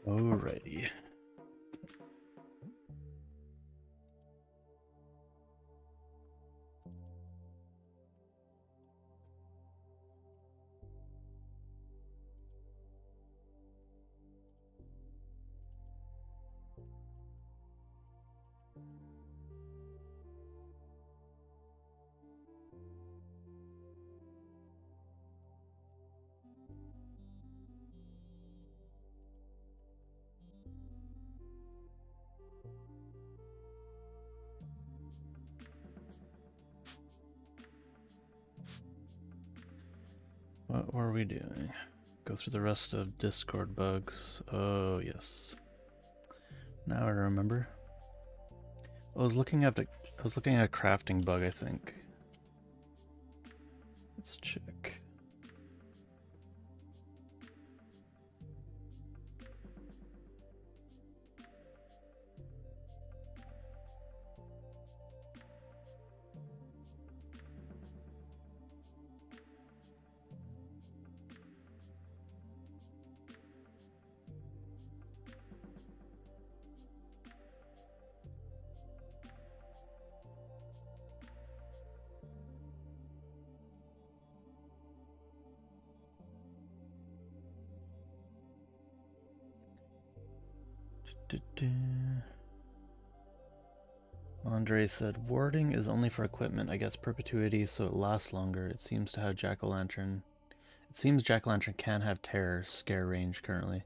Alrighty. What were we doing? Go through the rest of Discord bugs. Oh, yes. Now I remember. I was looking at a crafting bug, I think. Let's check. Andre said, warding is only for equipment, I guess perpetuity, so it lasts longer. It seems to have Jack-o'-lantern. It seems Jack-o'-lantern can have terror scare range currently.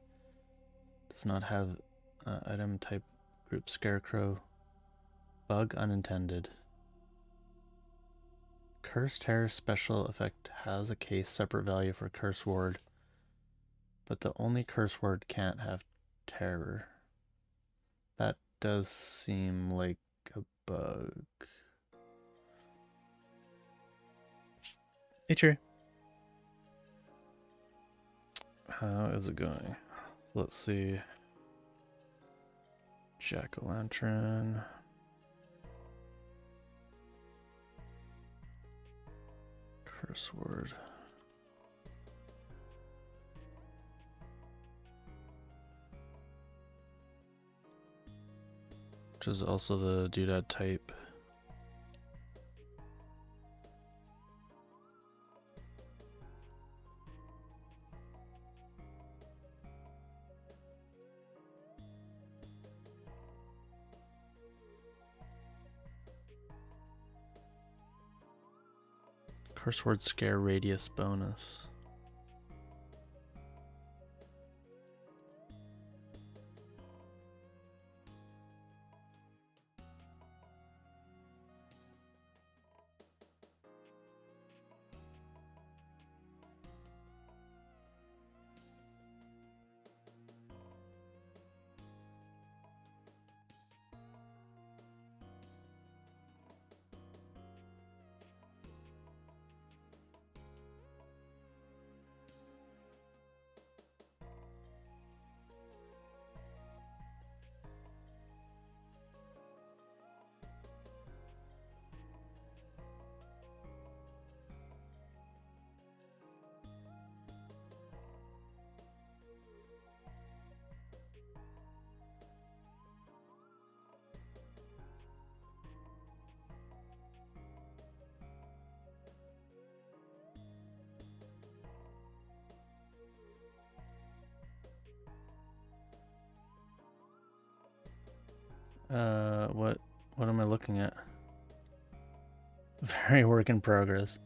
Does not have item type group scarecrow. Bug unintended. Curse terror special effect has a case separate value for curse ward, but the only curse ward can't have terror. That does seem like a bug. Hey, Cherry. How is it going? Let's see. Jack-o'-lantern. Curse word. Which is also the doodad type. Curse word scare radius bonus. What am I looking at? Very work in progress.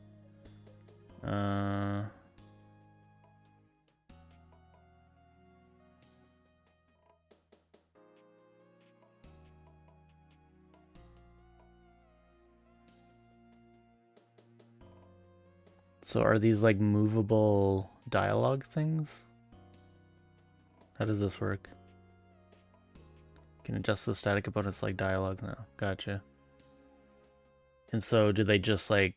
So are these like movable dialogue things? How does this work? Can adjust the static components like dialogue now. Gotcha. And so do they just like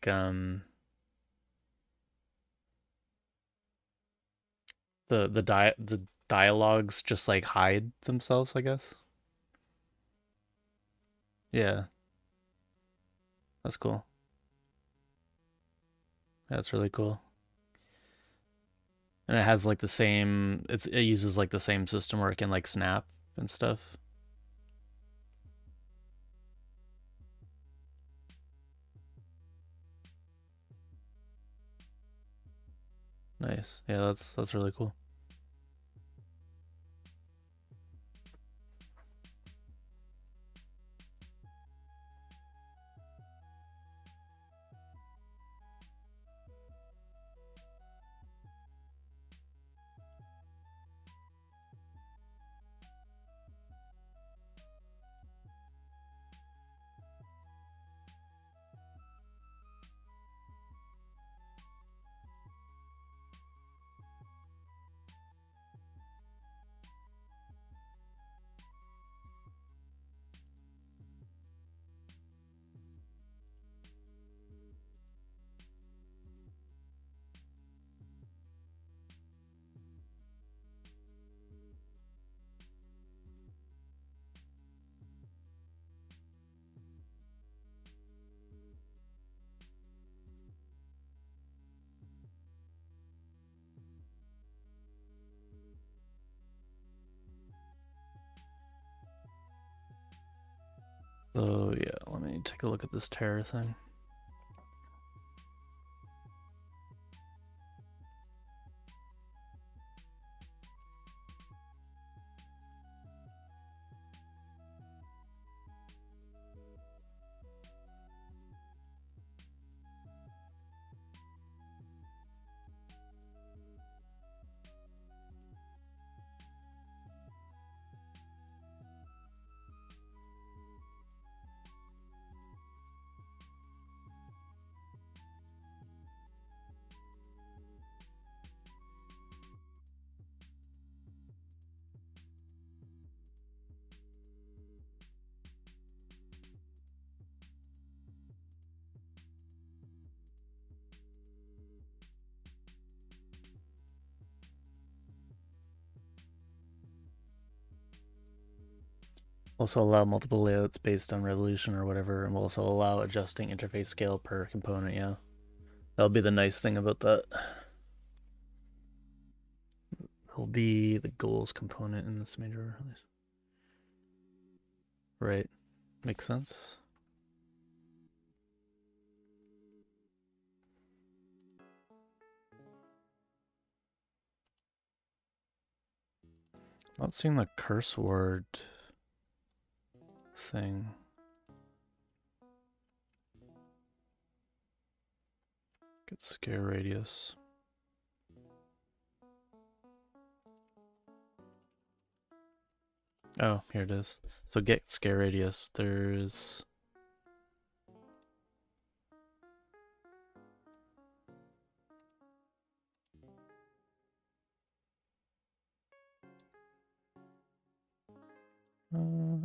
the dialogues just like hide themselves, I guess? Yeah. That's cool. That's really cool. And it has like the same, it uses like the same system where it can like snap and stuff. Nice. Yeah, that's really cool. So yeah, let me take a look at this terror thing. Also allow multiple layouts based on resolution or whatever, and will also allow adjusting interface scale per component, yeah. That'll be the nice thing about that. It'll be the goals component in this major release. Right. Makes sense. Not seeing the curse word thing. Get scare radius. Oh, here it is. So get scare radius. There's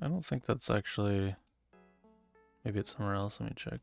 I don't think that's actually, maybe it's somewhere else. Let me check.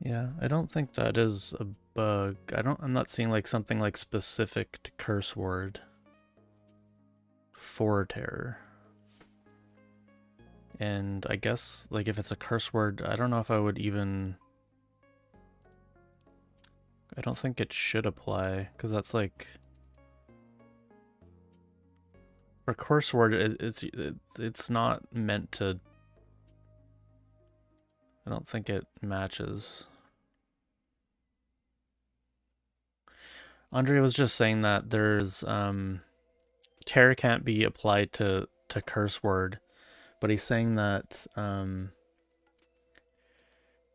Yeah, I don't think that is a bug. I'm not seeing like something like specific to curse word for terror. And I guess, like, if it's a curse word, I don't know if I would even... I don't think it should apply, because that's like... For curse word, it's not meant to... I don't think it matches. Andre was just saying that there's... Terror can't be applied to curse word, but he's saying that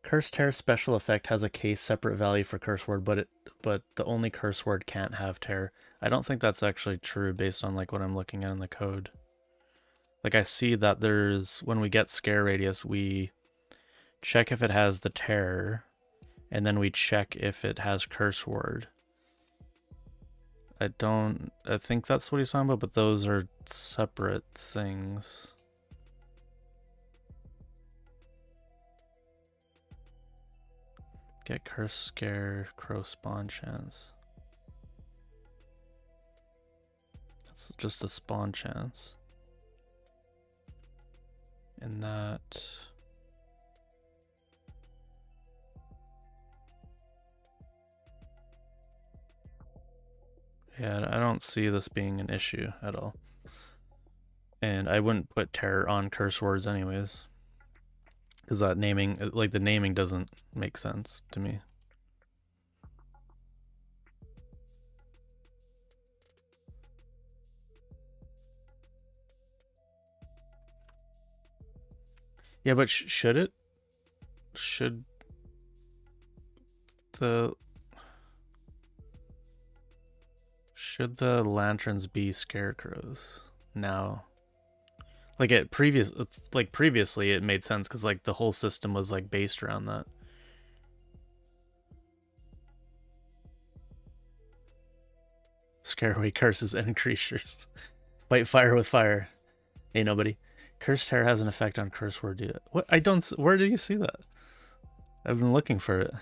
curse terror special effect has a case separate value for curse word, but the only curse word can't have terror. I don't think that's actually true based on like what I'm looking at in the code. Like I see that there's, when we get scare radius, we check if it has the terror, and then we check if it has curse word. I think that's what he's talking about, but those are separate things. Get curse, scare, crow spawn chance. That's just a spawn chance. And that... Yeah, I don't see this being an issue at all. And I wouldn't put terror on curse words anyways. Because that naming, like the naming doesn't make sense to me. Yeah, but should it? Should the lanterns be scarecrows now? Like previously it made sense because like the whole system was like based around that. Scare away curses and creatures. Fight fire with fire. Ain't nobody. Curse terror has an effect on curse word. Dude. What? I don't. Where do you see that? I've been looking for it.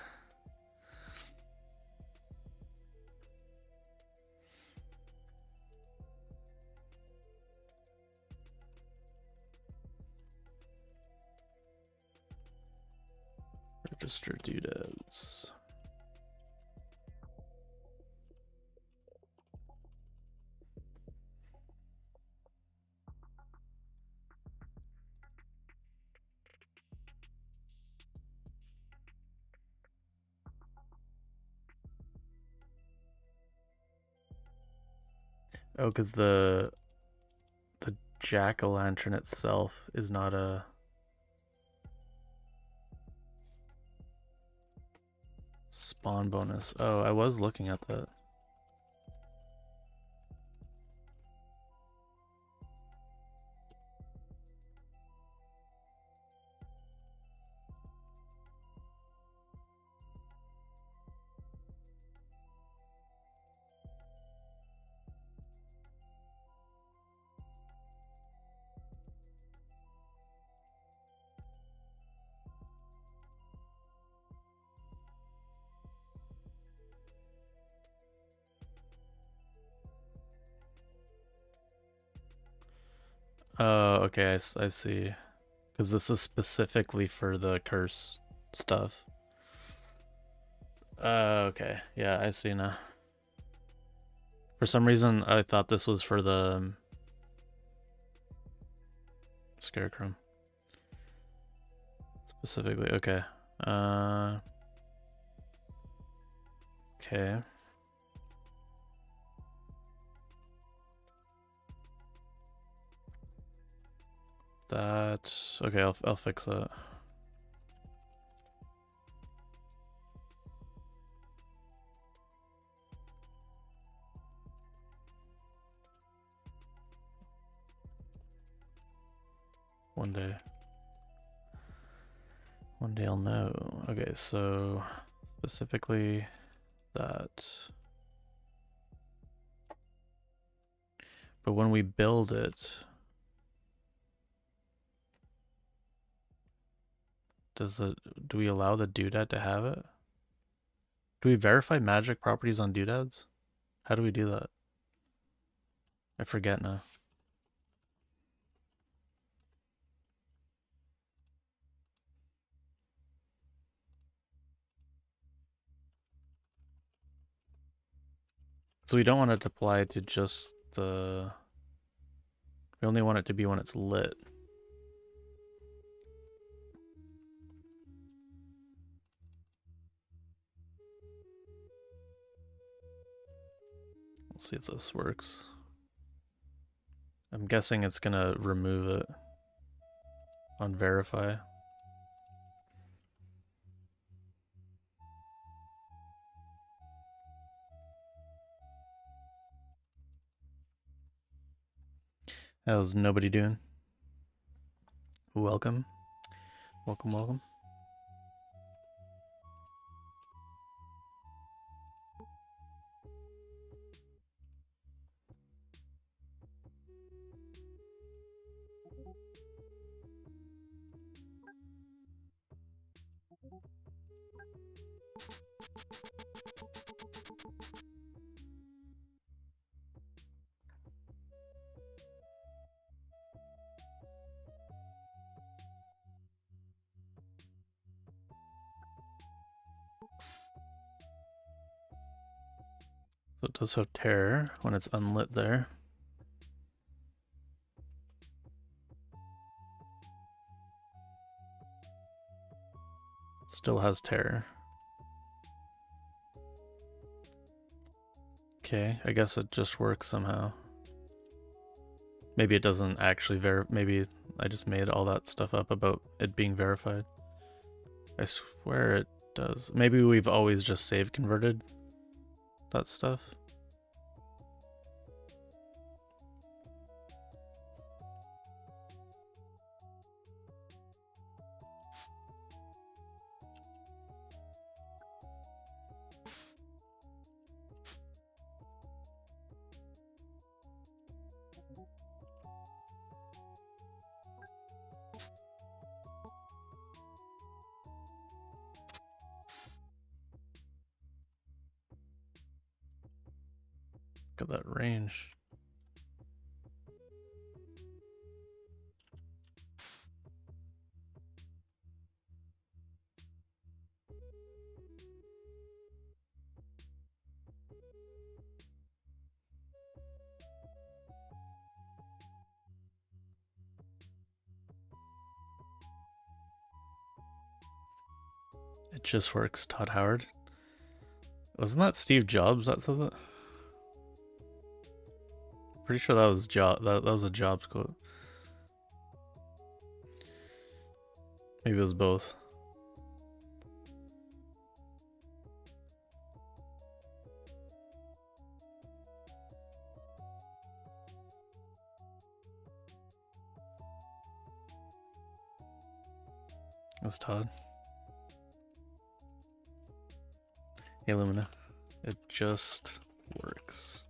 Register doodads. Oh, because the jack-o'-lantern itself is not a... spawn bonus. Oh, I was looking at that. Oh, okay, I see. Because this is specifically for the curse stuff. Okay, yeah, I see now. For some reason, I thought this was for the Scarecrow. Specifically, okay. Okay. That... Okay, I'll fix that. One day I'll know. Okay, so specifically that. But when we build it, do we allow the doodad to have it? Do we verify magic properties on doodads? How do we do that? I forget now. So we don't want it to apply to just the... We only want it to be when it's lit. Let's see if this works. I'm guessing it's gonna remove it on verify. How's nobody doing? Welcome. Welcome, welcome. So it does have terror when it's unlit there. Still has terror. Okay, I guess it just works somehow. Maybe it doesn't actually maybe I just made all that stuff up about it being verified. I swear it does. Maybe we've always just save converted that stuff. Look at that range. It just works, Todd Howard. Wasn't that Steve Jobs that said that? Pretty sure that was that was a Jobs quote. Maybe it was both. That's Todd. Hey Lumina. It just works.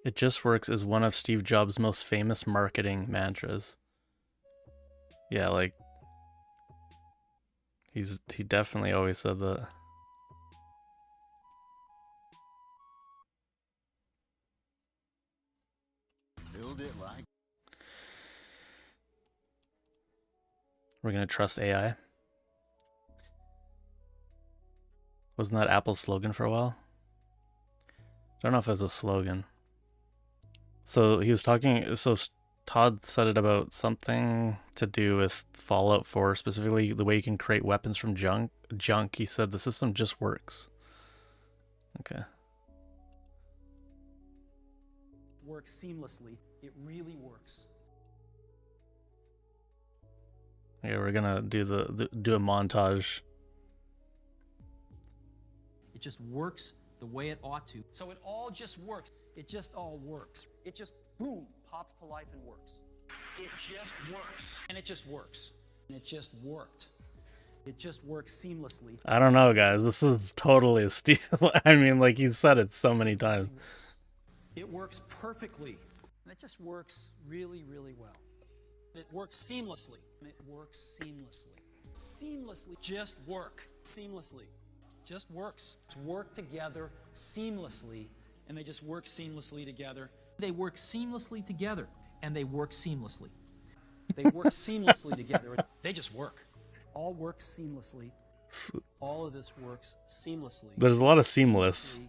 It just works is one of Steve Jobs' most famous marketing mantras. Yeah, like he definitely always said that. Build it like we're gonna trust AI. Wasn't that Apple's slogan for a while? I don't know if it was a slogan. So he was talking, so Todd said it about something to do with Fallout 4, specifically the way you can create weapons from junk. He said the system just works. Okay. Works seamlessly. It really works. Yeah, we're gonna do do a montage. It just works the way it ought to. So it all just works. It just all works. It just, boom, pops to life and works. It just works. And it just works. And it just worked. It just works seamlessly. I don't know, guys. This is totally a steal. I mean, like you said it so many times. It works perfectly. And it just works really, really well. It works seamlessly. And it works seamlessly. Seamlessly. Just work. Seamlessly. Just works. Work together seamlessly. And they just work seamlessly together. They work seamlessly together. And they work seamlessly. They work seamlessly together. They just work. All works seamlessly. All of this works seamlessly. There's a lot of seamless.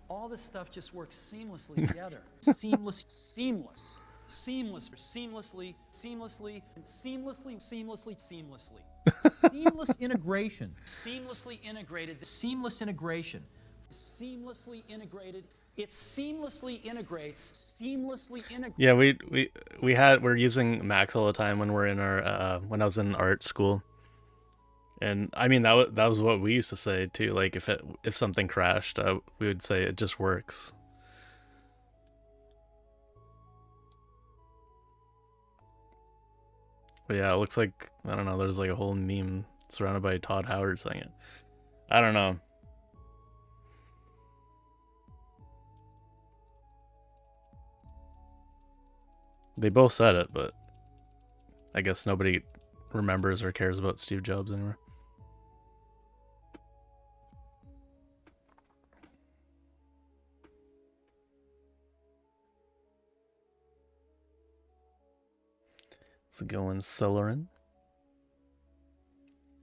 All this stuff just works seamlessly together. Seamless, seamless, seamless, seamlessly, seamlessly, and seamlessly, seamlessly, seamlessly. Seamless integration. Seamlessly integrated. Seamless integration. Seamlessly integrated. It seamlessly integrates. Seamlessly integrates. Yeah, we're using Max all the time when we're in our when I was in art school. And I mean that was what we used to say too. Like if something crashed, we would say it just works. But yeah, it looks like I don't know. There's like a whole meme surrounded by Todd Howard saying it. I don't know. They both said it, but I guess nobody remembers or cares about Steve Jobs anymore. Let's go in Celerin.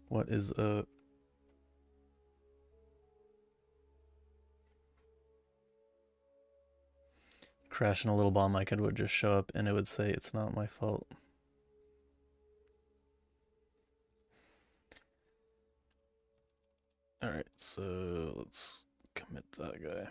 What is a crashing a little bomb icon would just show up and it would say it's not my fault. Alright, so let's commit that guy.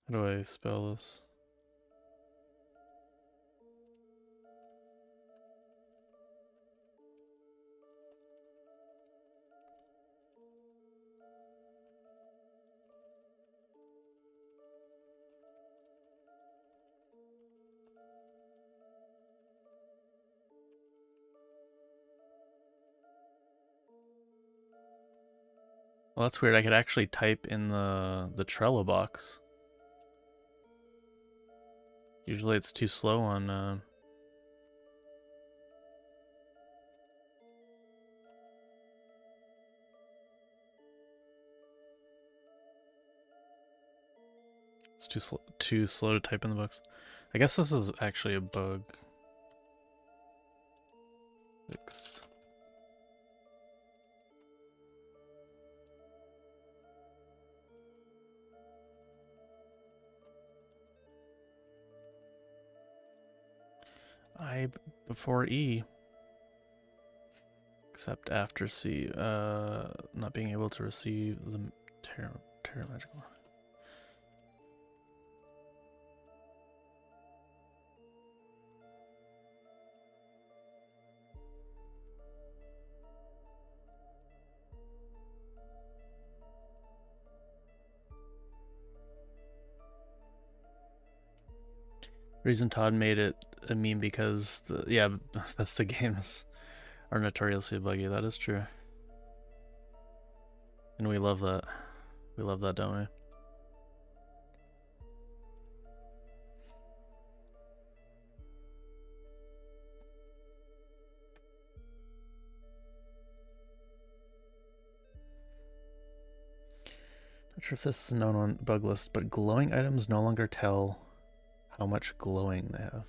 How do I spell this? Well, that's weird. I could actually type in the Trello box. Usually it's too slow on it's too slow to type in the box. I guess this is actually a bug. Fix. I before E. Except after C. Not being able to receive the Terra Magical. Reason Todd made it a meme because that's the games are notoriously buggy. That is true, and we love that. We love that, don't we? Not sure if this is known on bug list, but glowing items no longer tell how much glowing they have.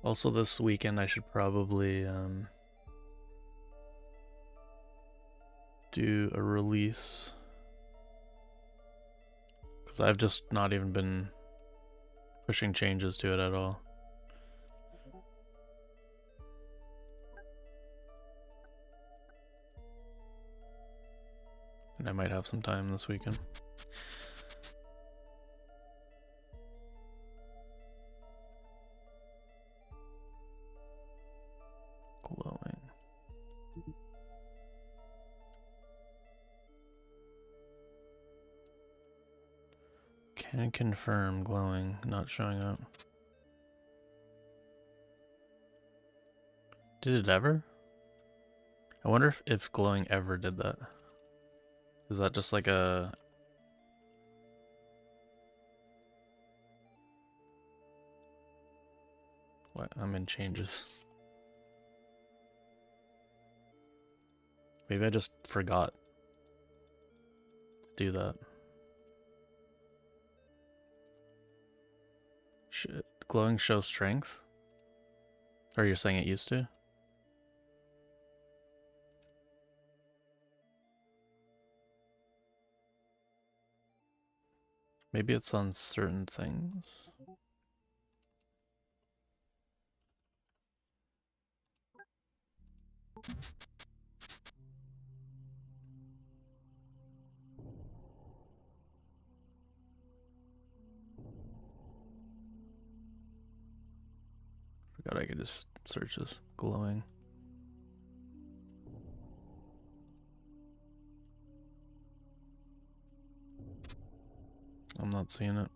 Also, this weekend I should probably do a release. Because I've just not even been pushing changes to it at all. And I might have some time this weekend. Glowing. Can confirm glowing not showing up. Did it ever? I wonder if glowing ever did that. Is that just like a... What? I'm in changes. Maybe I just forgot to do that. Should glowing show strength? Or you're saying it used to? Maybe it's on certain things. Forgot I could just search this glowing. I'm not seeing it.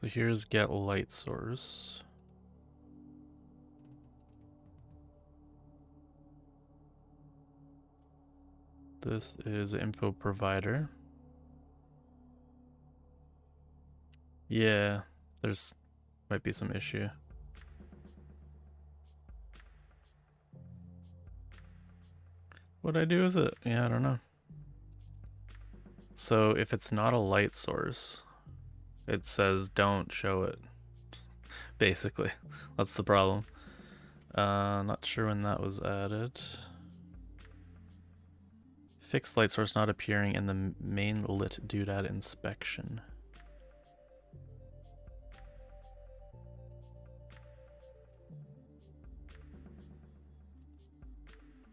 So here's get light source. This is info provider. Yeah, there's might be some issue. What'd I do with it? Yeah, I don't know. So if it's not a light source, it says don't show it. Basically, that's the problem. Not sure when that was added. Fixed light source not appearing in the main lit doodad inspection.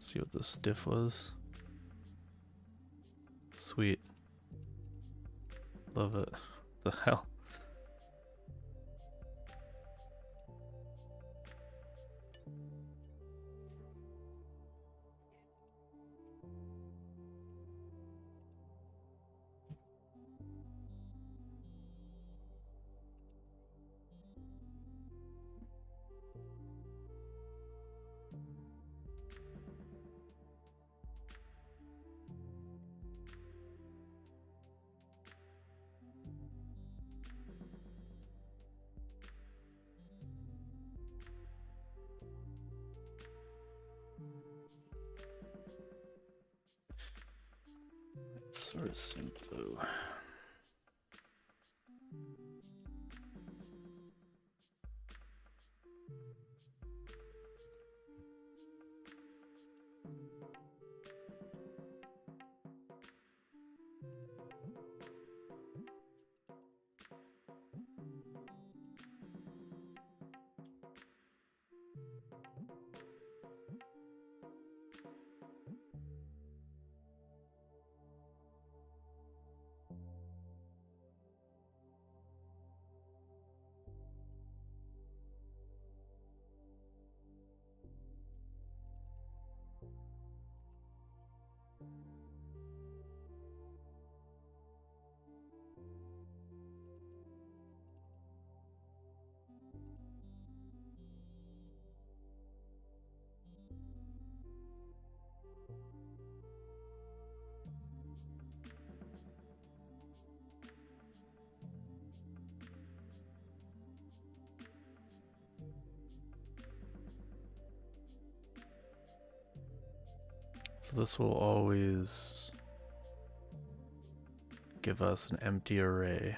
See what this diff was. Sweet. Love it. The hell? Source info. So this will always give us an empty array.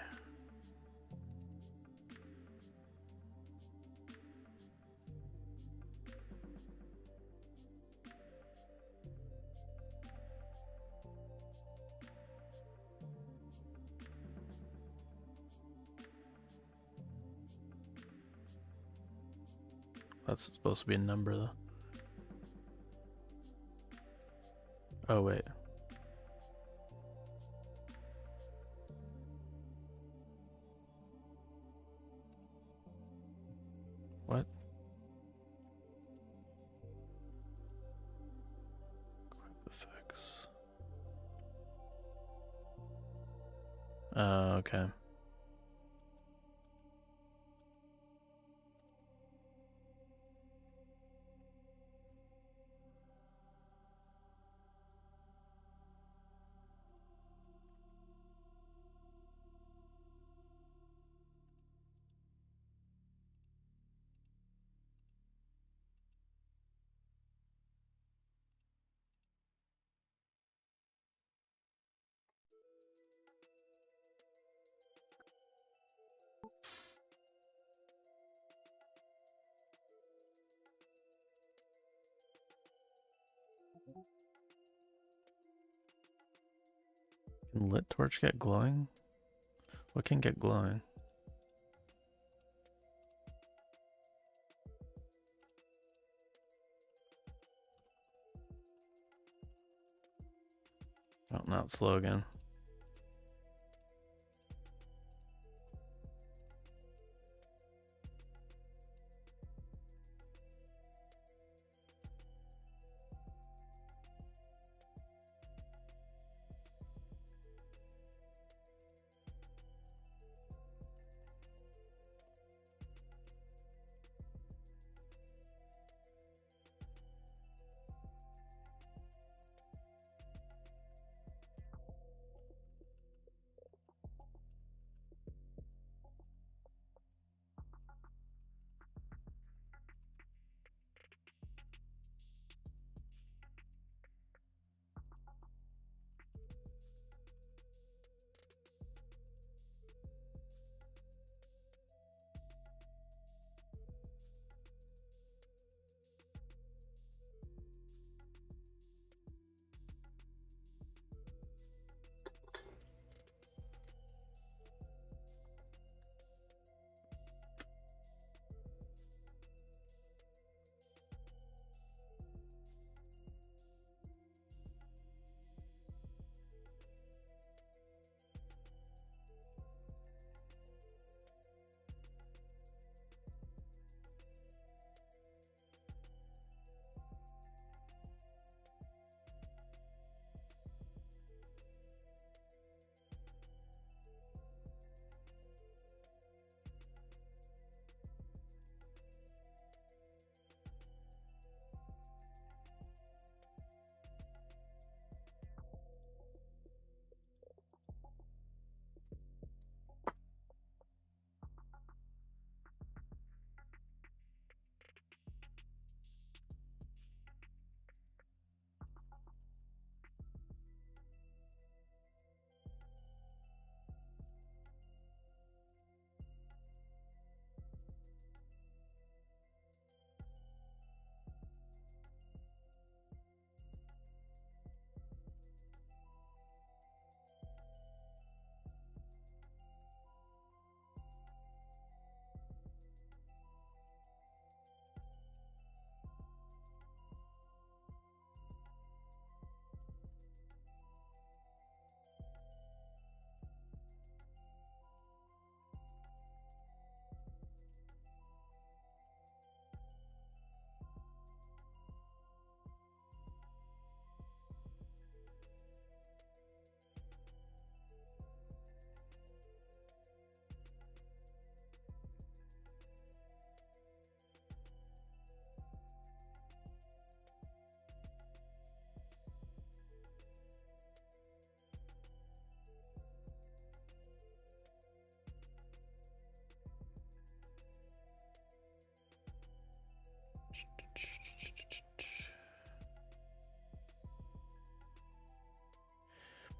That's supposed to be a number though. Oh wait. What? Quick effects. Okay. Can lit torch get glowing? What can get glowing? Oh, now it's slow again.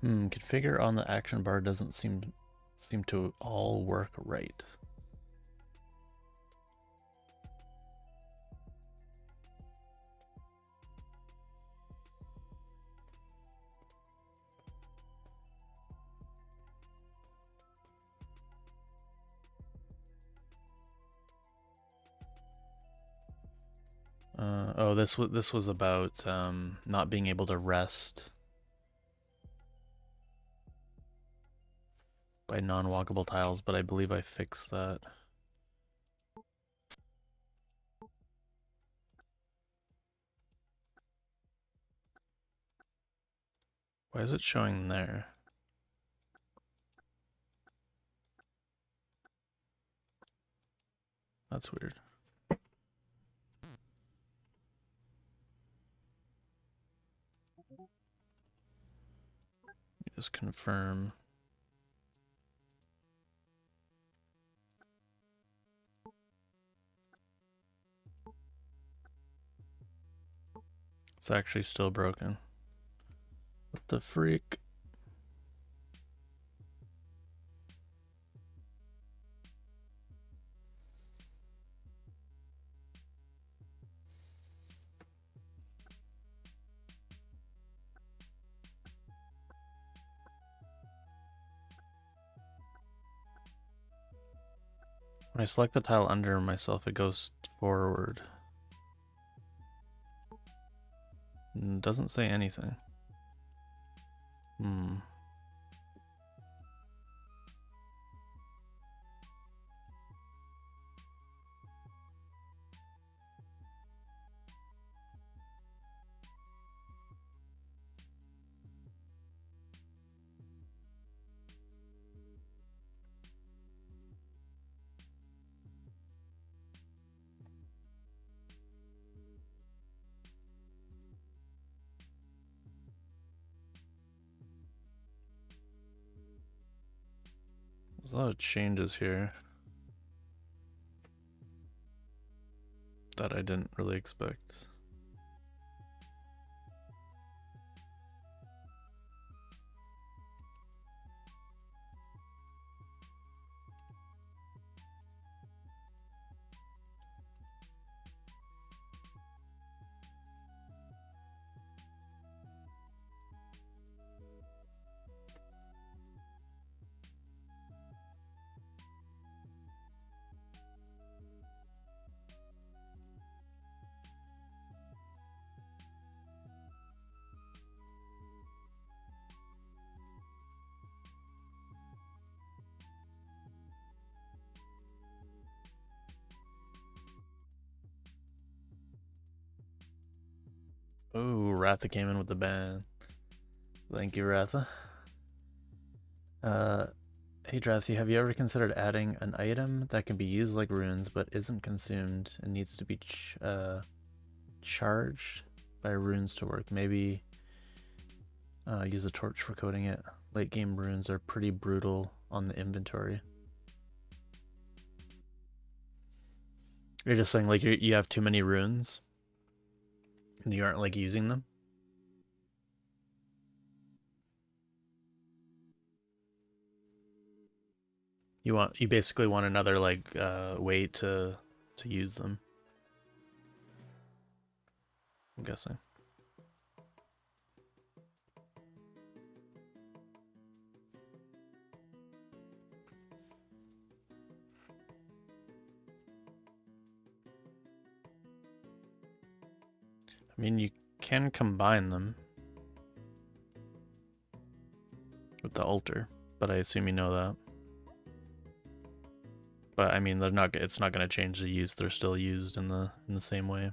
Configure on the action bar doesn't seem to all work right. Oh, this was about not being able to rest by non-walkable tiles, but I believe I fixed that. Why is it showing there? That's weird. Just confirm. It's actually still broken. What the freak? When I select the tile under myself, it goes forward. It doesn't say anything. There's a lot of changes here that I didn't really expect. Oh, Ratha came in with the ban. Thank you, Ratha. Hey Drathy, have you ever considered adding an item that can be used like runes but isn't consumed and needs to be charged by runes to work? Maybe use a torch for coating it. Late game runes are pretty brutal on the inventory. You're just saying like you have too many runes and you aren't like using them? You basically want another like way to use them, I'm guessing. I mean, you can combine them with the altar, but I assume you know that. But I mean, they're not. It's not going to change the use. They're still used in the same way.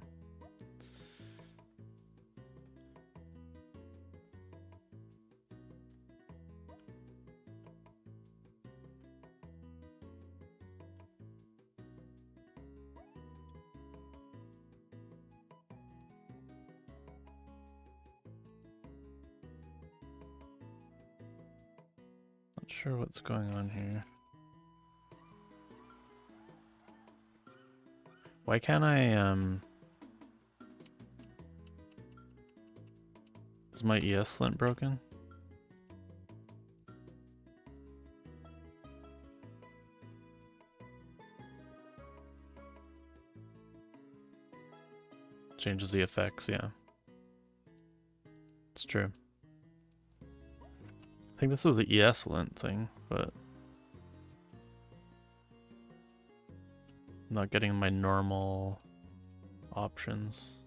Not sure what's going on here. Why can't I, is my ES lint broken? Changes the effects, yeah. It's true. I think this was the ESLint thing, but I'm not getting my normal options.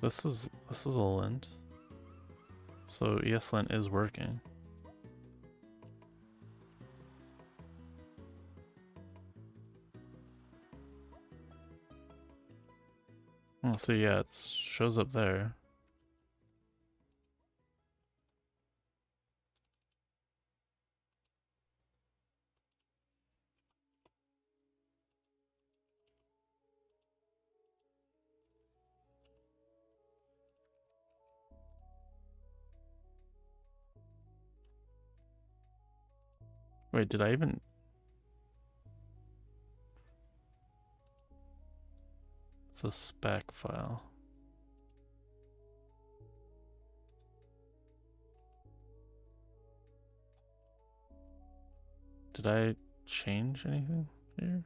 This is a lint. So ESLint is working. Oh, so yeah, it shows up there. Wait, did I even... It's a spec file. Did I change anything here?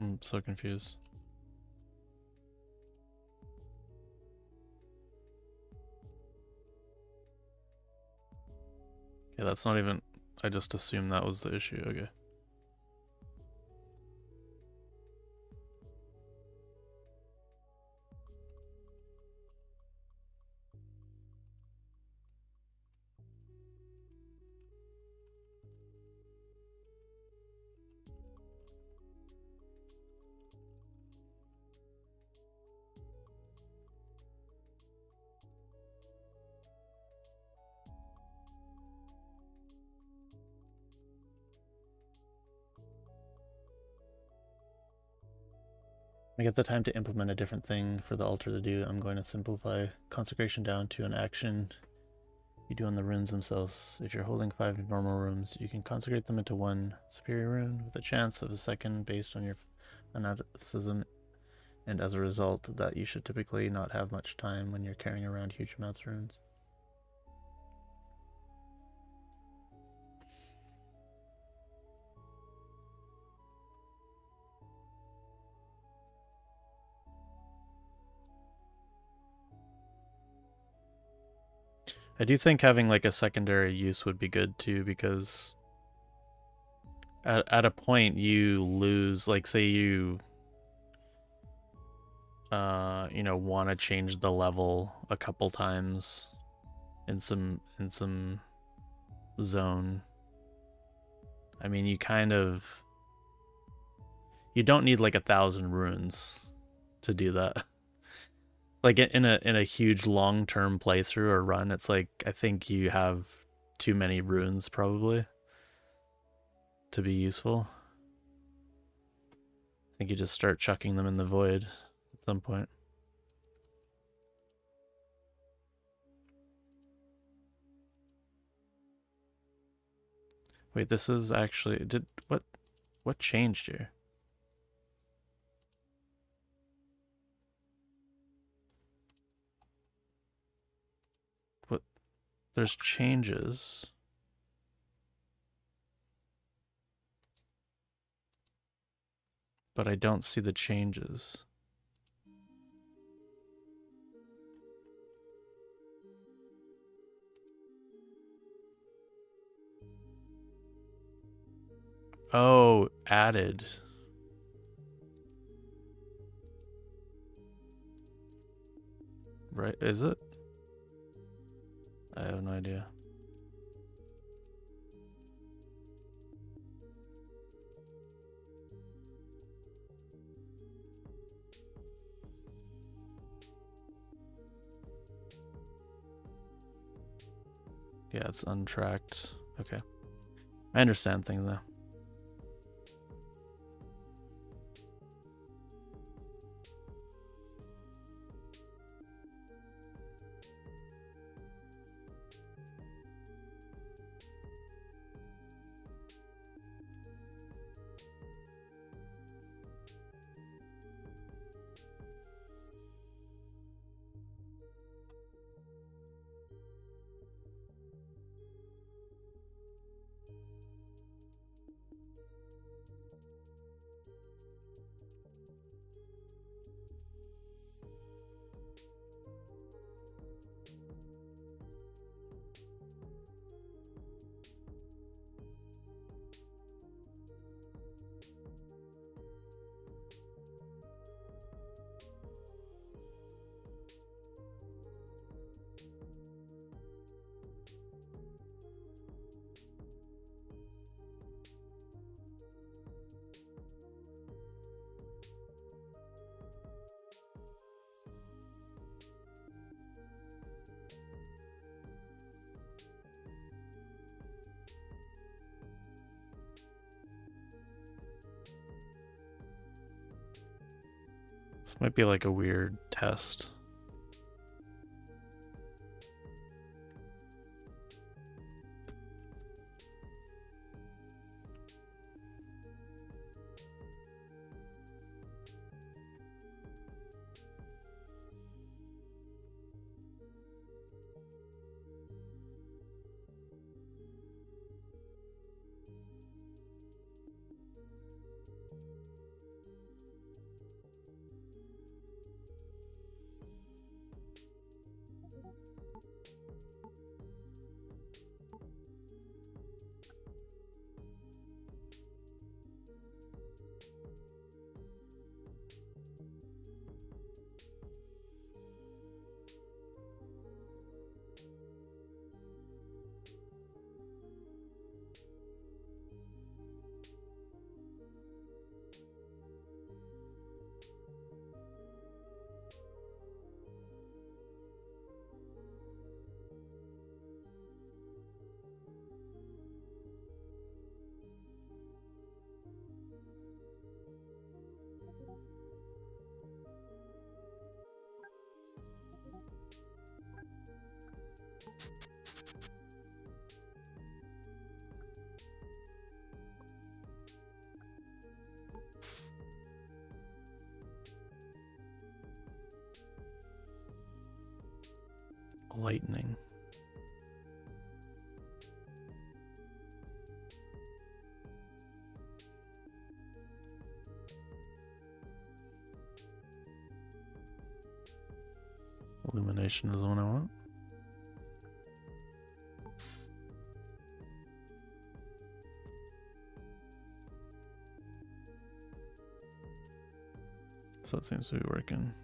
I'm so confused. Okay, that's not even... I just assumed that was the issue. Okay. I get the time to implement a different thing for the altar to do. I'm going to simplify consecration down to an action you do on the runes themselves. If you're holding 5 normal runes, you can consecrate them into 1 superior rune with a chance of a second based on your fanaticism, and as a result, that you should typically not have much time when you're carrying around huge amounts of runes. I do think having like a secondary use would be good too, because at a point you lose, like say you want to change the level a couple times in some zone. I mean, you don't need like 1,000 runes to do that. Like in a huge long-term playthrough or run, it's like I think you have too many runes probably to be useful. I think you just start chucking them in the void at some point. Wait, this is actually what changed here? What, there's changes. But I don't see the changes. Oh, added. Right, is it? I have no idea. Yeah, it's untracked. Okay. I understand things now. This might be like a weird test. Lightning. Illumination is the one I want. So it seems to be working.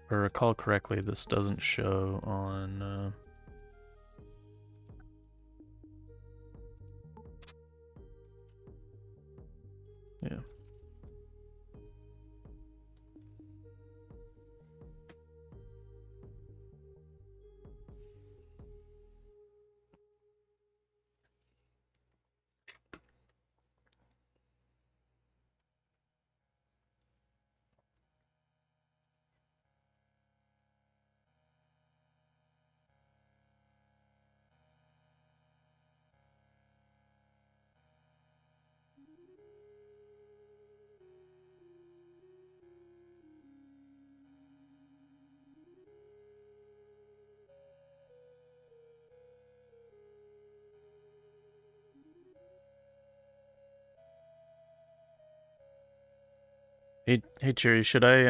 If I recall correctly, this doesn't show on yeah. Hey Cherry, should I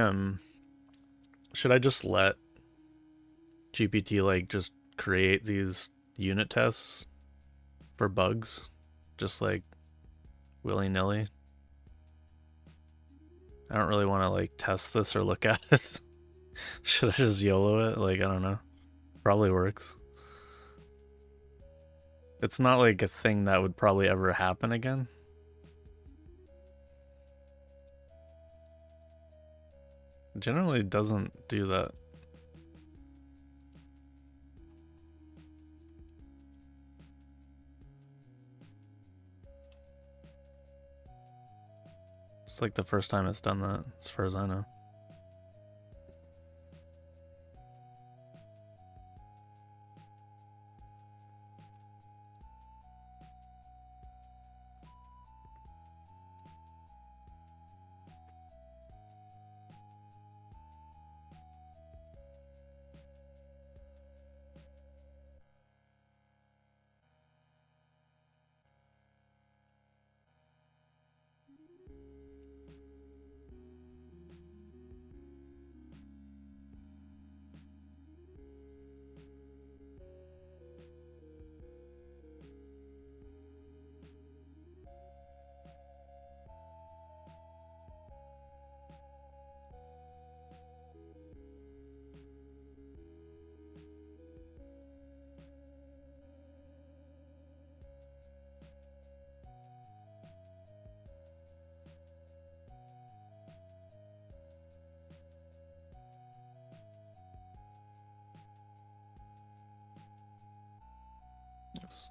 just let GPT like just create these unit tests for bugs, just like willy-nilly? I don't really want to like test this or look at it. Should I just YOLO it? Like, I don't know. Probably works. It's not like a thing that would probably ever happen again. Generally doesn't do that. It's like the first time it's done that, as far as I know.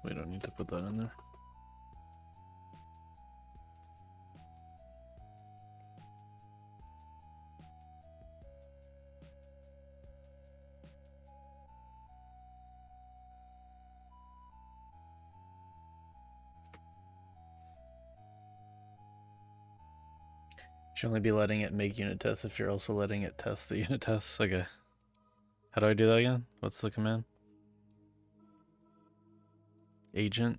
We don't need to put that in there. Should only be letting it make unit tests if you're also letting it test the unit tests. Okay. How do I do that again? What's the command? Agent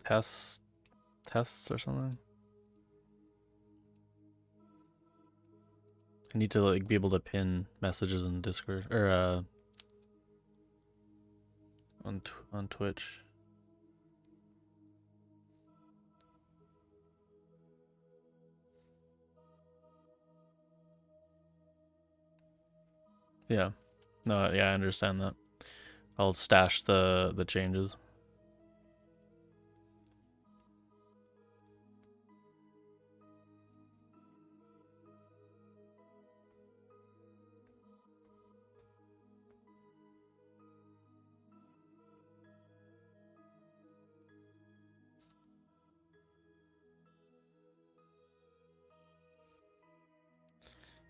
tests or something? I need to like be able to pin messages in Discord or on Twitch. Yeah. No, yeah, I understand that. I'll stash the changes.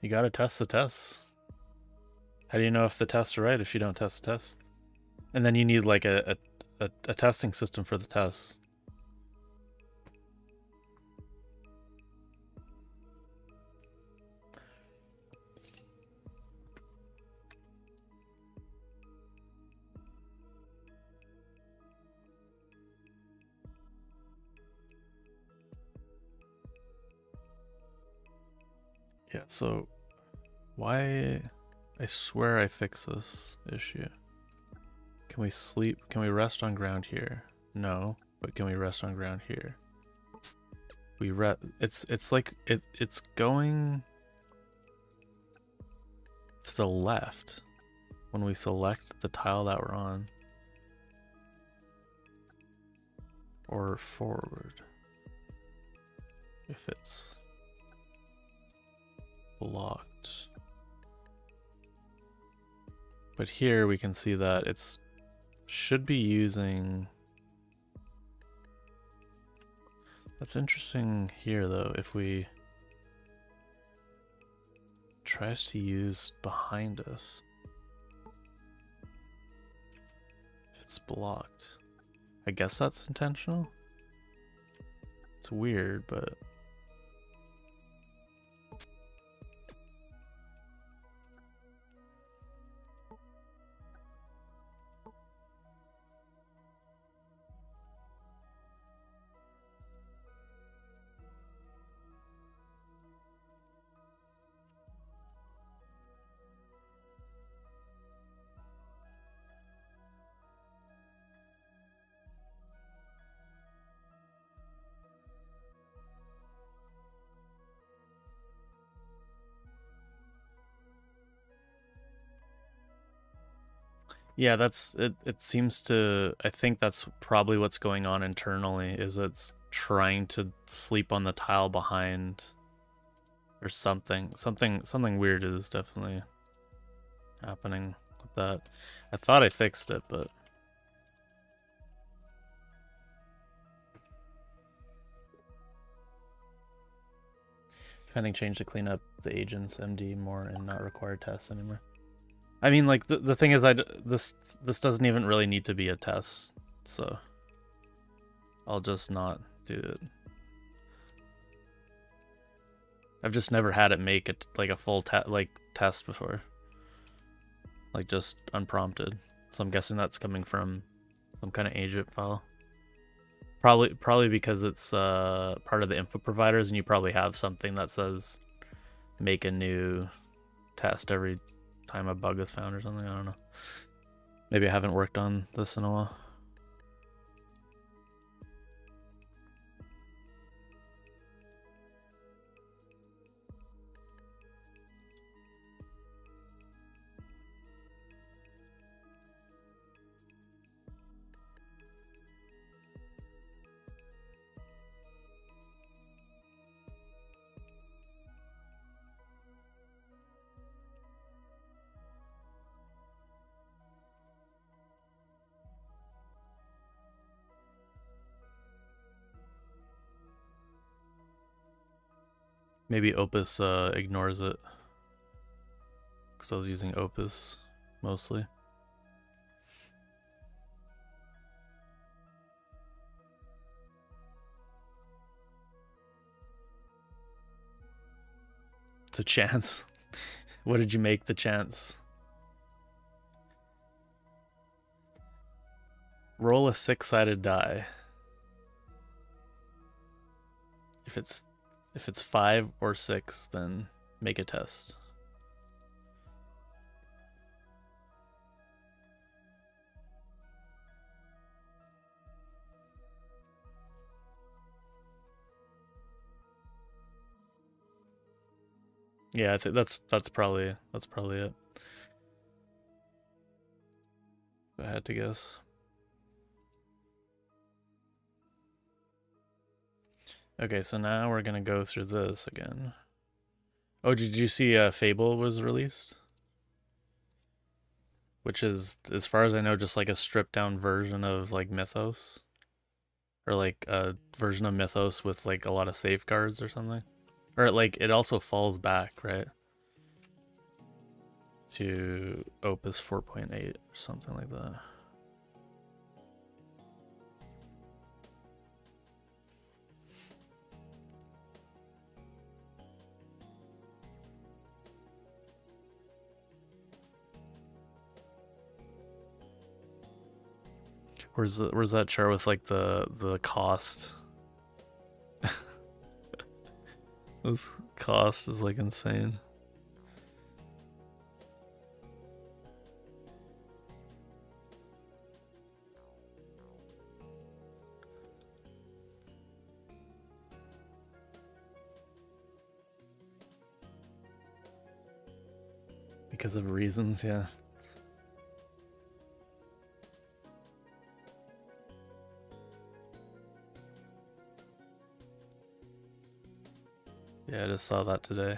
You gotta test the tests. How do you know if the tests are right if you don't test the tests? And then you need like a testing system for the tests. Yeah, so why? I swear I fixed this issue. Can we sleep? Can we rest on ground here? No, but can we rest on ground here? We it's like it's going to the left when we select the tile that we're on, or forward if it's blocked. But here we can see that it's should be using. That's interesting here though. If we tries to use behind us, if it's blocked, I guess that's intentional. It's weird, but Yeah, that's it. It seems to. I think that's probably what's going on internally. Is it's trying to sleep on the tile behind, or something. Something weird is definitely happening with that. I thought I fixed it, but pending change to clean up the agents MD more and not require tests anymore. I mean, like the thing is, this doesn't even really need to be a test, so I'll just not do it. I've just never had it make it like a full test before, like just unprompted. So I'm guessing that's coming from some kind of agent file. Probably because it's part of the info providers, and you probably have something that says make a new test every time a bug is found or something. I don't know. Maybe I haven't worked on this in a while. Maybe Opus ignores it, because I was using Opus mostly. It's a chance. What did you make the chance? Roll a 6-sided die. If it's 5 or 6, then make a test. Yeah, I think that's probably it. If I had to guess. Okay, so now we're gonna go through this again. Oh, did you see Fable was released? Which is, as far as I know, just like a stripped down version of like Mythos. Or like a version of Mythos with like a lot of safeguards or something. Or like it also falls back, right? To Opus 4.8 or something like that. Where's that chart with like the cost? This cost is like insane. Because of reasons, yeah. Yeah, I just saw that today.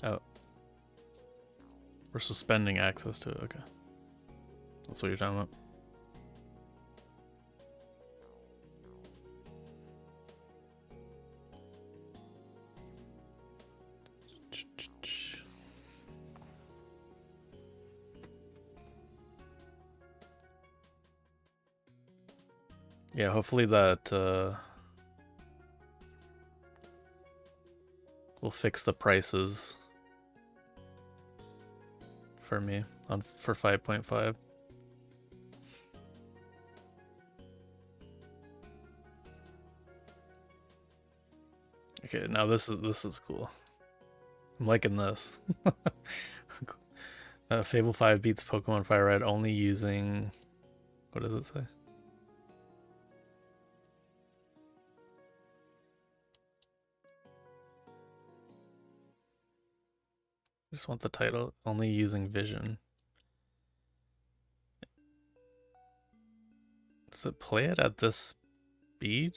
Oh. We're suspending access to it, okay. That's what you're talking about. Yeah, hopefully that will fix the prices for me for 5.5. Okay, now this is cool. I'm liking this. Fable 5 beats Pokemon Fire Red only using... What does it say? I just want the title. Only using Vision. Does it play it at this speed?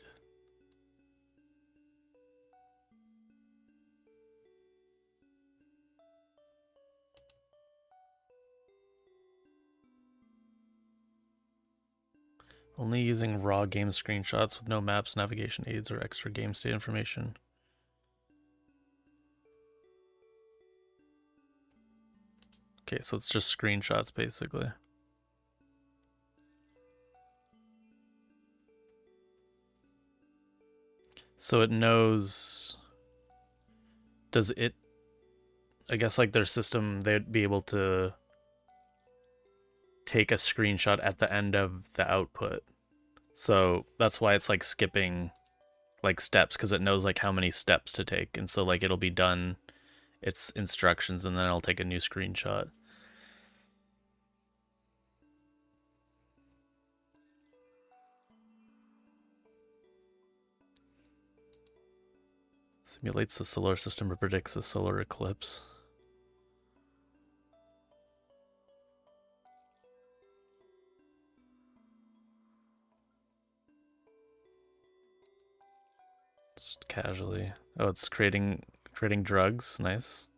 Only using raw game screenshots with no maps, navigation aids, or extra game state information. Okay, so it's just screenshots basically. So it knows... Does it... I guess like their system, they'd be able to take a screenshot at the end of the output. So that's why it's like skipping like steps, because it knows like how many steps to take. And so like it'll be done its instructions and then I'll take a new screenshot. Simulates the solar system and predicts a solar eclipse. Just casually. Oh, it's creating drugs. Nice.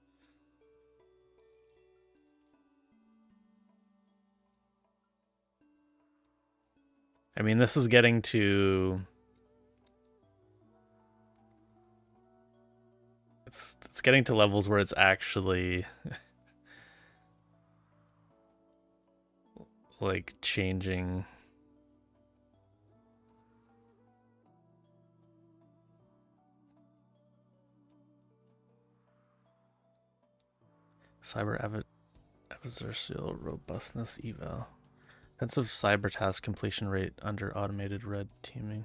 I mean, this is getting to... It's getting to levels where it's actually like changing. Cyber adversarial robustness eval. Offensive cyber task completion rate under automated red teaming.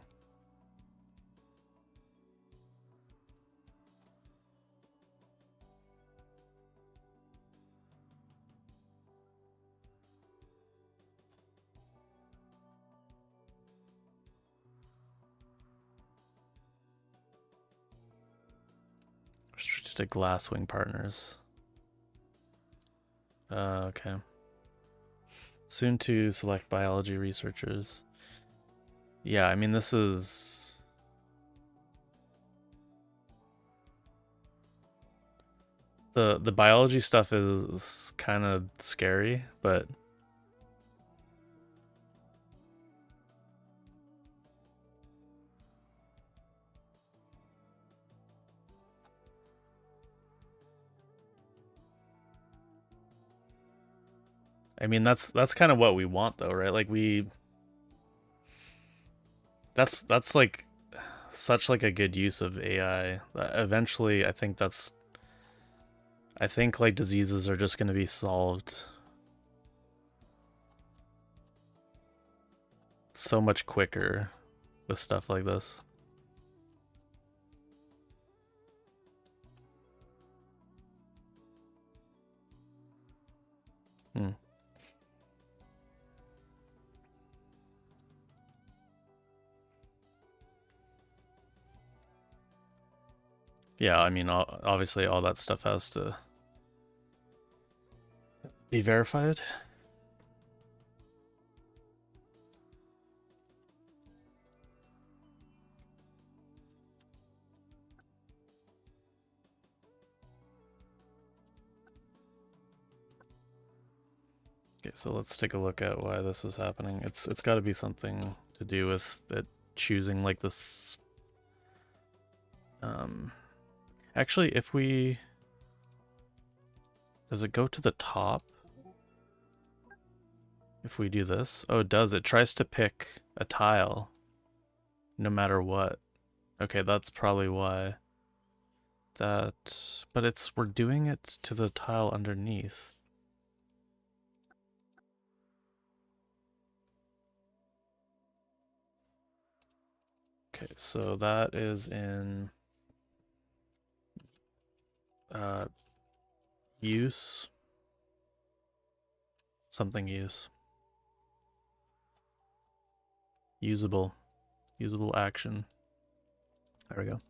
Strategic glasswing partners. Okay. Soon to select biology researchers. Yeah, I mean, this is... The biology stuff is kind of scary, but... I mean, that's kind of what we want, though, right? Like that's like such like a good use of AI. Eventually, I think like diseases are just going to be solved so much quicker with stuff like this. Hmm. Yeah, I mean, obviously all that stuff has to be verified. Okay, so let's take a look at why this is happening. It's got to be something to do with it choosing like this. Actually, if we... Does it go to the top? If we do this? Oh, it does. It tries to pick a tile no matter what. Okay, that's probably why. That... But we're doing it to the tile underneath. Okay, so that is in... use. something use. Usable action. There we go.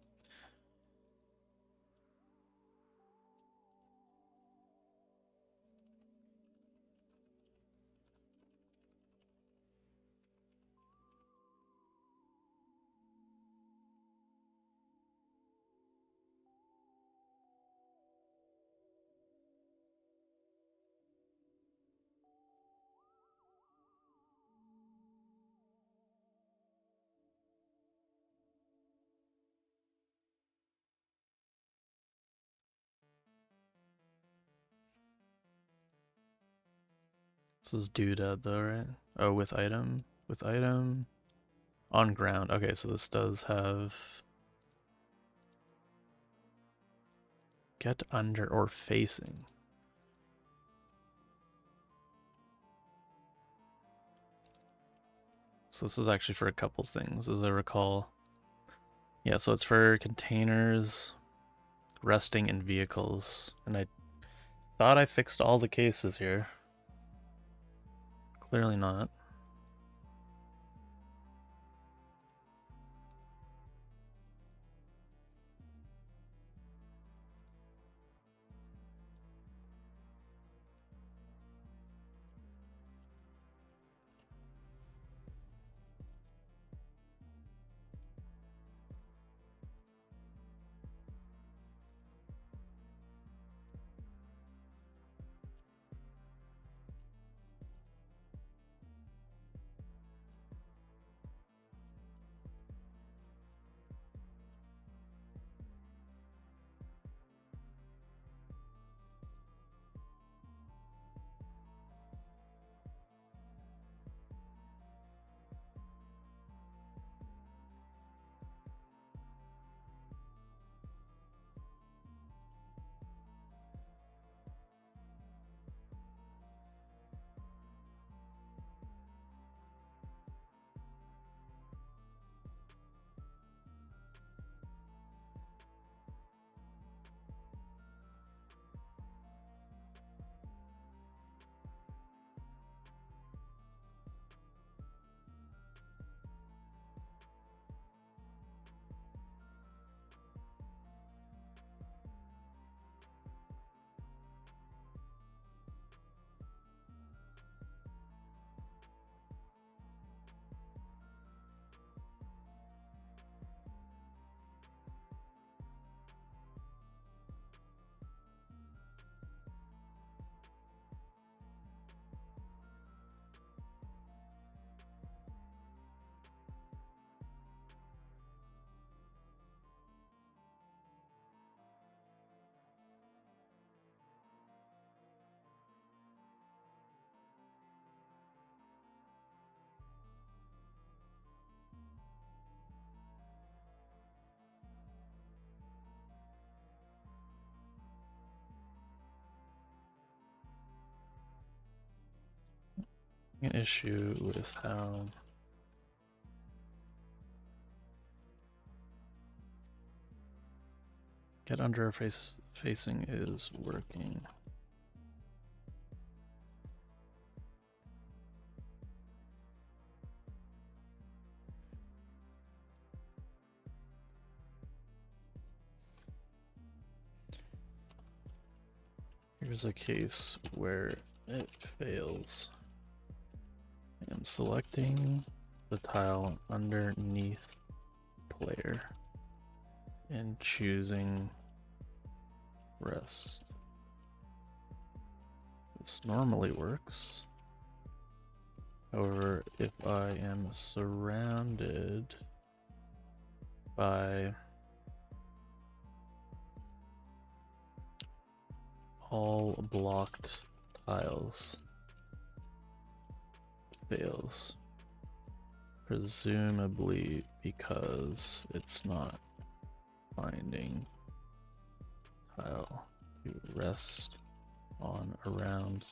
This is doodad though, right? Oh, with item. On ground. Okay, so this does have get under or facing. So this is actually for a couple things, as I recall. Yeah, so it's for containers, resting in vehicles, and I thought I fixed all the cases here. Clearly not. An issue with how get under or facing is working. Here's a case where it fails. I'm selecting the tile underneath player and choosing rest. This normally works. However, if I am surrounded by all blocked tiles, fails. Presumably because it's not finding tile to rest on around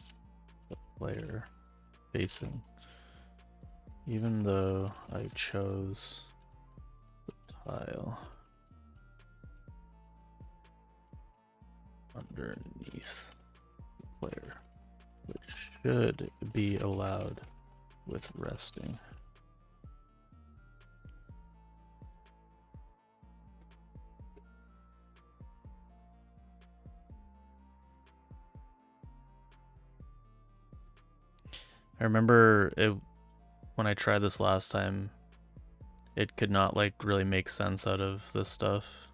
the player facing. Even though I chose the tile underneath the player, which should be allowed with resting. I remember it when I tried this last time, it could not like really make sense out of this stuff.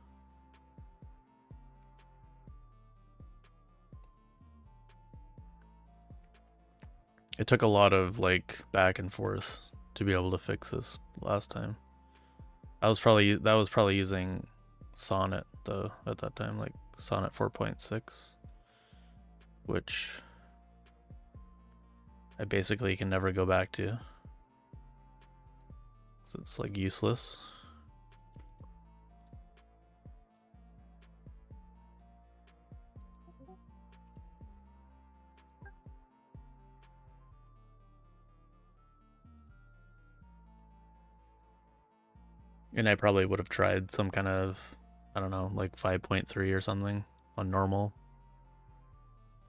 It took a lot of like back and forth to be able to fix this last time. That was probably using Sonnet though at that time, like Sonnet 4.6, which I basically can never go back to. So it's like useless. And I probably would have tried some kind of, I don't know, like 5.3 or something on normal.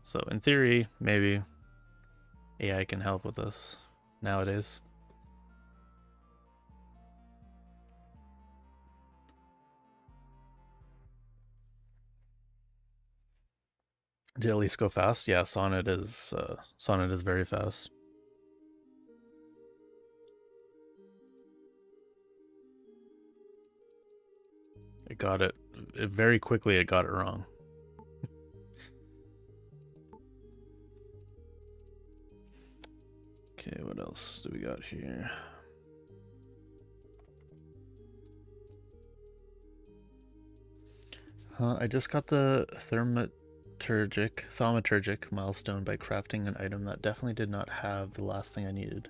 So in theory, maybe AI can help with this nowadays. Did it at least go fast? Yeah, Sonnet is very fast. It got it very quickly. It got it wrong. Okay, what else do we got here? I just got the thaumaturgic milestone by crafting an item that definitely did not have the last thing I needed.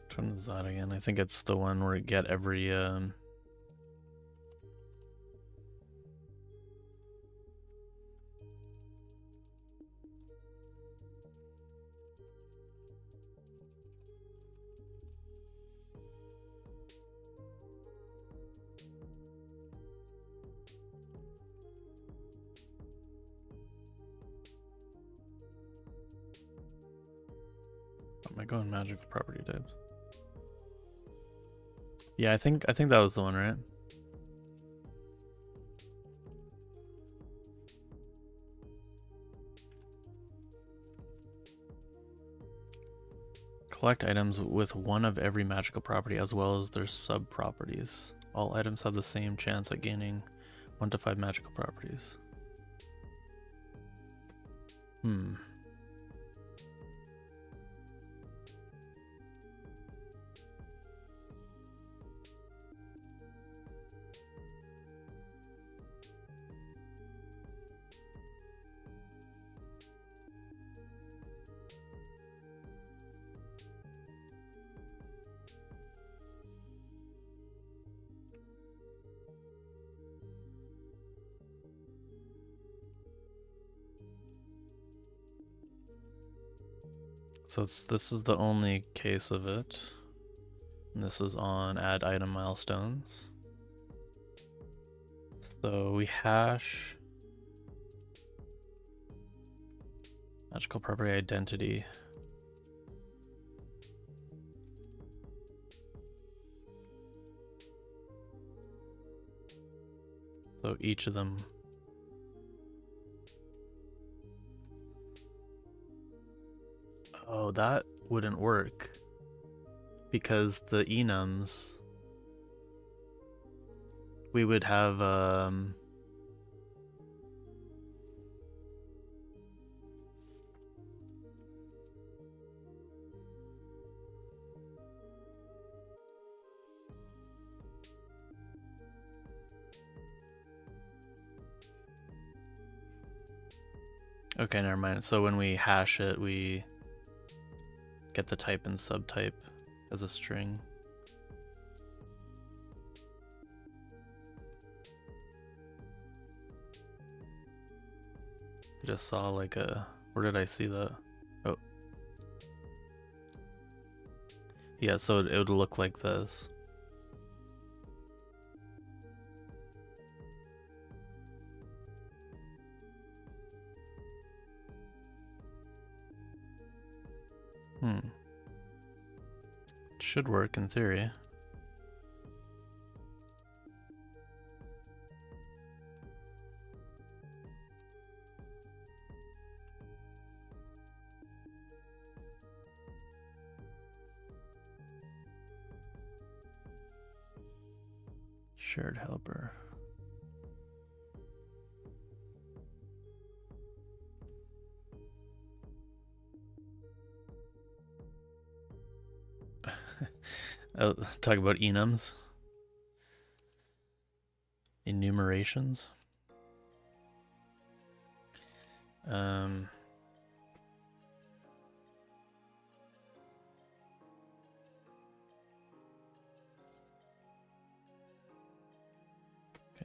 Which one is that again? I think it's the one where you get every am I going magic property types? Yeah, I think that was the one, right? Collect items with one of every magical property as well as their sub-properties. All items have the same chance at gaining 1 to 5 magical properties. So this is the only case of it. And this is on add item milestones. So we hash magical property identity. So each of them. Oh, that wouldn't work because the enums we would have okay, never mind. So when we hash it, we get the type and subtype as a string. I just saw like a, where did I see that? Oh. Yeah, so it would look like this. It should work in theory. Shared helper. Oh, talk about enums. Enumerations. Okay,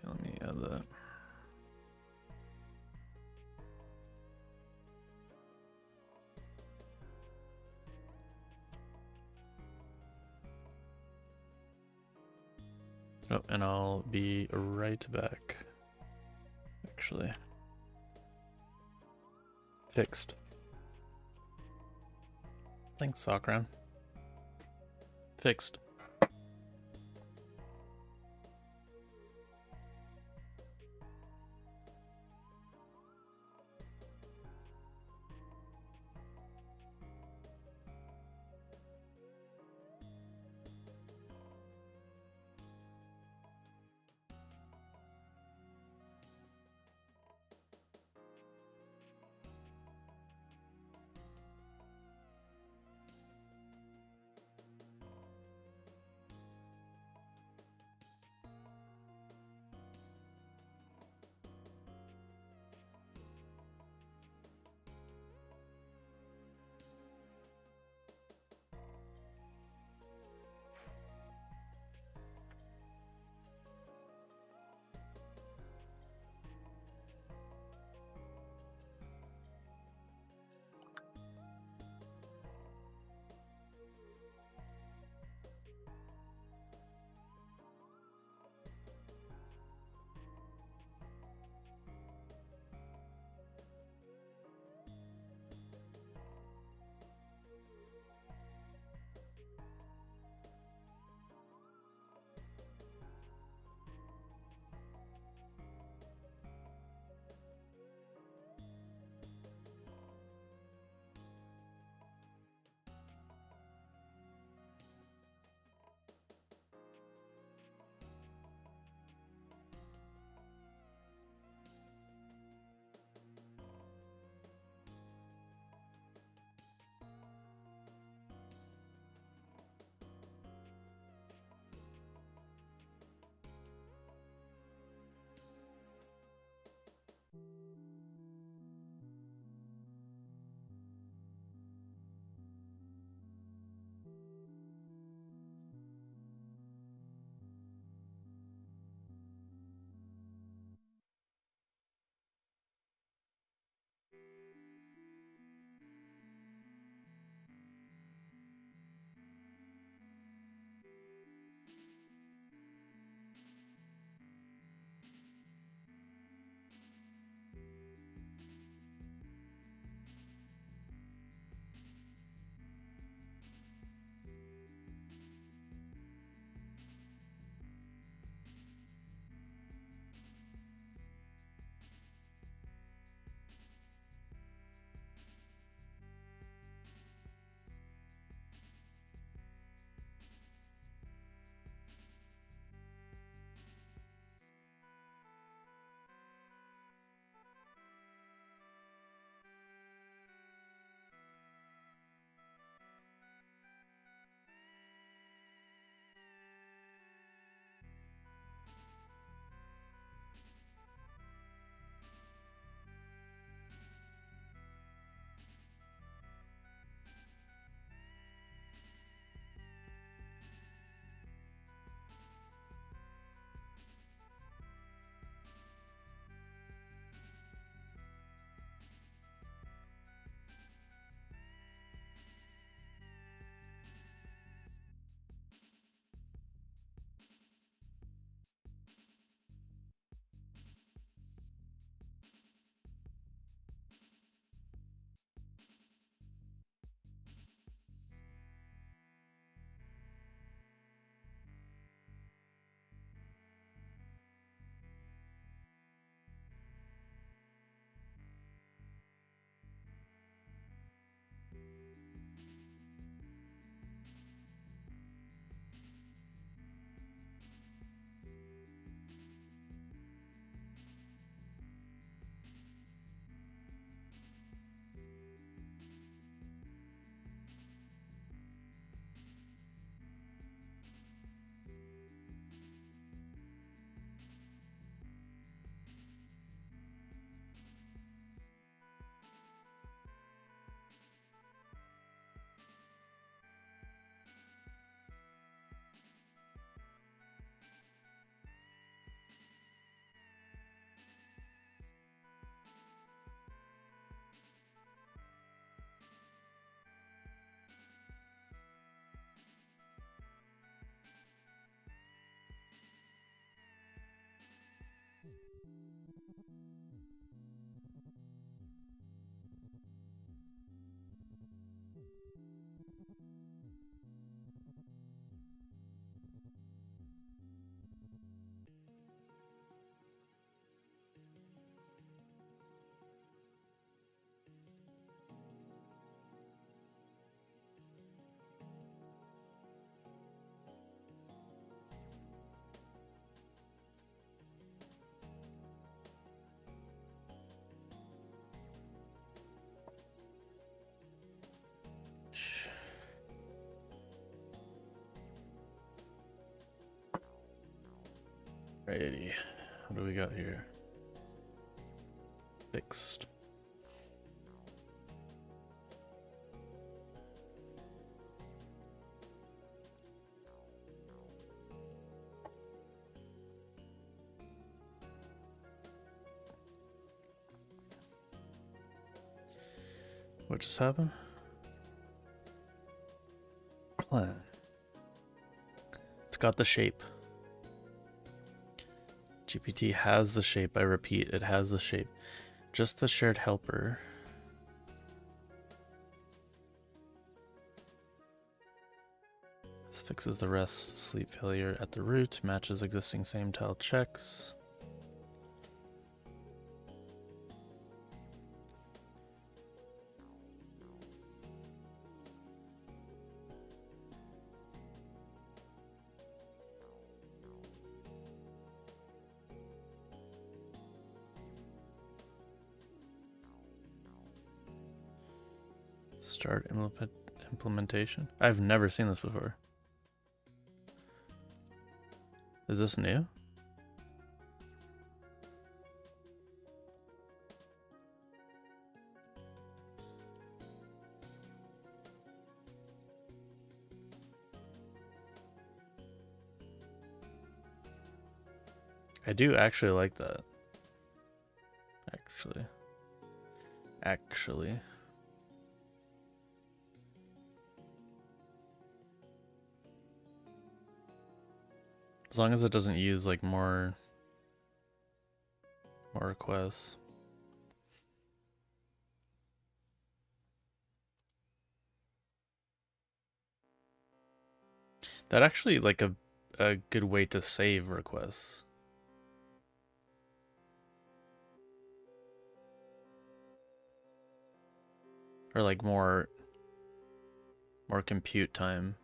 let me add that. Oh, and I'll be right back. Actually. Fixed. Thanks, Sokran. Fixed. Alrighty. What do we got here? Fixed. What just happened? Plan. It's got the shape. GPT has the shape. I repeat, it has the shape. Just the shared helper. This fixes the rest. Sleep failure at the root. Matches existing same tile checks. Start implementation. I've never seen this before. Is this new? I do actually like that. Actually. As long as it doesn't use like more requests. That actually like a good way to save requests. Or like more compute time.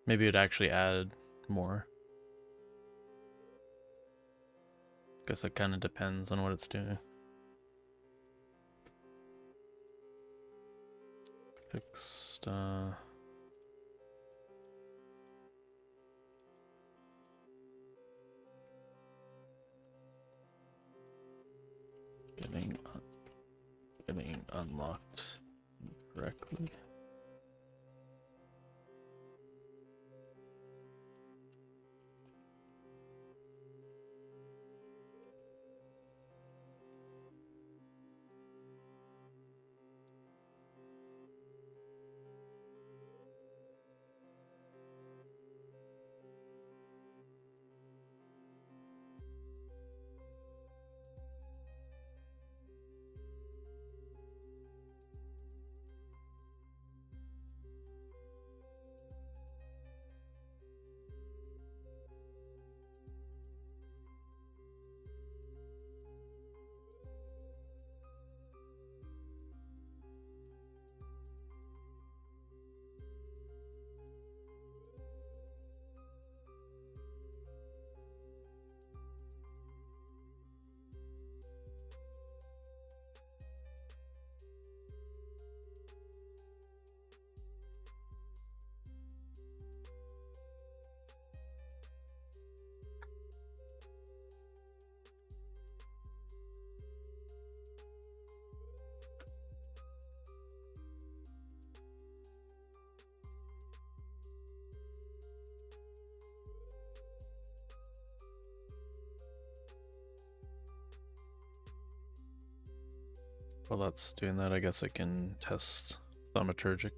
Maybe it'd actually add more. Guess it kind of depends on what it's doing. Fixed, getting unlocked correctly. While that's doing that, I guess I can test Thaumaturgic.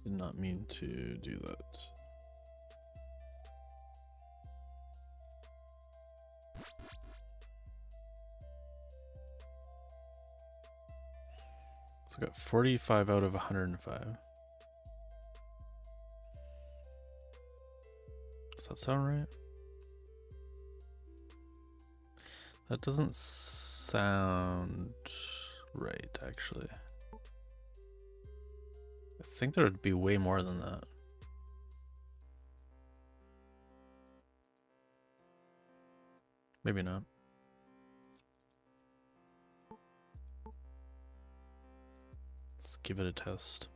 Did not mean to do that. So I got 45 out of 105. So that sound right? That doesn't sound right, actually. I think there would be way more than that. Maybe not. Let's give it a test.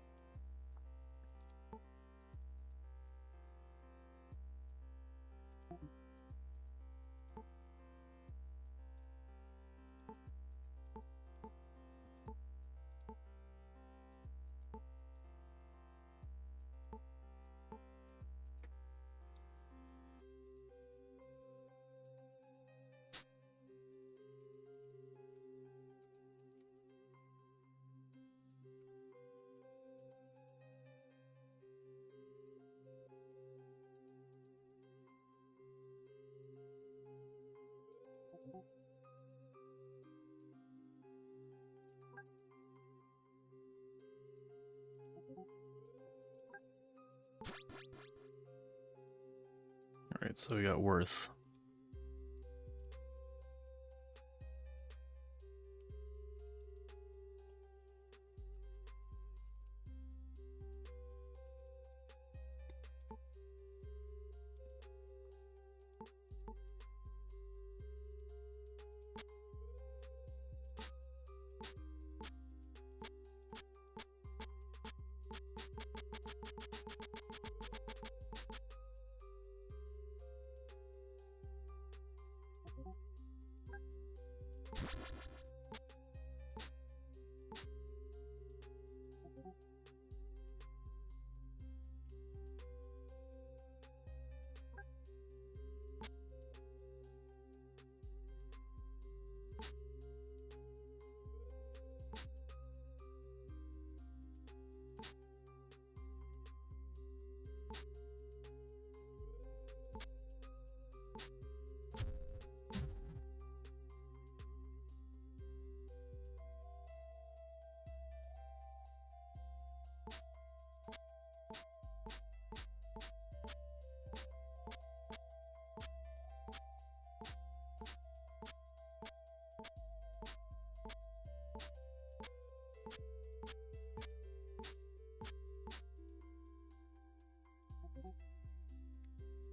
Alright, so we got worth.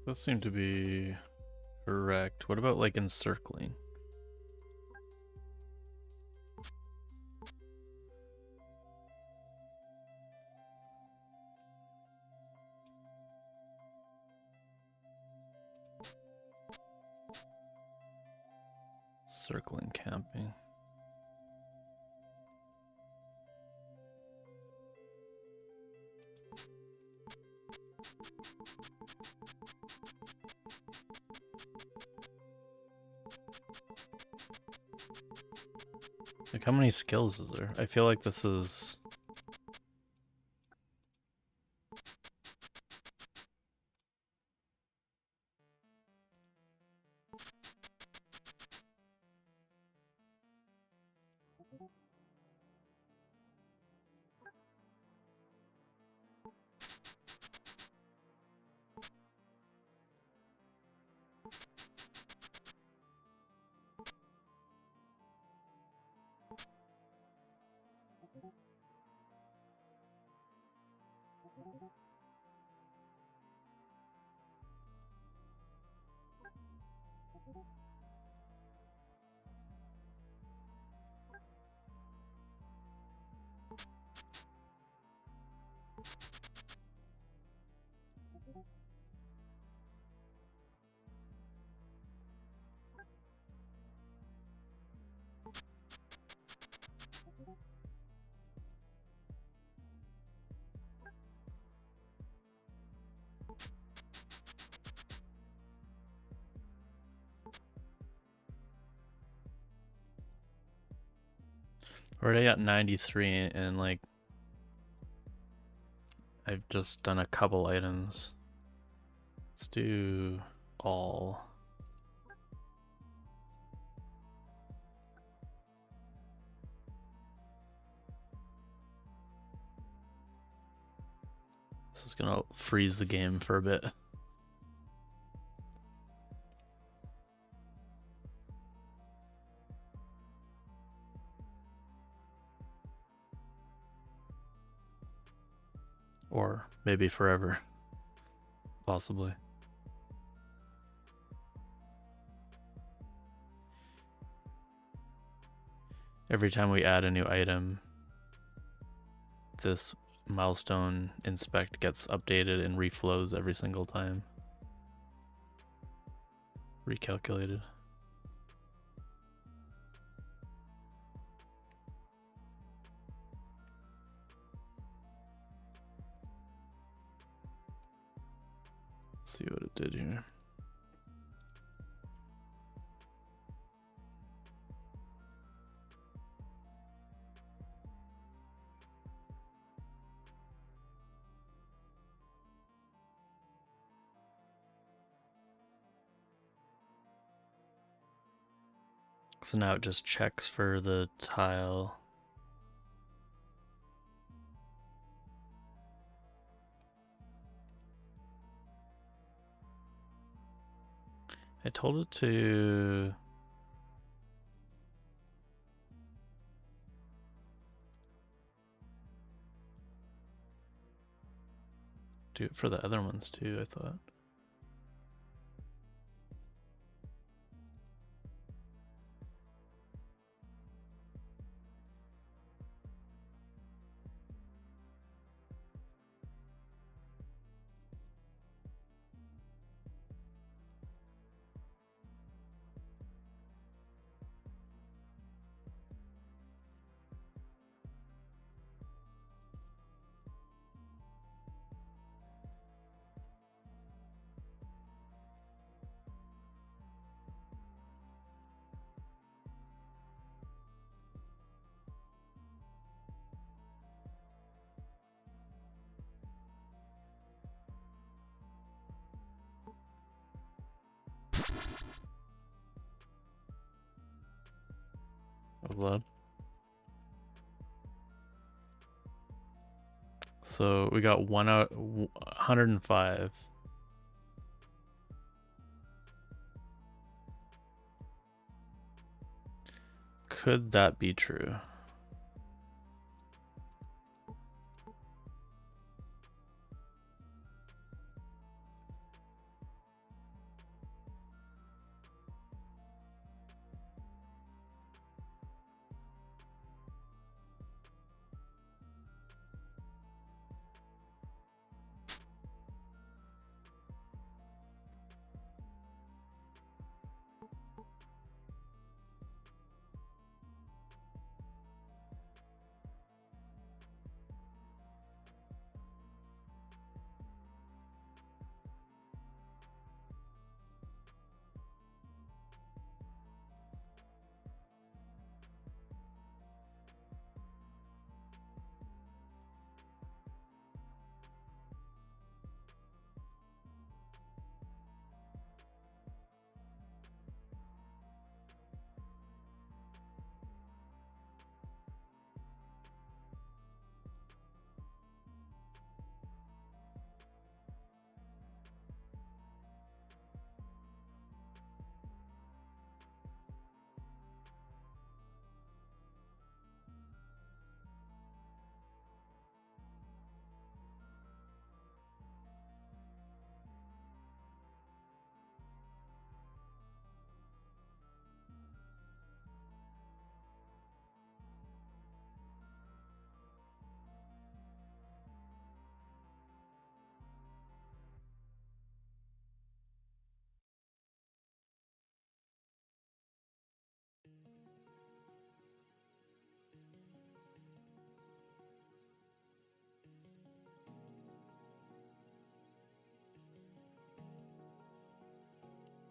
Those seem to be correct. What about like encircling? Circling camping. Like, how many skills is there? I feel like this is... Already at 93 and like I've just done a couple items. Let's do all. This is gonna freeze the game for a bit. Or maybe forever. Possibly. Every time we add a new item, this milestone inspect gets updated and reflows every single time. Recalculated. Let's see what it did here. So now it just checks for the tile. I told it to do it for the other ones too, I thought. Blood. So we got 105. Could that be true?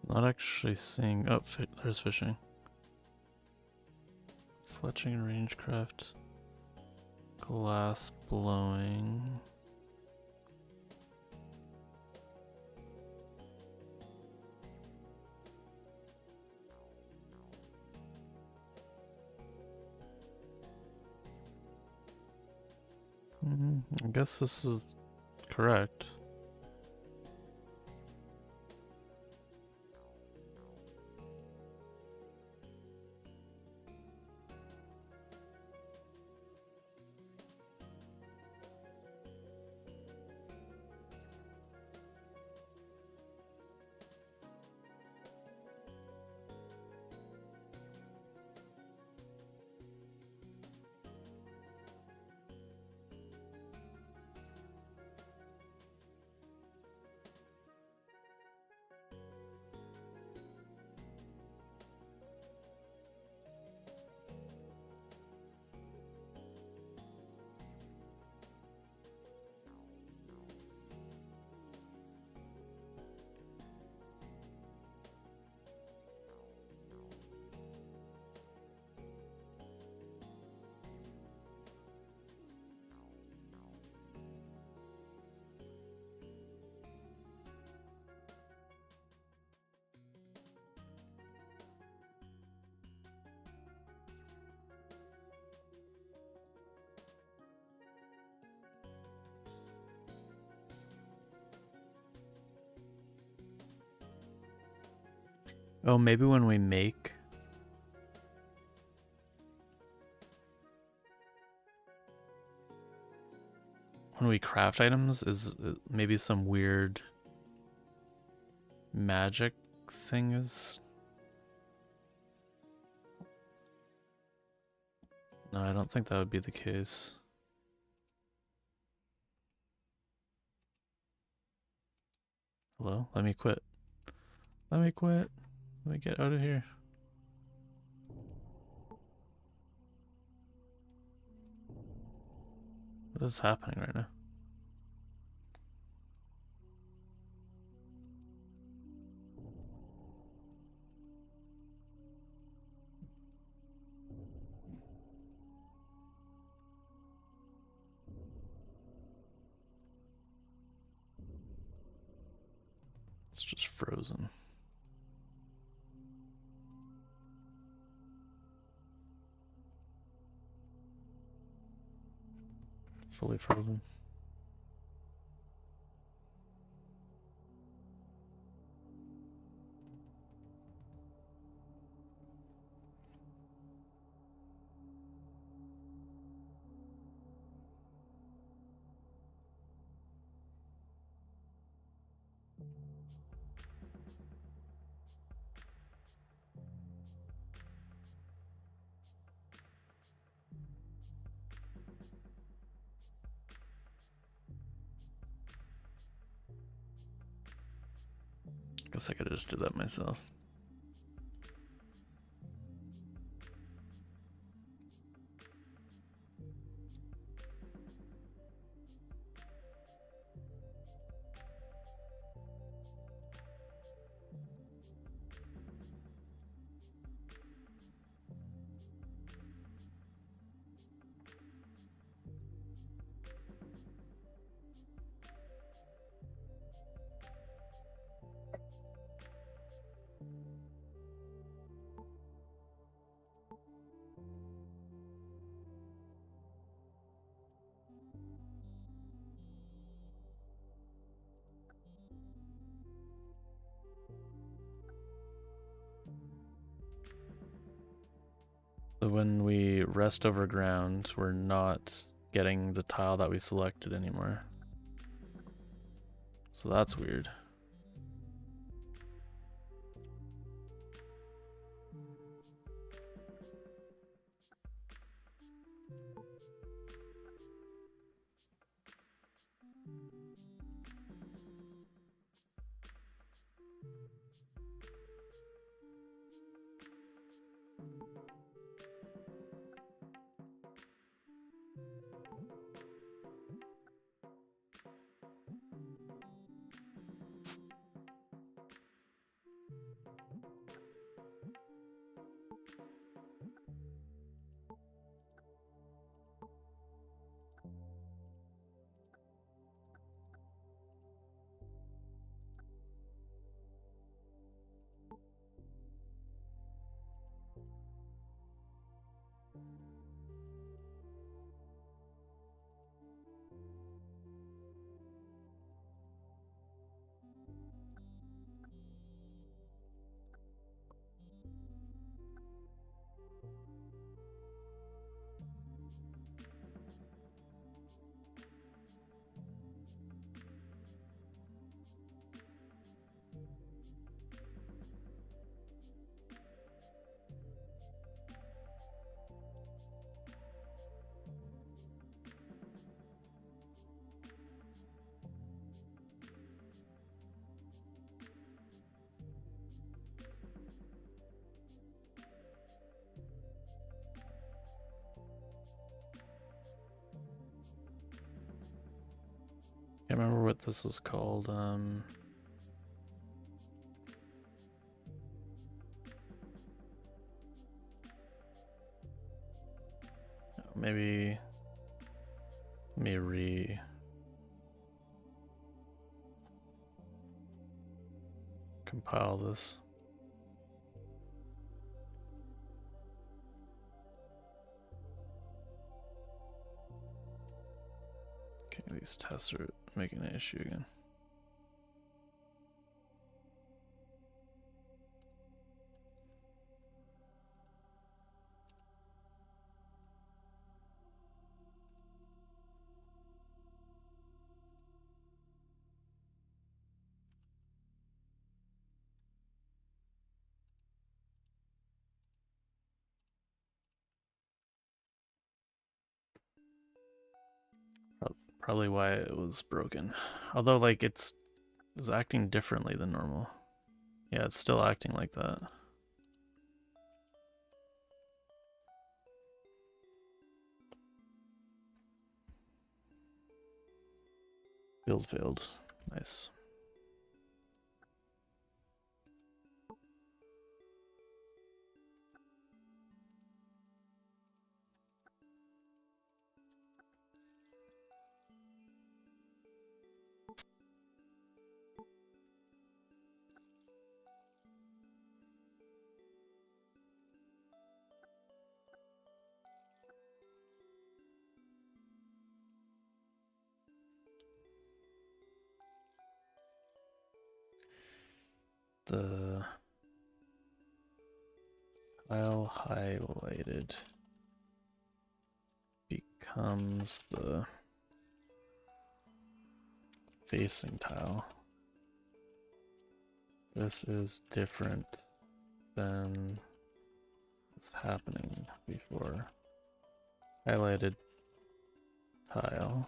Not actually seeing. Oh, there's fishing. Fletching and rangecraft. Glass blowing. I guess this is correct. Oh, maybe when we make... When we craft items, is maybe some weird magic thing is... No, I don't think that would be the case. Hello? Let me quit. Let me quit. Let me get out of here. What is happening right now? It's just frozen. Fully frozen. Guess I could have just did that myself. So when we rest over ground, we're not getting the tile that we selected anymore. So that's weird. Can't remember what this is called. Maybe let me compile this. Okay, these tests are making an issue again. probably why it was broken. Although, like, it was acting differently than normal. Yeah, it's still acting like that. Build failed. Nice. The tile highlighted becomes the facing tile. This is different than what's happening before. Highlighted tile.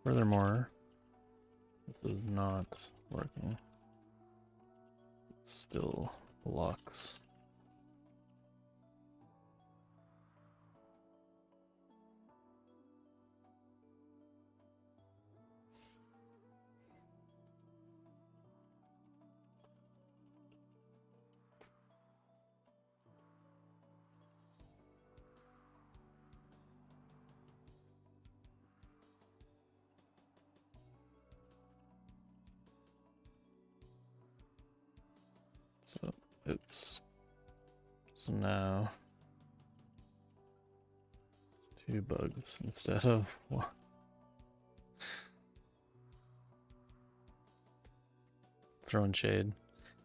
Furthermore, this is not working. It still blocks. So now 2 bugs instead of 1. Throwing shade.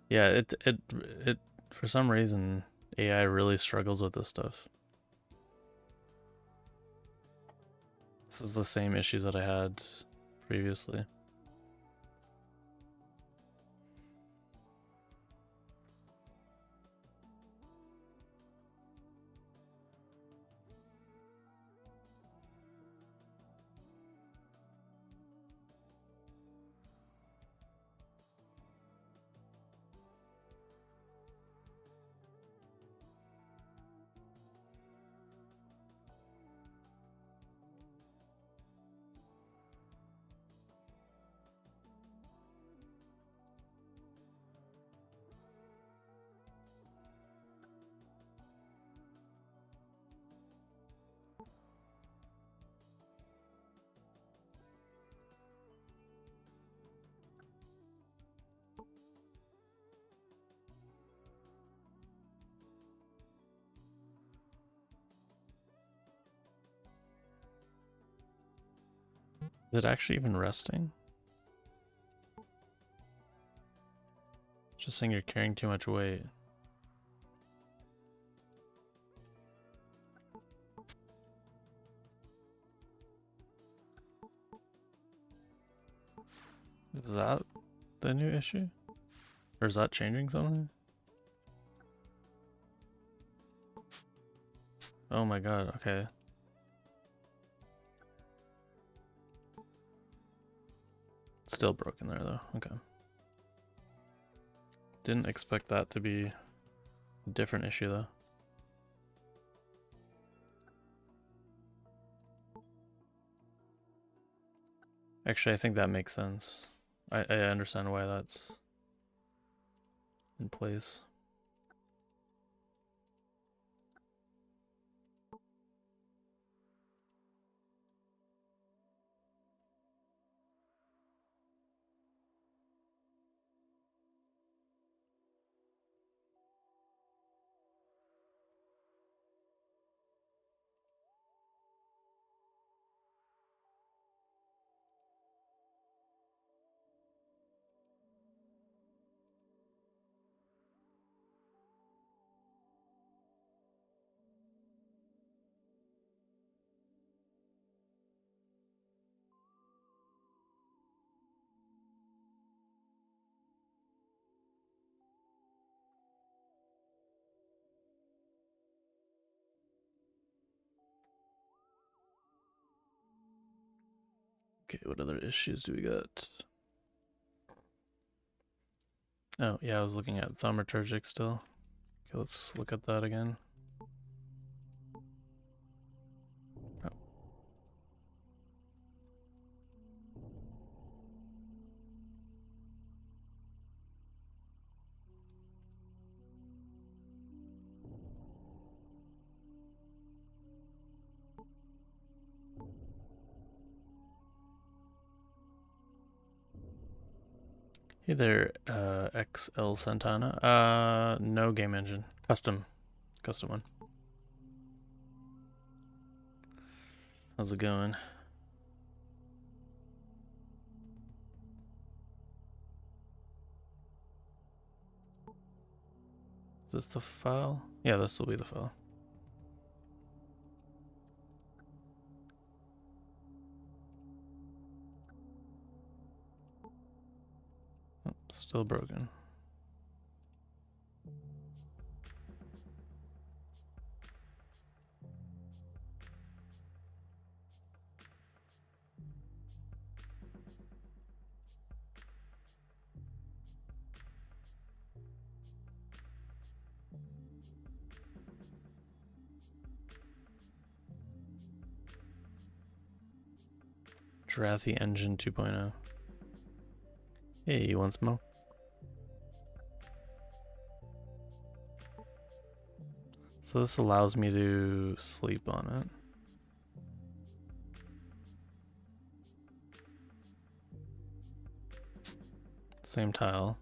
Yeah, it for some reason AI really struggles with this stuff. This is the same issues that I had previously. Is it actually even resting? It's just saying you're carrying too much weight. Is that the new issue? Or is that changing something? Oh my god, okay. Still broken there though, okay. Didn't expect that to be a different issue though. Actually, I think that makes sense. I understand why that's in place. Okay, what other issues do we got? Oh, yeah, I was looking at thaumaturgic still. Okay, let's look at that again. Oh. Hey there, XL Santana. No game engine. Custom one. How's it going? Is this the file? Yeah, this will be the file. Oh, still broken. Jirathi Engine 2.0. Hey, you want smoke? So this allows me to sleep on it. Same tile.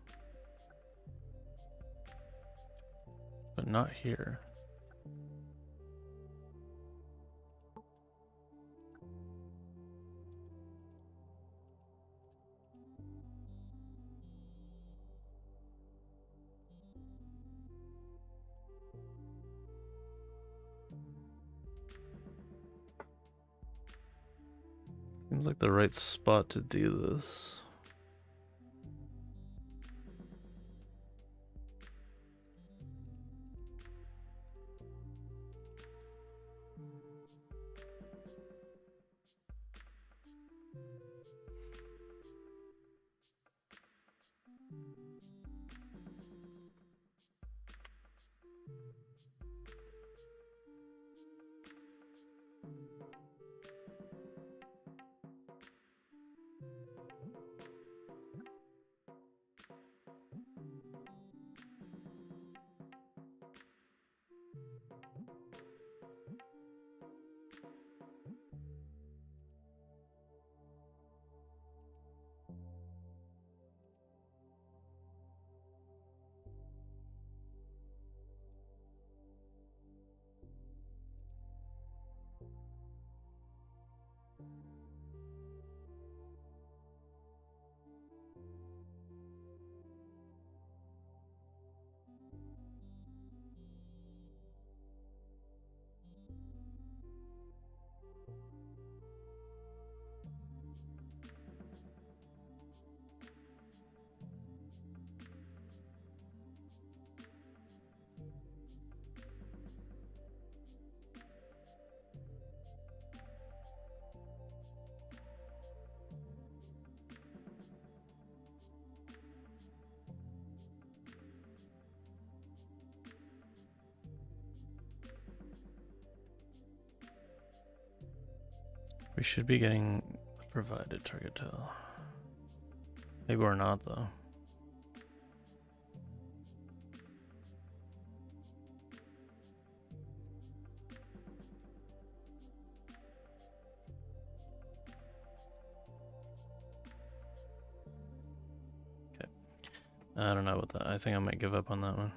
But not here. Seems like the right spot to do this. We should be getting a provided target tile. Maybe we're not though. Okay. I don't know about that. I think I might give up on that one.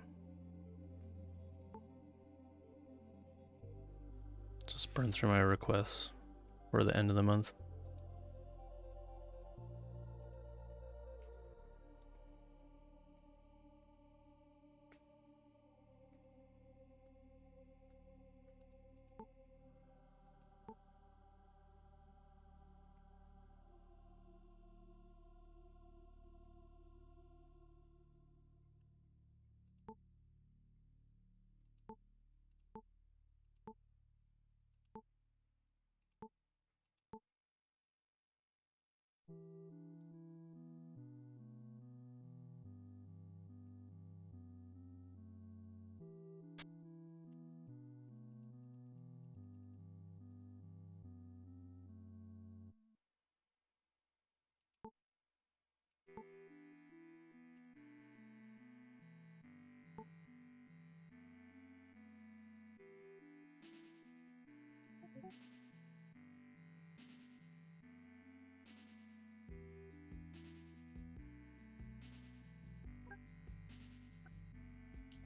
Just burn through my requests for the end of the month.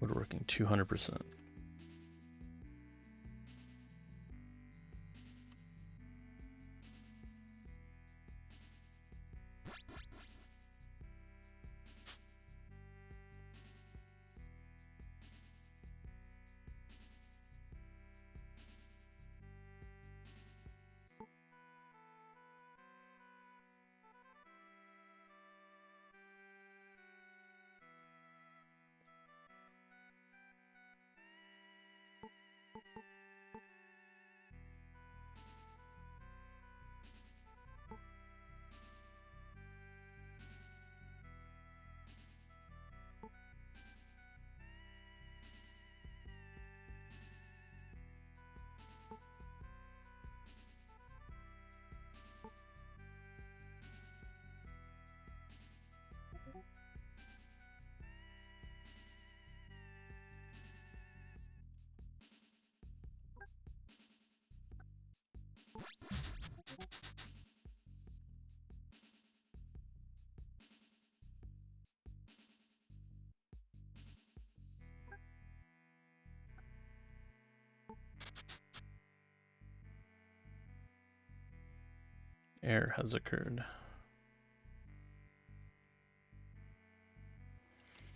Woodworking 200%. Error has occurred.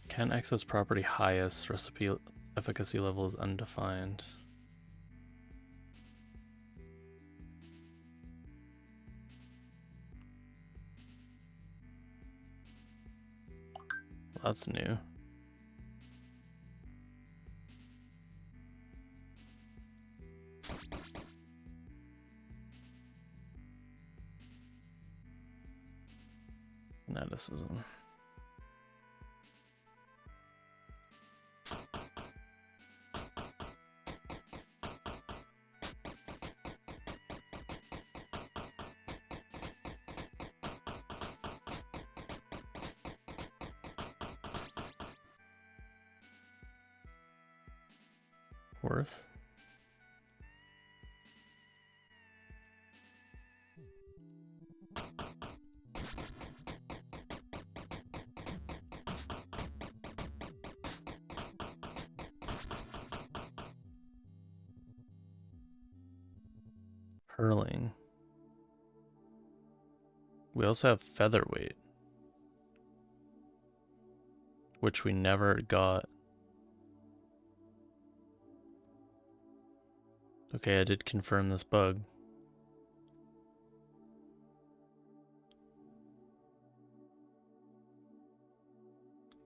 Can access property highest, recipe efficacy level is undefined. That's new. Fanaticism. Worth. Hurling. We also have featherweight, which we never got. Okay, I did confirm this bug.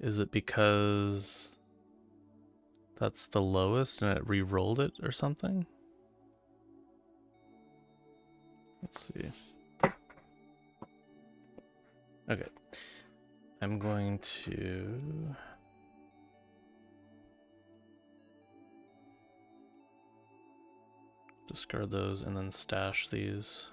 Is it because that's the lowest and it re-rolled it or something? Let's see. Okay. I'm going to discard those and then stash these.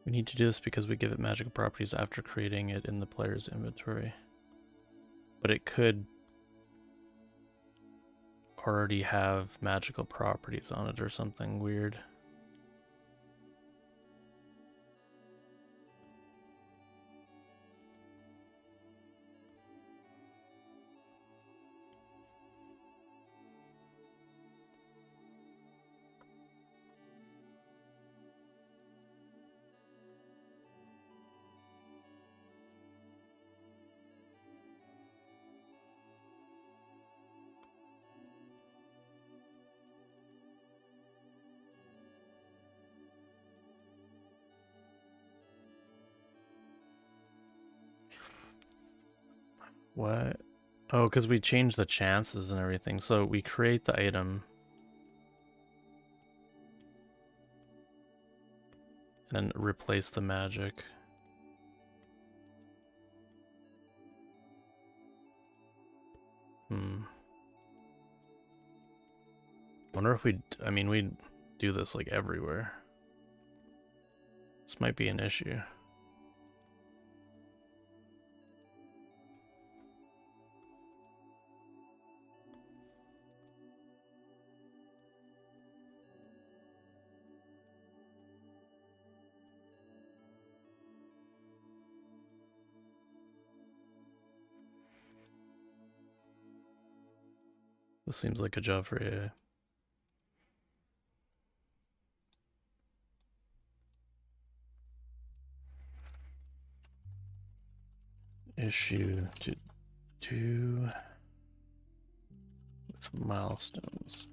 We need to do this because we give it magical properties after creating it in the player's inventory. But it could already have magical properties on it or something weird. What? Oh, because we changed the chances and everything. So we create the item. And then replace the magic. Wonder if we do this like everywhere. This might be an issue. This seems like a job for AI. Issue to do with milestones.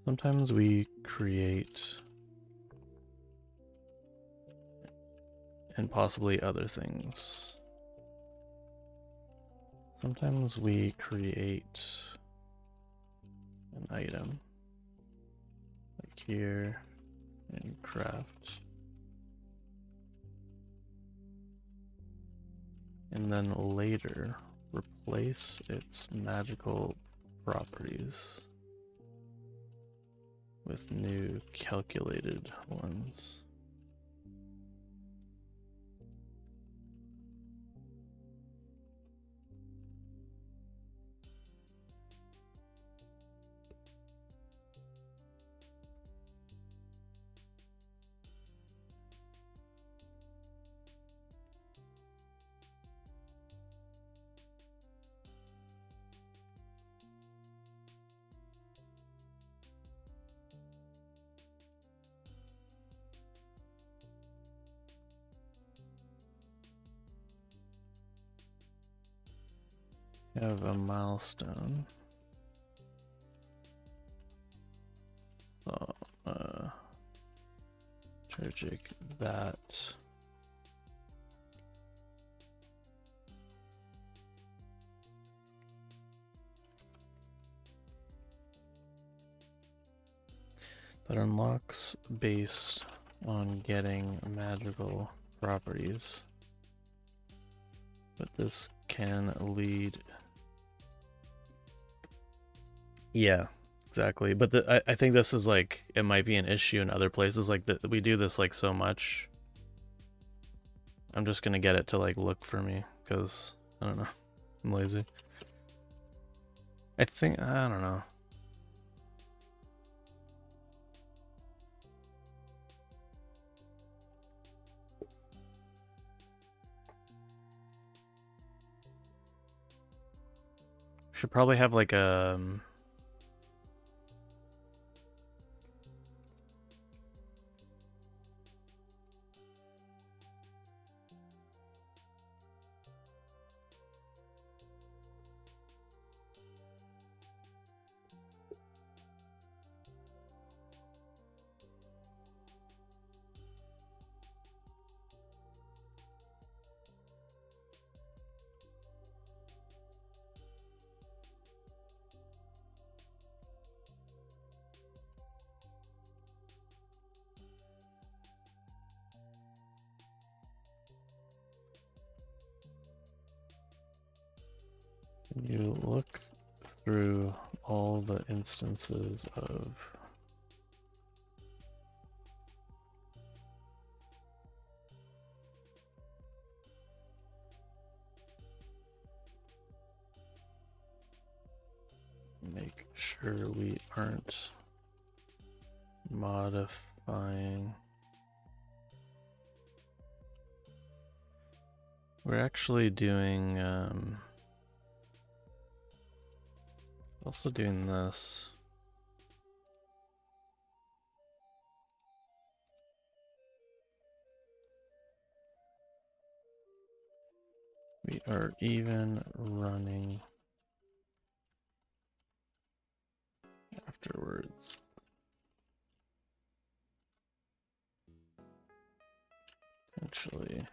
Sometimes we create and possibly other things. Sometimes we create an item like here and craft. And then later replace its magical properties with new calculated ones. We have a milestone. So, tragic that. That unlocks based on getting magical properties. But this can lead. Yeah, exactly. But I think this is like, it might be an issue in other places. Like we do this like so much. I'm just gonna get it to like look for me because I don't know. I'm lazy. I don't know. Should probably have like a you look through all the instances of make sure we aren't modifying. We're actually doing also doing this. We are even running afterwards. Potentially.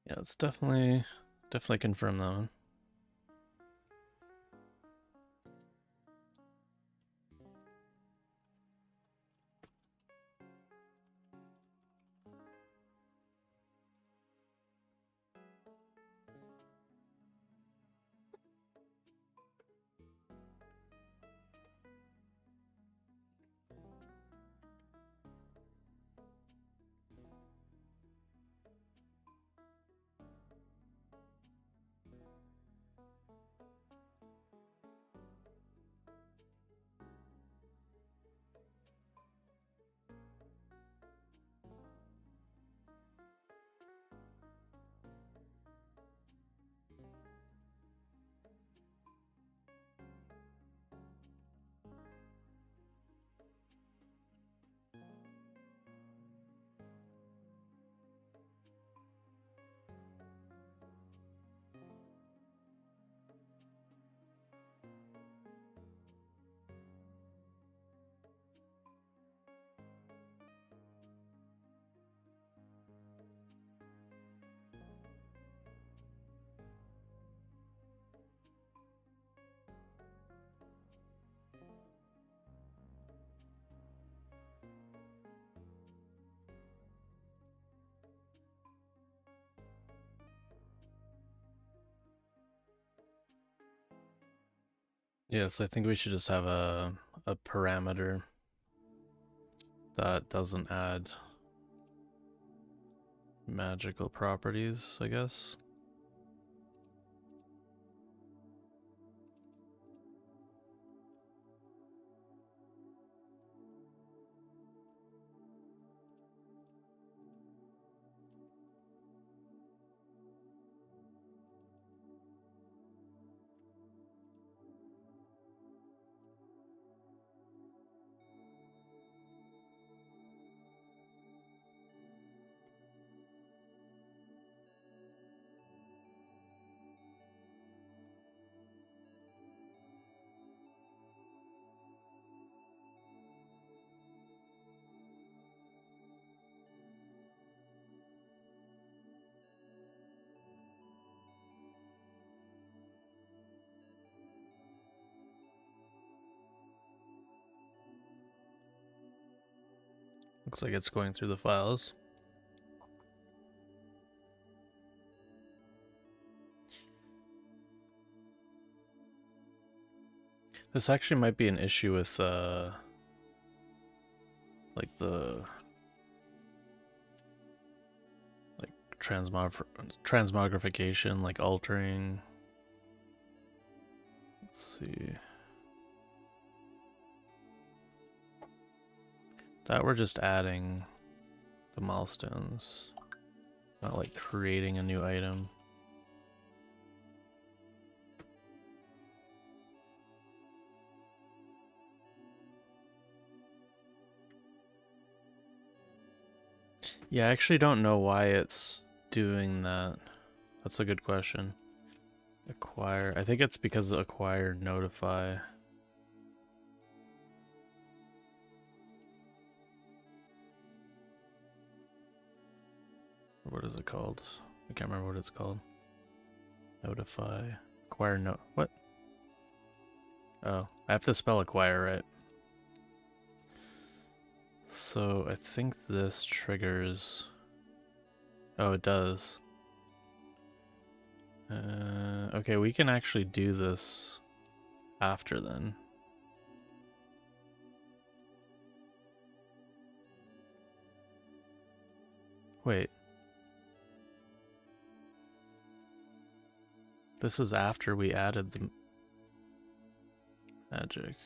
Yeah, it's definitely confirm that one. Yes, I think we should just have a parameter that doesn't add magical properties, I guess. Looks like it's going through the files. This actually might be an issue with like the transmogrification, like altering. Let's see. That we're just adding the milestones, not like creating a new item. Yeah, I actually don't know why it's doing that. That's a good question. Acquire. I think it's because of acquire notify. What is it called? I can't remember what it's called. Notify. Acquire note. What? Oh, I have to spell acquire right. So I think this triggers. Oh, it does. Okay, we can actually do this after then. Wait. This is after we added the magic.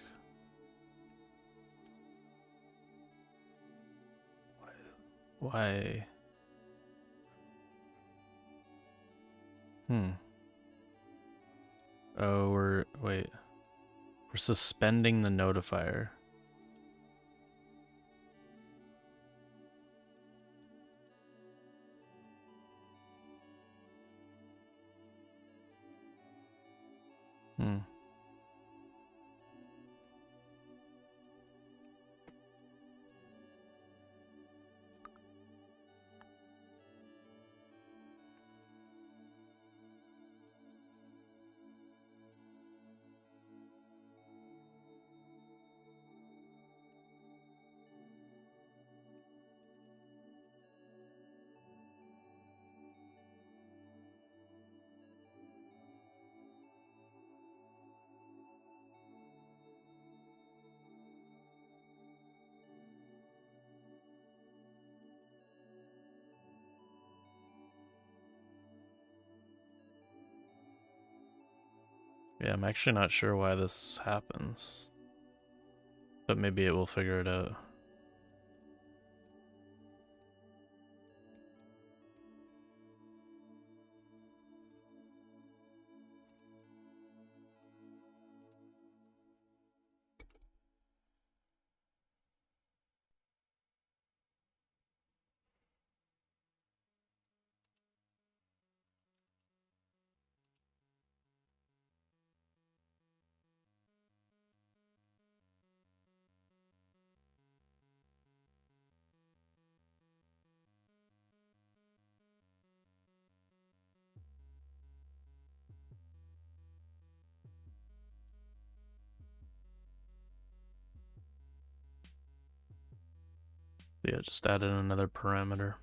Why? Oh, wait. We're suspending the notifier. Yeah, I'm actually not sure why this happens. But maybe it will figure it out. Yeah, just added another parameter.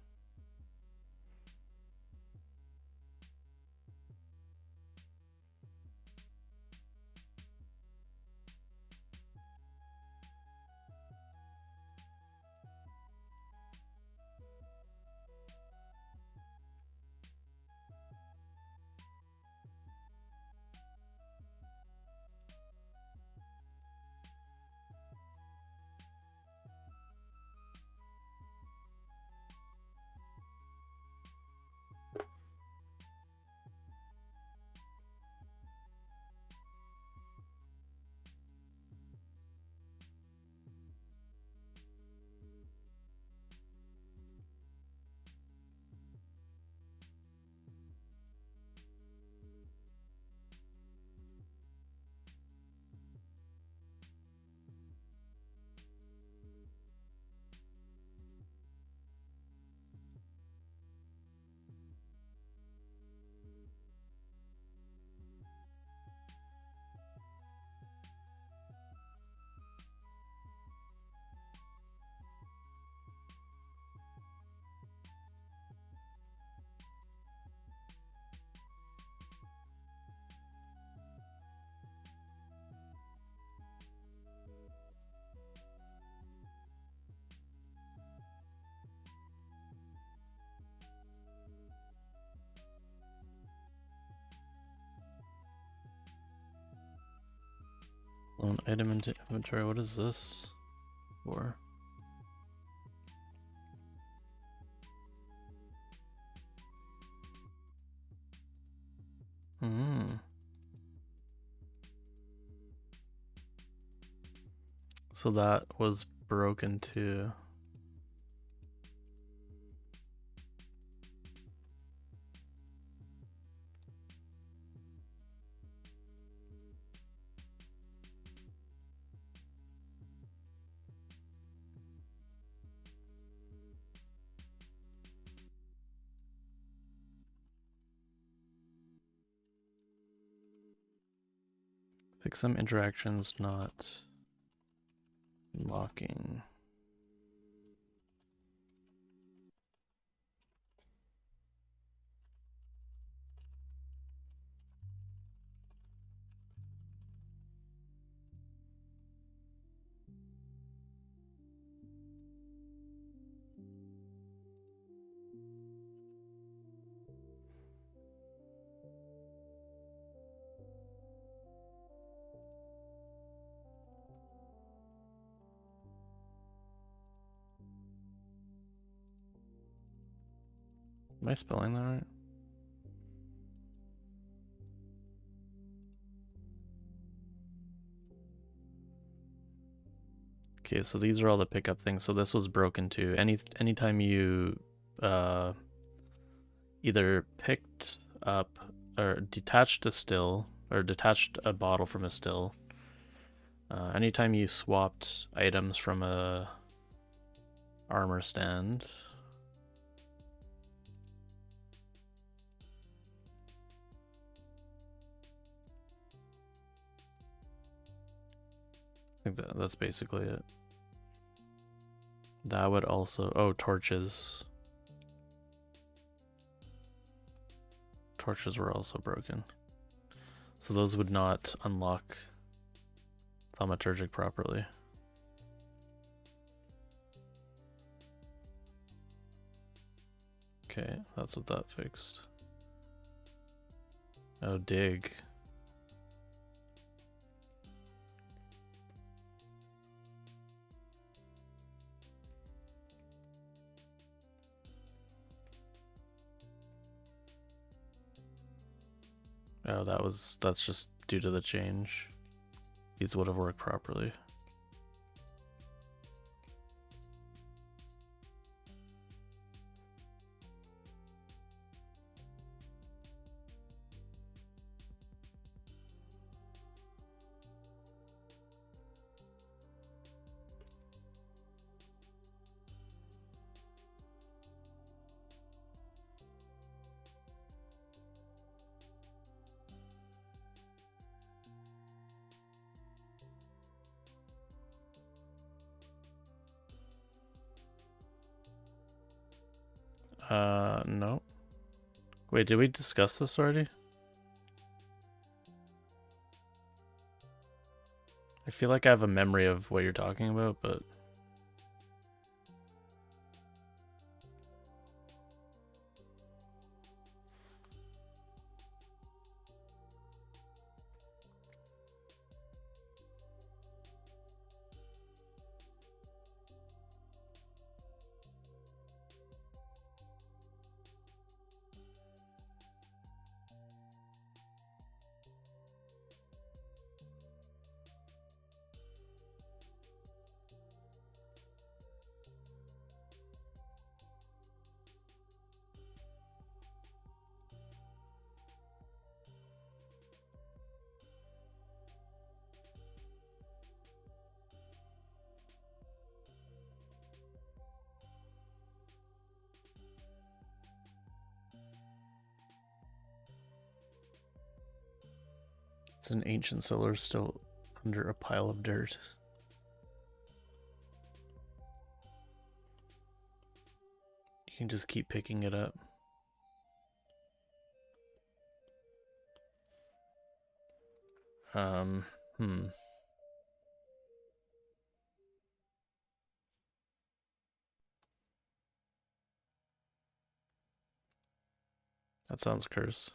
Loan item into inventory. What is this for? So that was broken too. Fix some interactions not unlocking. Am I spelling that right? Okay, so these are all the pickup things. So this was broken too. Anytime you either picked up or detached a still or detached a bottle from a still, anytime you swapped items from a armor stand, I think that's basically it. That would also, oh, torches. Torches were also broken. So those would not unlock Thaumaturgic properly. Okay, that's what that fixed. Oh, dig. Oh, that's just due to the change. These would have worked properly. No. Wait, did we discuss this already? I feel like I have a memory of what you're talking about, but... It's an ancient solar still under a pile of dirt. You can just keep picking it up. That sounds cursed.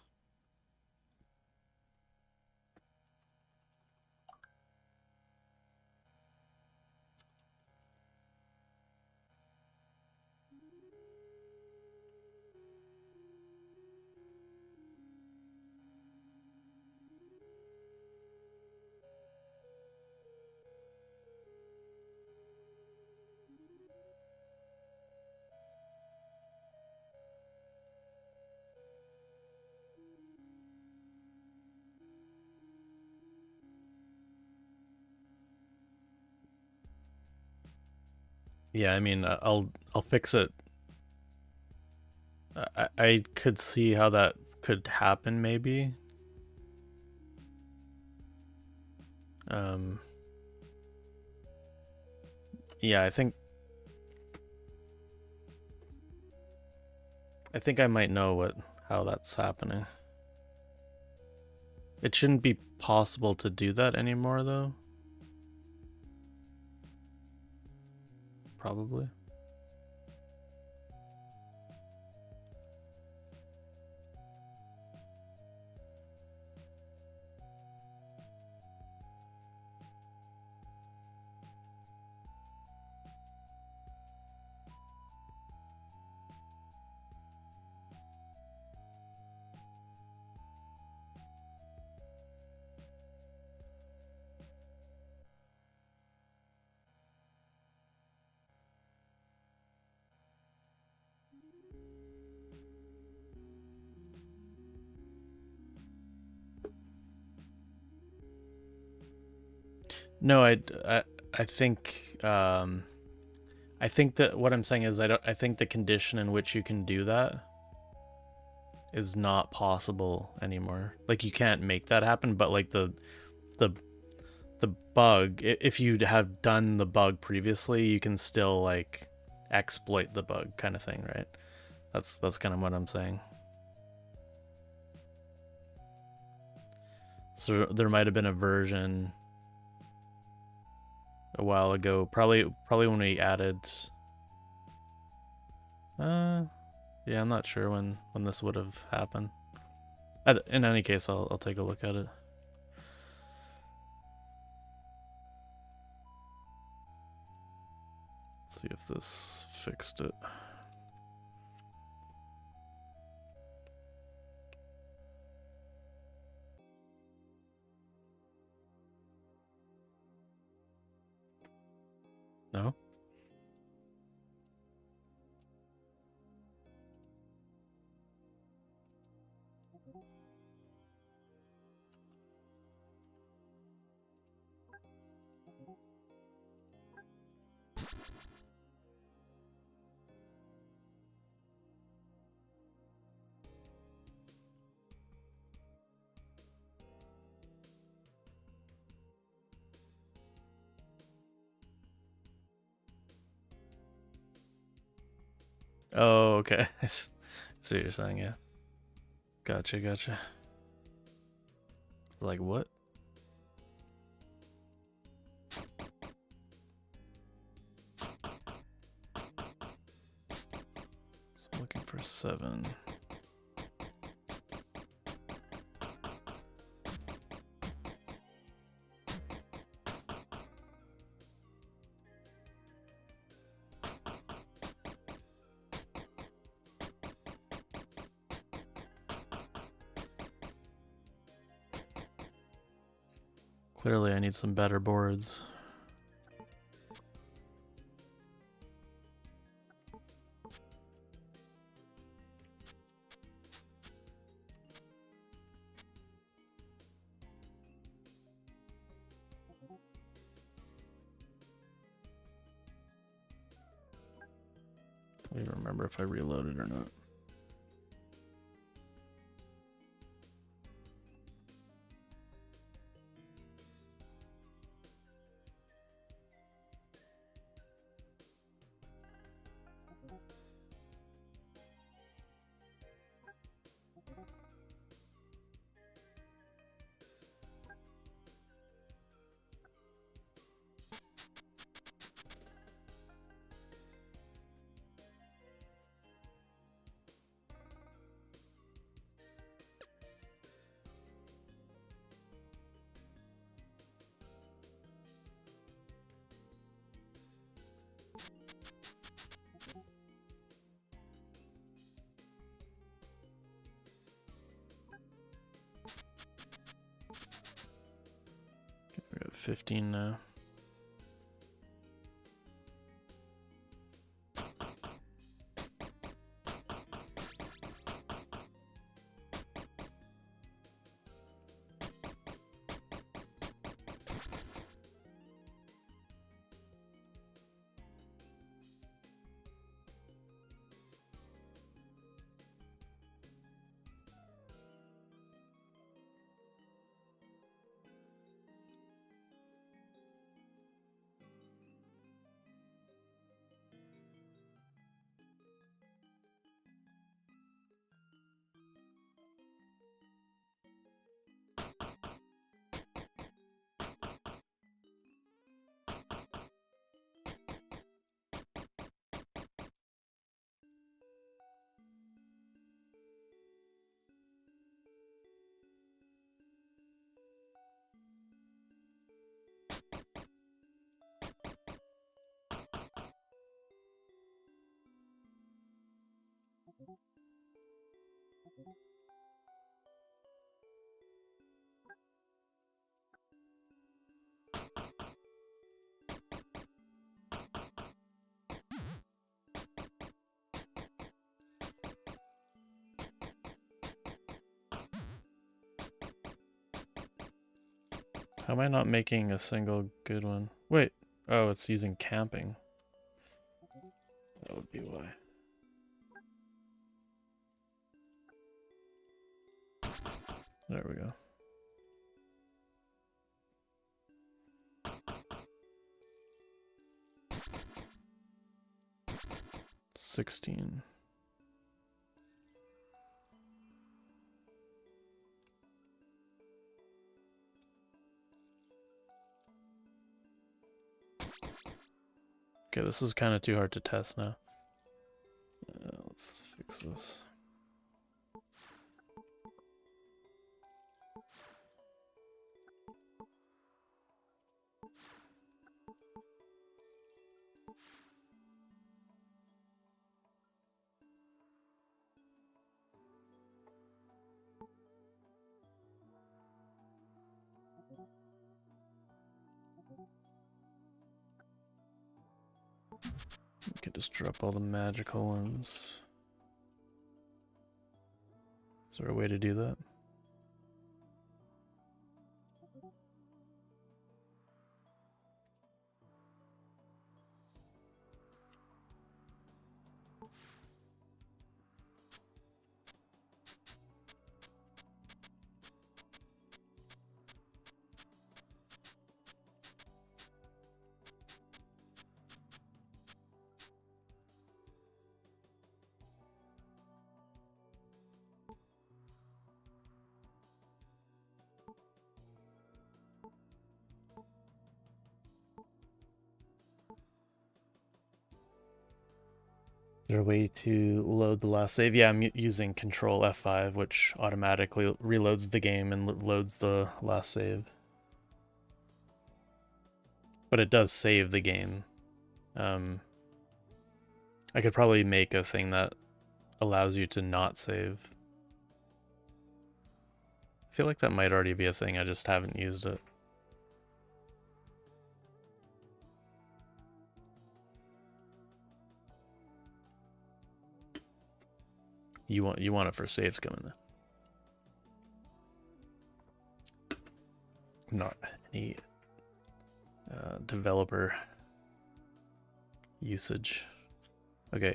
Yeah, I mean, I'll fix it. I could see how that could happen, maybe. Yeah, I think I might know how that's happening. It shouldn't be possible to do that anymore, though. Probably. No, I think I think that what I'm saying is I think the condition in which you can do that is not possible anymore. Like you can't make that happen, but like the bug, if you have done the bug previously, you can still like exploit the bug kind of thing, right? That's kind of what I'm saying. So there might have been a version a while ago, probably when we added yeah, I'm not sure when this would have happened. In any case, I'll take a look at it. Let's see if this fixed it. No? Oh, okay. I see what you're saying, yeah. Gotcha. It's like, what? So I'm looking for 7. Clearly I need some better boards. I don't even remember if I reloaded or not. We got 15 now. How am I not making a single good one? Wait. Oh, it's using camping. That would be why. There we go. $16. Okay, this is kind of too hard to test now. Let's fix this. You could just drop all the magical ones. Is there a way to do that? Is there a way to load the last save? Yeah, I'm using Control F5, which automatically reloads the game and loads the last save. But it does save the game. I could probably make a thing that allows you to not save. I feel like that might already be a thing, I just haven't used it. You want it for saves coming in. Not any developer usage. Okay,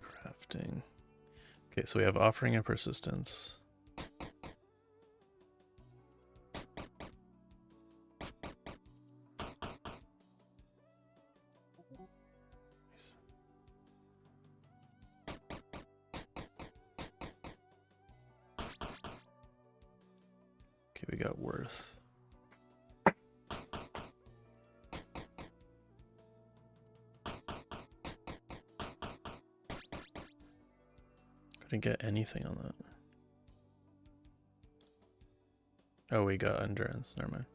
crafting. Okay, so we have offering and persistence. Okay, we got worth. Couldn't get anything on that. Oh, we got endurance. Never mind.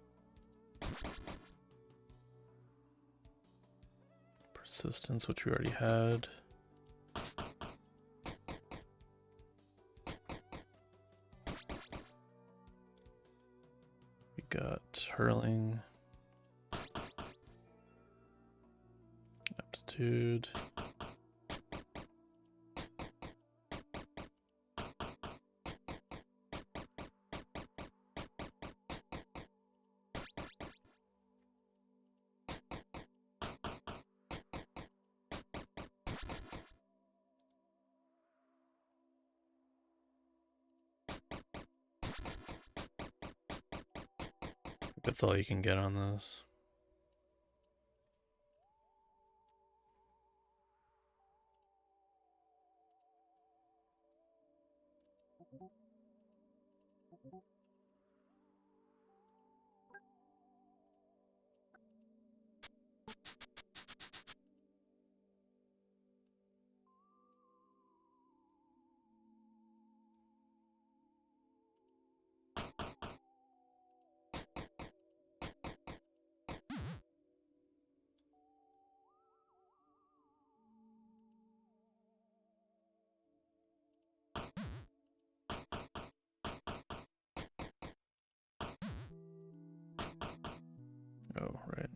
Persistence, which we already had. We got hurling. Aptitude. That's all you can get on this. Oh, right.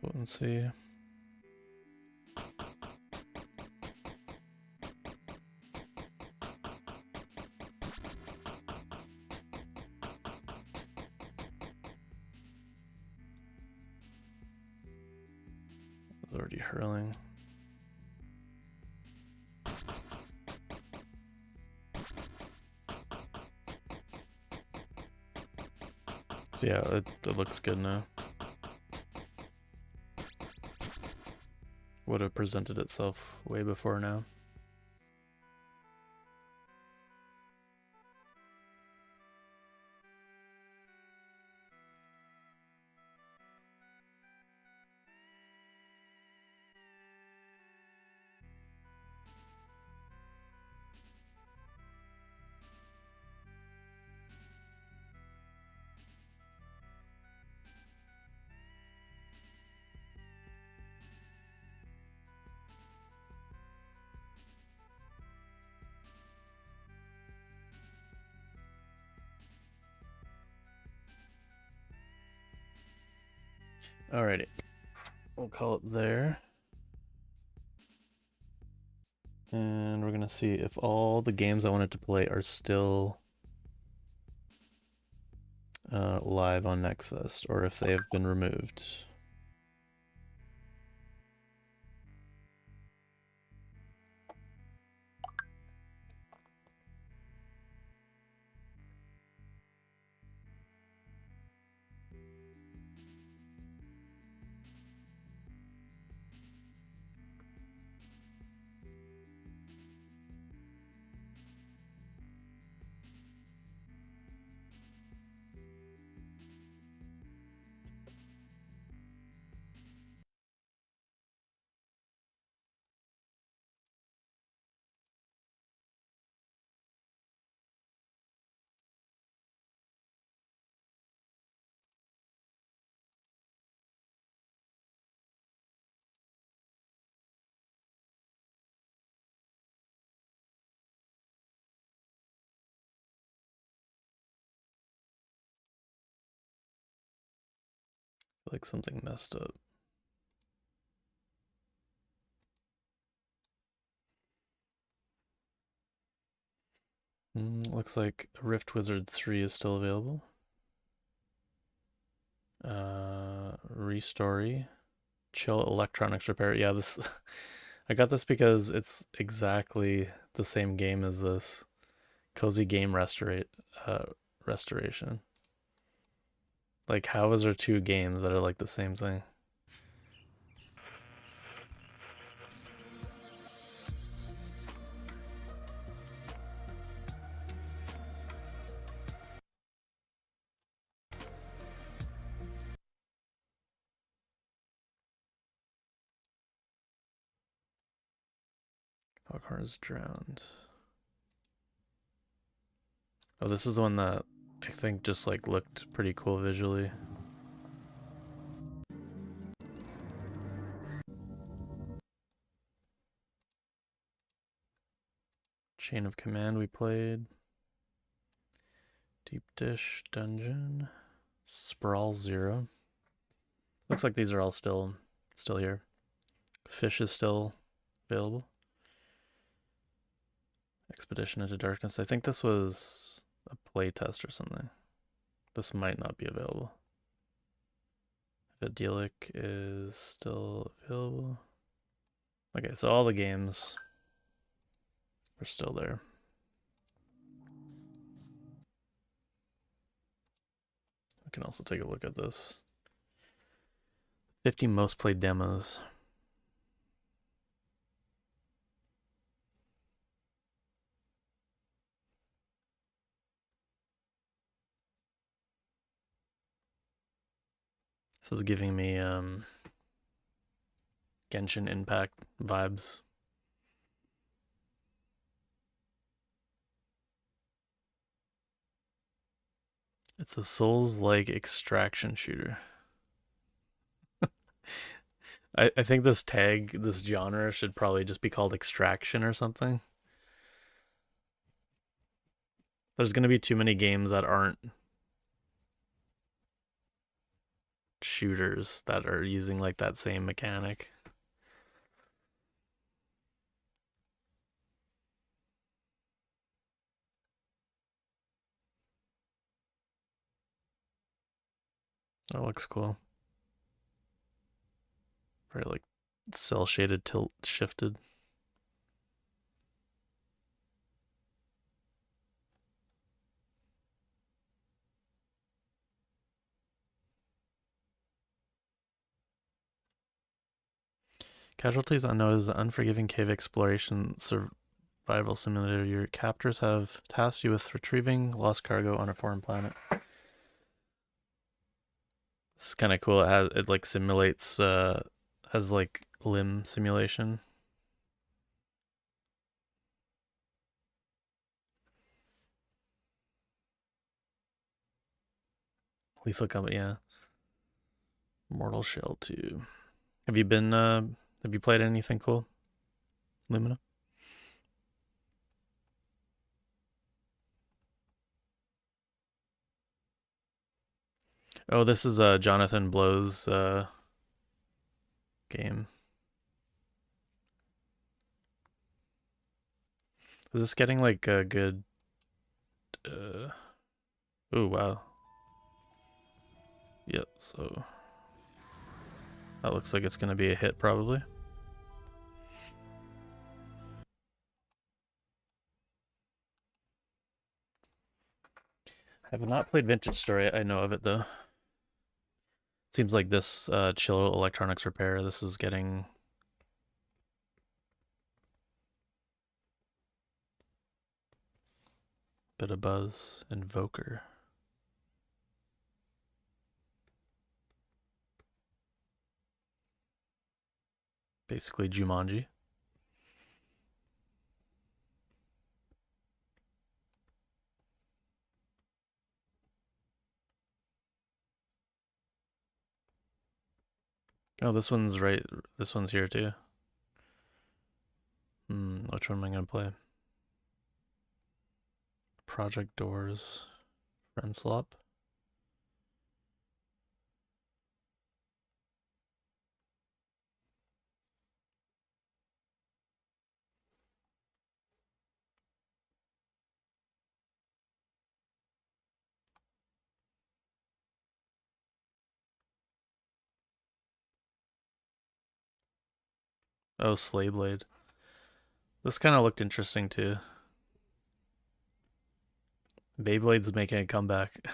Potency. It's already hurling. So yeah, it looks good now. Would have presented itself way before now. Alrighty, we'll call it there. And we're gonna see if all the games I wanted to play are still live on Nextfest, or if they have been removed. Like something messed up. Looks like Rift Wizard 3 is still available. Restory. Chill Electronics Repair. Yeah, this I got this because it's exactly the same game as this. Cozy Game Restoration. Like, how is there two games that are like the same thing? Foghorn's Drowned. Oh, this is the one that I think just like looked pretty cool visually. Chain of Command we played. Deep Dish Dungeon. Sprawl Zero. Looks like these are all still here. Fish is still available. Expedition into Darkness. I think this was a playtest or something. This might not be available. Videlic is still available. Okay, so all the games are still there. We can also take a look at this. 50 most played demos. This is giving me Genshin Impact vibes. It's a Souls-like extraction shooter. I think this tag, this genre should probably just be called extraction or something. There's gonna be too many games that aren't shooters that are using like that same mechanic. That looks cool. Very like cell shaded tilt shifted. Casualties Unknown is an unforgiving cave exploration survival simulator. Your captors have tasked you with retrieving lost cargo on a foreign planet. It's kind of cool. It like simulates has like limb simulation. Lethal Company, yeah. Mortal Shell 2. Have you played anything cool? Lumina? Oh, this is Jonathan Blow's game. Is this getting like a good oh wow. Yep, so that looks like it's gonna be a hit probably. I have not played Vintage Story. I know of it though. Seems like this Chill Electronics Repair, this is getting a bit of buzz. Invoker. Basically Jumanji. Oh, this one's right. This one's here too. Which one am I gonna play? Project Doors. Friendslop. Oh, Slayblade. This kind of looked interesting too. Beyblade's making a comeback.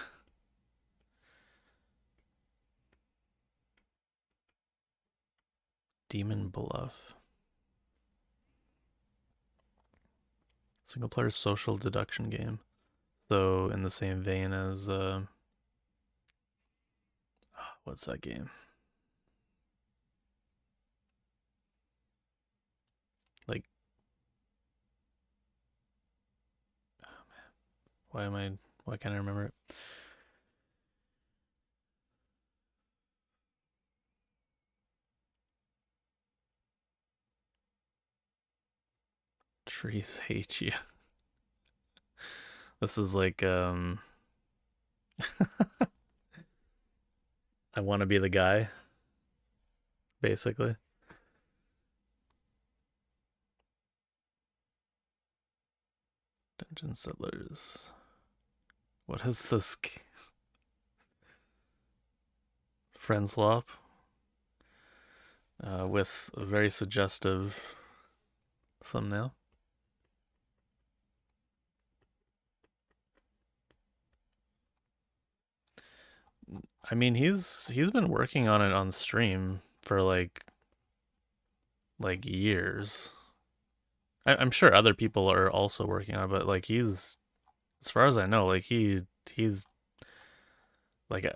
Demon Bluff. Single player social deduction game. So in the same vein as what's that game? Like why can't I remember it? Trees hate you. This is like I want to be the guy, basically. Dungeon Settlers. What is this? Friendslop. With a very suggestive thumbnail. I mean, he's been working on it on stream for like years. I'm sure other people are also working on it, but like he's, as far as I know, like he's like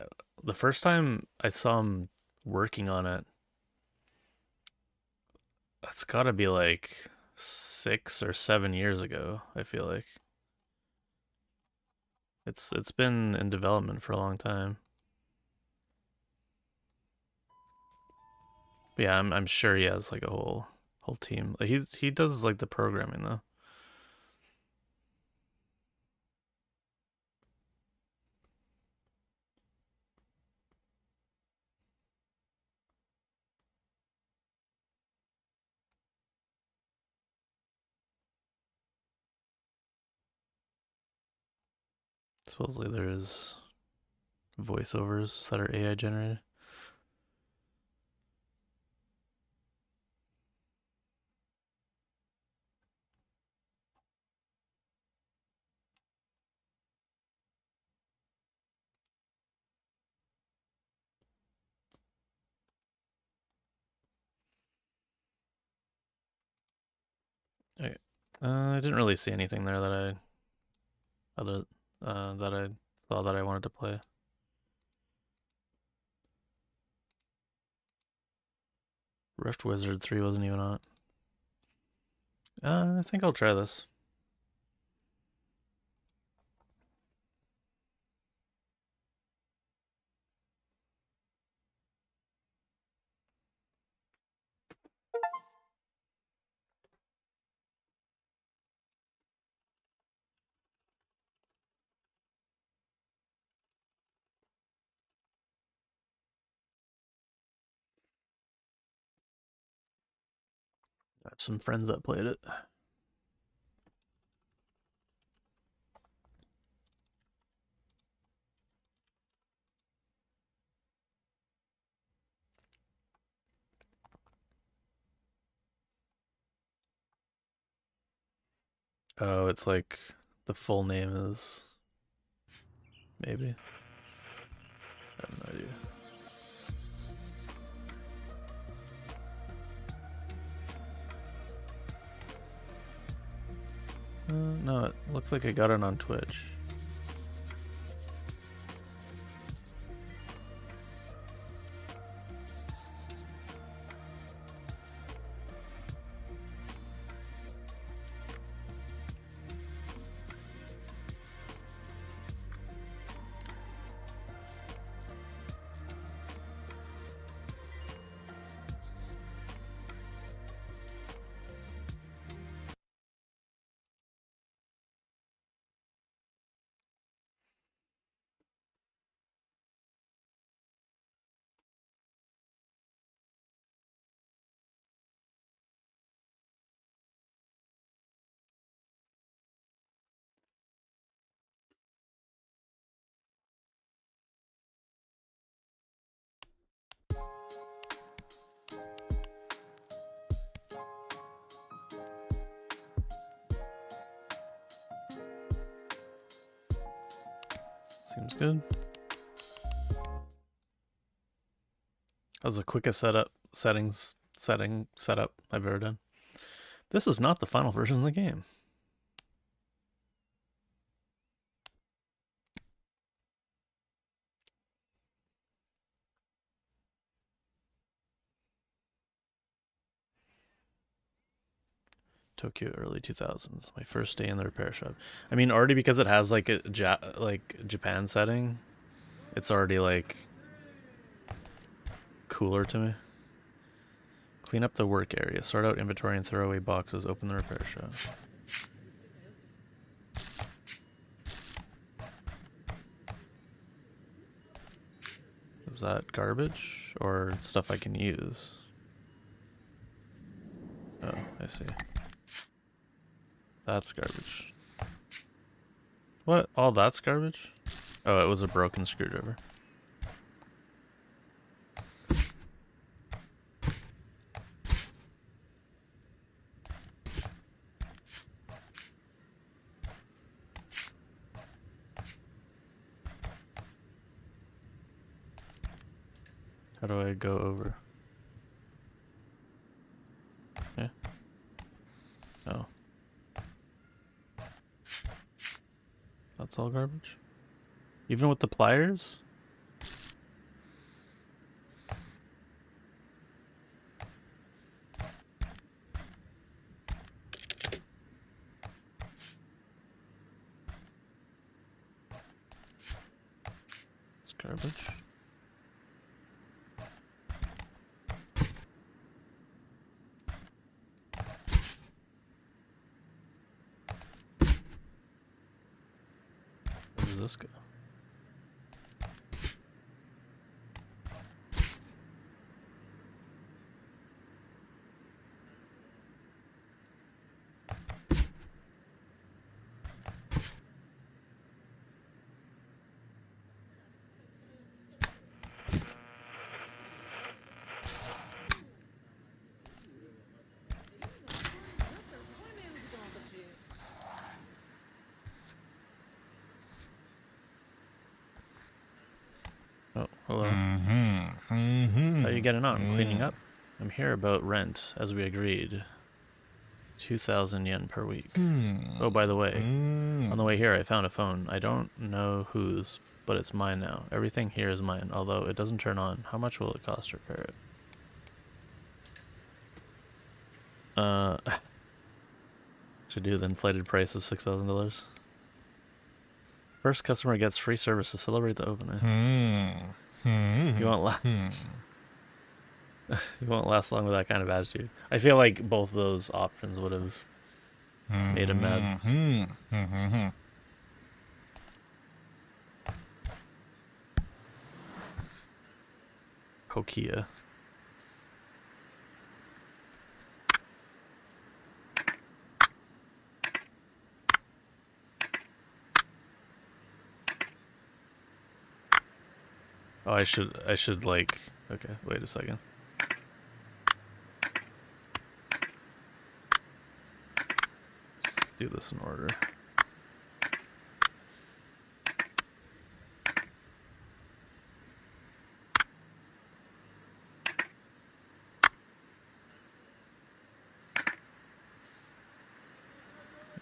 the first time I saw him working on it, that's got to be like 6 or 7 years ago. I feel like It's been in development for a long time. But yeah, I'm sure he has like a whole team. Like, he does like the programming though. Supposedly there's voiceovers that are AI generated. Okay. I didn't really see anything there that I saw that I wanted to play. Rift Wizard 3 wasn't even on it. I think I'll try this. I have some friends that played it. Oh, it's like the full name is maybe. I have no idea. No, it looks like I got it on Twitch. Seems good. That was the quickest setup I've ever done. This is not the final version of the game. Tokyo early 2000s. My first day in the repair shop. I mean, already because it has like a Japan setting, it's already like cooler to me. Clean up the work area. Sort out inventory and throw away boxes. Open the repair shop. Is that garbage or stuff I can use? Oh, I see. That's garbage. What? All that's garbage? Oh, it was a broken screwdriver. How do I go over? Yeah. Oh. That's all garbage? Even with the pliers? Garbage. Where does this go? Oh, hello. How are you getting on? Cleaning up? I'm here about rent, as we agreed. 2,000 yen per week. Oh, by the way, on the way here I found a phone. I don't know whose, but it's mine now. Everything here is mine, although it doesn't turn on. How much will it cost to repair it? Should do the inflated price of $6,000. First customer gets free service to celebrate the opening. You won't last. You won't last long with that kind of attitude. I feel like both of those options would have made him mad. Hokia. Oh, I should like, okay, wait a second. Let's do this in order.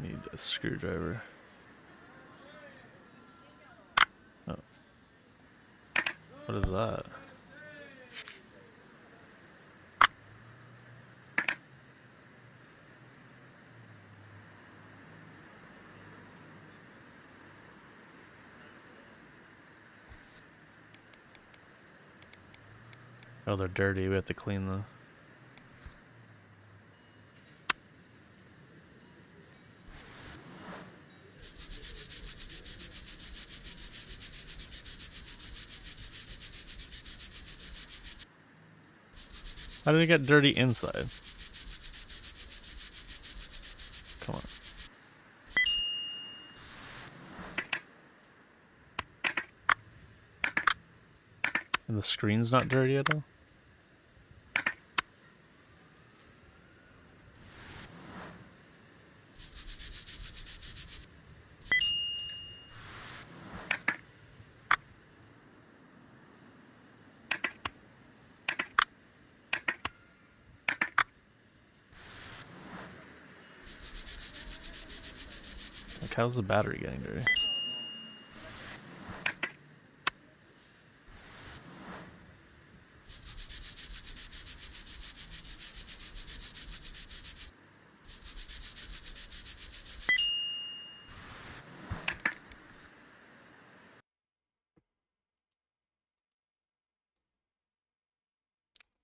Need a screwdriver. Oh. What is that? Oh, they're dirty. We have to clean them. How did it get dirty inside? Come on. And the screen's not dirty at all? Like, how's the battery getting dirty?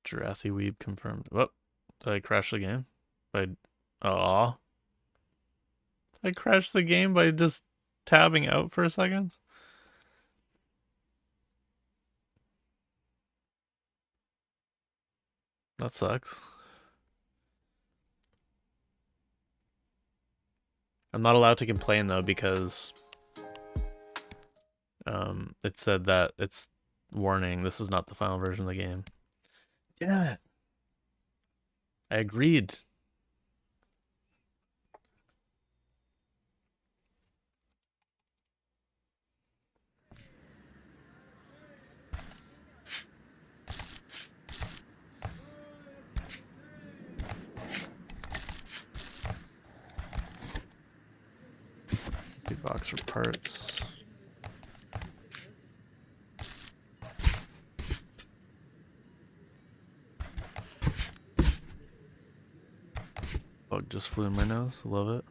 Jirathi Weeb confirmed. Whoop. Did I crash the game? Aw. I crashed the game by just tabbing out for a second? That sucks. I'm not allowed to complain though because it said that it's warning, this is not the final version of the game. Yeah. I agreed. Big box for parts. Bug just flew in my nose. Love it.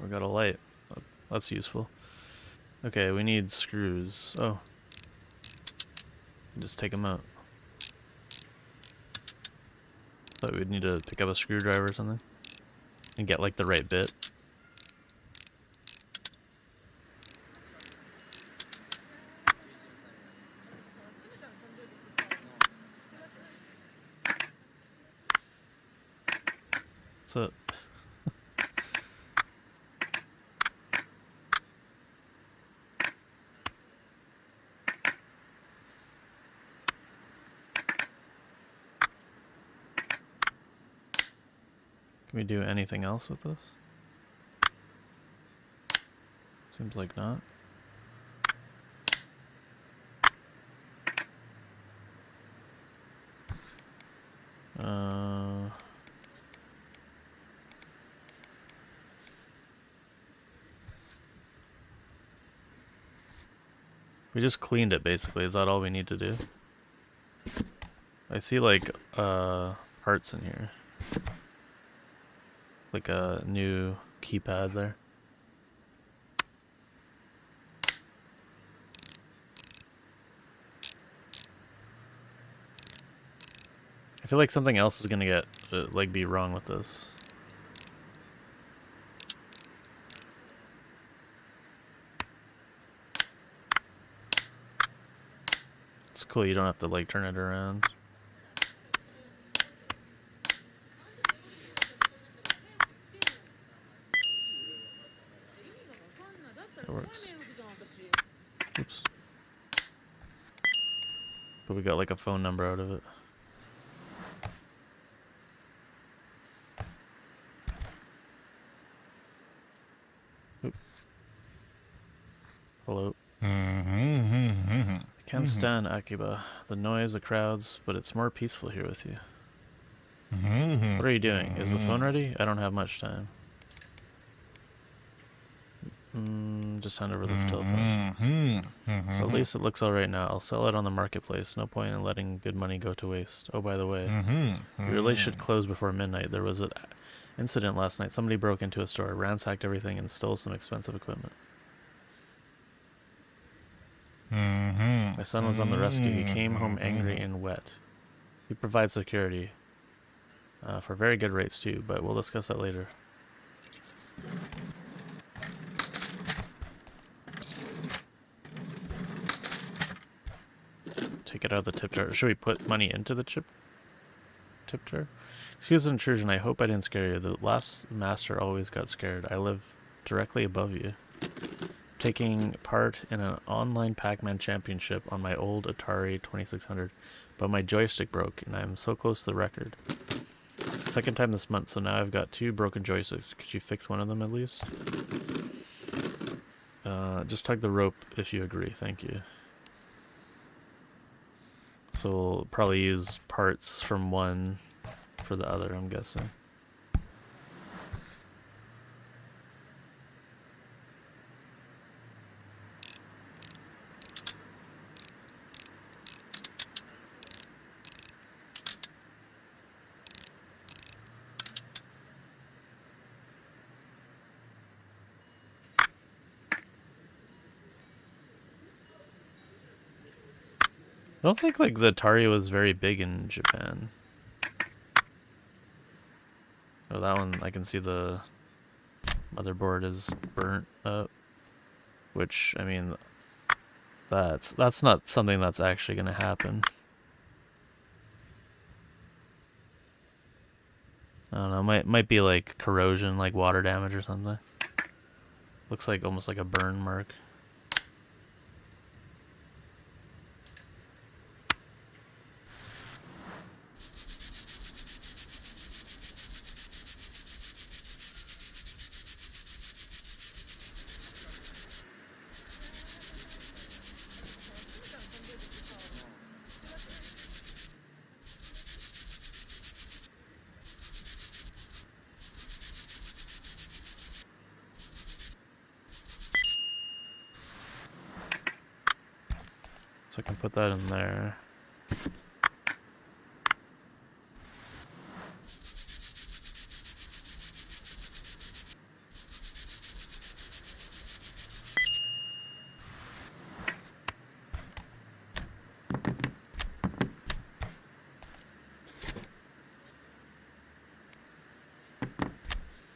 We got a light. That's useful. Okay, we need screws. Oh. Just take them out. Thought we'd need to pick up a screwdriver or something. And get like the right bit. What's up? Can we do anything else with this? Seems like not. We just cleaned it basically. Is that all we need to do? I see like parts in here. Like a new keypad there. I feel like something else is gonna get like be wrong with this. It's cool, you don't have to like turn it around. It works. Oops. But we got like a phone number out of it. Oop. Hello. I can't stand Akiba. The noise, the crowds, but it's more peaceful here with you. What are you doing? Is the phone ready? I don't have much time. Just hand over the telephone. Well, at least it looks alright now. I'll sell it on the marketplace. No point in letting good money go to waste. Oh, by the way, you really should close before midnight. There was an incident last night. Somebody broke into a store, ransacked everything, and stole some expensive equipment. My son was on the rescue. He came home angry and wet. We provide security. For very good rates too, but we'll discuss that later. Take it out of the tip jar. Should we put money into the tip jar? Excuse the intrusion. I hope I didn't scare you. The last master always got scared. I live directly above you. Taking part in an online Pac-Man championship on my old Atari 2600, but my joystick broke and I'm so close to the record. It's the second time this month, so now I've got 2 broken joysticks. Could you fix one of them at least? Just tug the rope if you agree. Thank you. So we'll probably use parts from one for the other, I'm guessing. I don't think like the Atari was very big in Japan. Oh, that one, I can see the motherboard is burnt up, which, I mean, that's not something that's actually gonna happen. I don't know, might be like corrosion, like water damage or something. Looks like almost like a burn mark. So I can put that in there.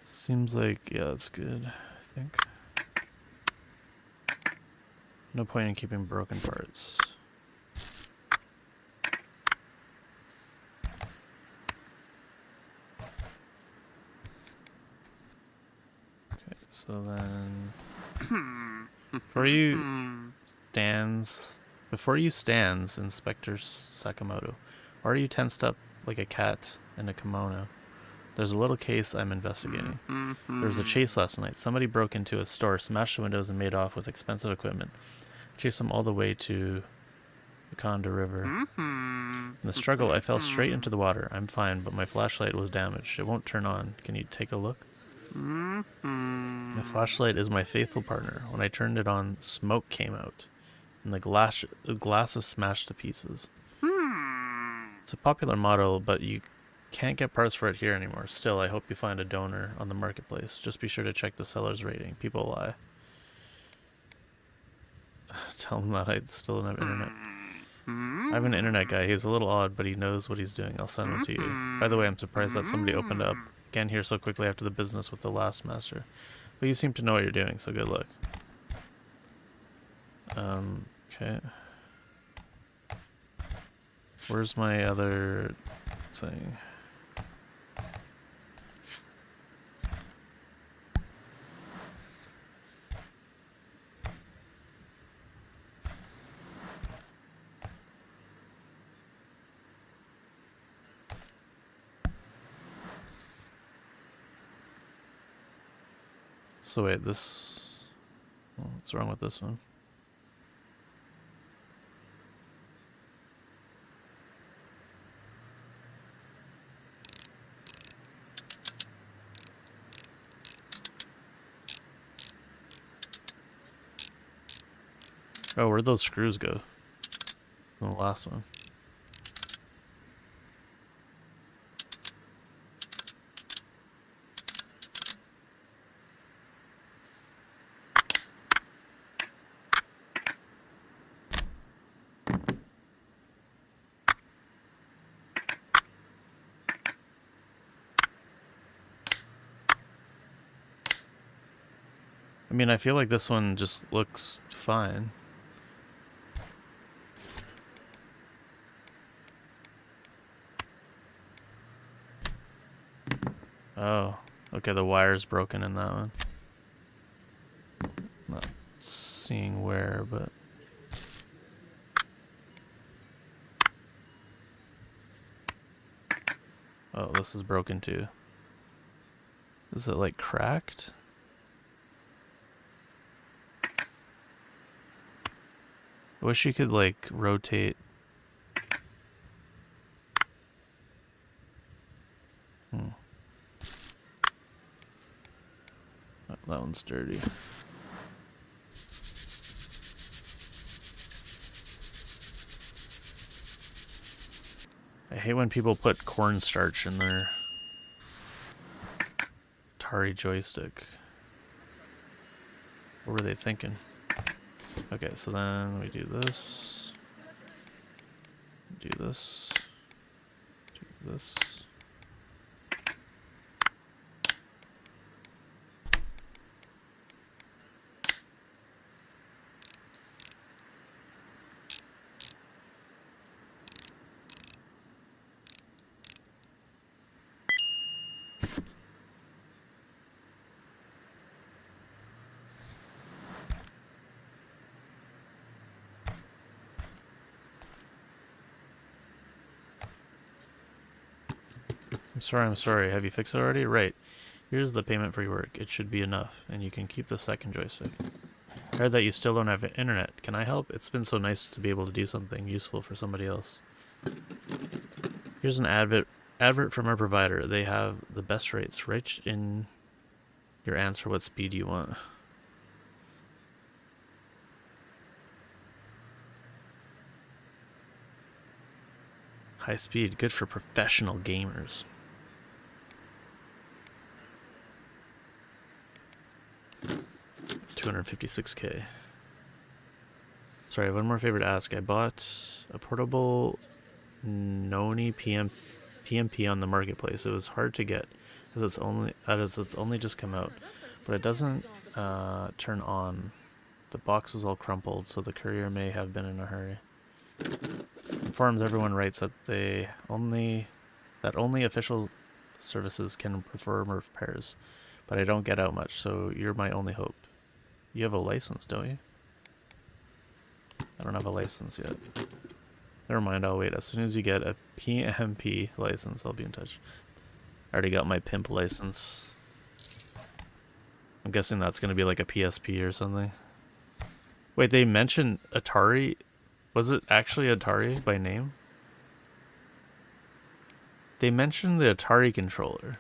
Seems like, yeah, that's good, I think. No point in keeping broken parts. Okay, so then before you stands, Inspector Sakamoto, why are you tensed up like a cat in a kimono? There's a little case I'm investigating. There was a chase last night. Somebody broke into a store, smashed the windows, and made off with expensive equipment. Chased them all the way to the Conda River. In the struggle, I fell straight into the water. I'm fine, but my flashlight was damaged. It won't turn on. Can you take a look? The flashlight is my faithful partner. When I turned it on, smoke came out, and the glass is smashed to pieces. It's a popular model, but you can't get parts for it here anymore. Still, I hope you find a donor on the marketplace. Just be sure to check the seller's rating. People lie. Tell him that I still don't have internet. I have an internet guy. He's a little odd, but he knows what he's doing. I'll send him to you. By the way, I'm surprised that somebody opened up again here so quickly after the business with the last master. But you seem to know what you're doing, so good luck. Okay. Where's my other thing? So wait, this... Oh, what's wrong with this one? Oh, where'd those screws go? From the last one. I mean, I feel like this one just looks fine. Oh, okay, the wire's broken in that one. Not seeing where, but... Oh, this is broken too. Is it like cracked? I wish you could like rotate. one's dirty. I hate when people put cornstarch in their Atari joystick. What were they thinking? Okay, so then we do this. Do this. Do this. I'm sorry. Have you fixed it already? Right. Here's the payment for your work. It should be enough, and you can keep the second joystick. I heard that you still don't have internet. Can I help? It's been so nice to be able to do something useful for somebody else. Here's an advert from our provider. They have the best rates. Right in your answer what speed you want. High speed, good for professional gamers. $256K. Sorry, one more favor to ask. I bought a portable Noni PMP on the marketplace. It was hard to get as it's only just come out, but it doesn't turn on. The box was all crumpled, so the courier may have been in a hurry. Informs everyone writes that only official services can perform repairs, but I don't get out much, so you're my only hope. You have a license, don't you? I don't have a license yet. Never mind, I'll wait. As soon as you get a PMP license, I'll be in touch. I already got my pimp license. I'm guessing that's going to be like a PSP or something. Wait, they mentioned Atari? Was it actually Atari by name? They mentioned the Atari controller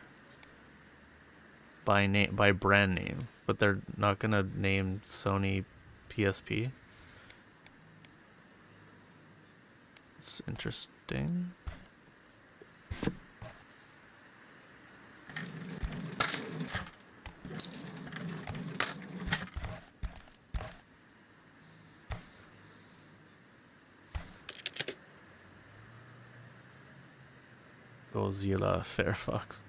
by brand name, but they're not going to name Sony PSP. It's interesting. Godzilla Firefox.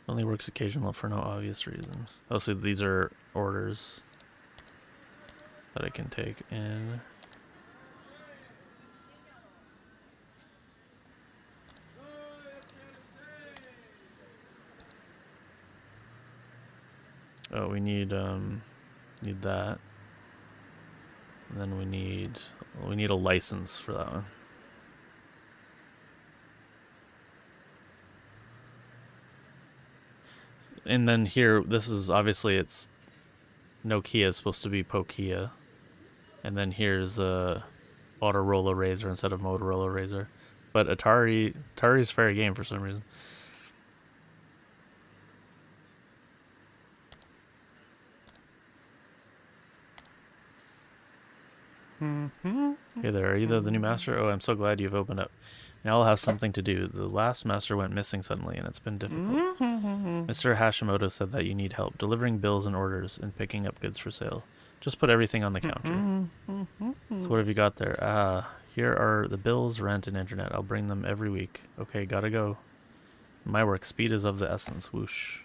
Only works occasionally for no obvious reason. Oh, so these are orders that I can take in. Oh, we need that. And then we need a license for that one. And then here, this is obviously it's Nokia is supposed to be Pokia. And then here's Motorola Razr instead of Motorola Razr. But Atari's fair game for some reason. Hey there, are you the new master? Oh, I'm so glad you've opened up. Now I'll have something to do. The last master went missing suddenly, and it's been difficult. Mr. Hashimoto said that you need help delivering bills and orders and picking up goods for sale. Just put everything on the counter. So what have you got there? Here are the bills, rent, and internet. I'll bring them every week. Okay, gotta go. My work, speed is of the essence. Whoosh.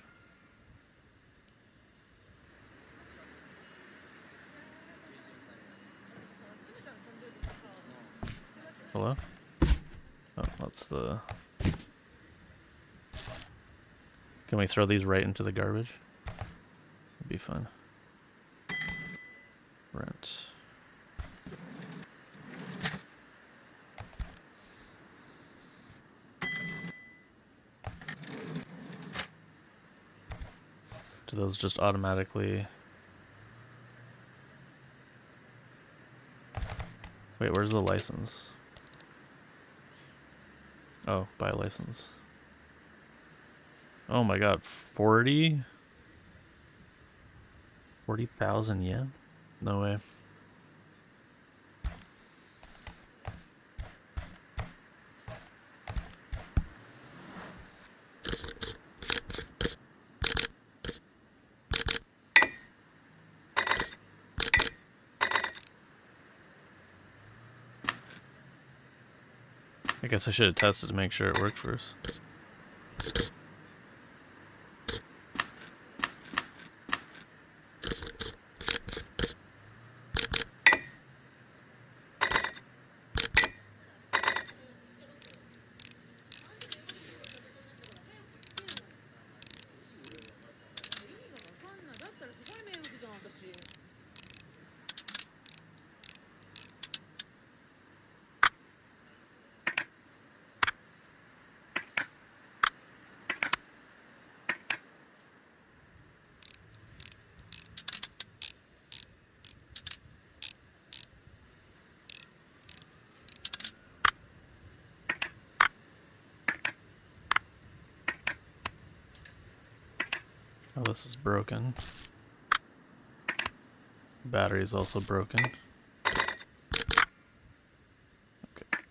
Hello? Oh, that's the... Can we throw these right into the garbage? That'd be fun. Rent. Do those just automatically... Wait, where's the license? Oh, buy license. Oh my god, 40,000 yen? No way. I guess I should have tested to make sure it worked first. Oh, this is broken. Battery is also broken. Okay.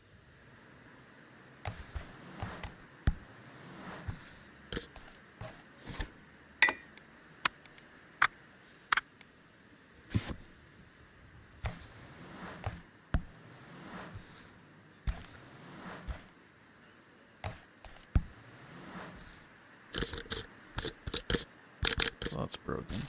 Well, that's broken.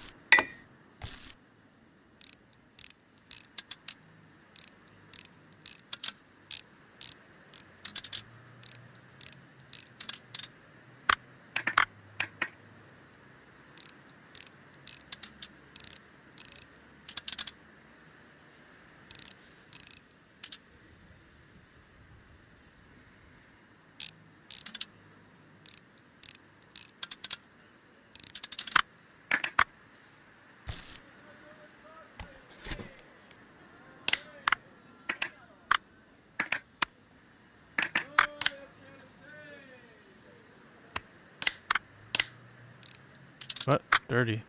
What? Dirty.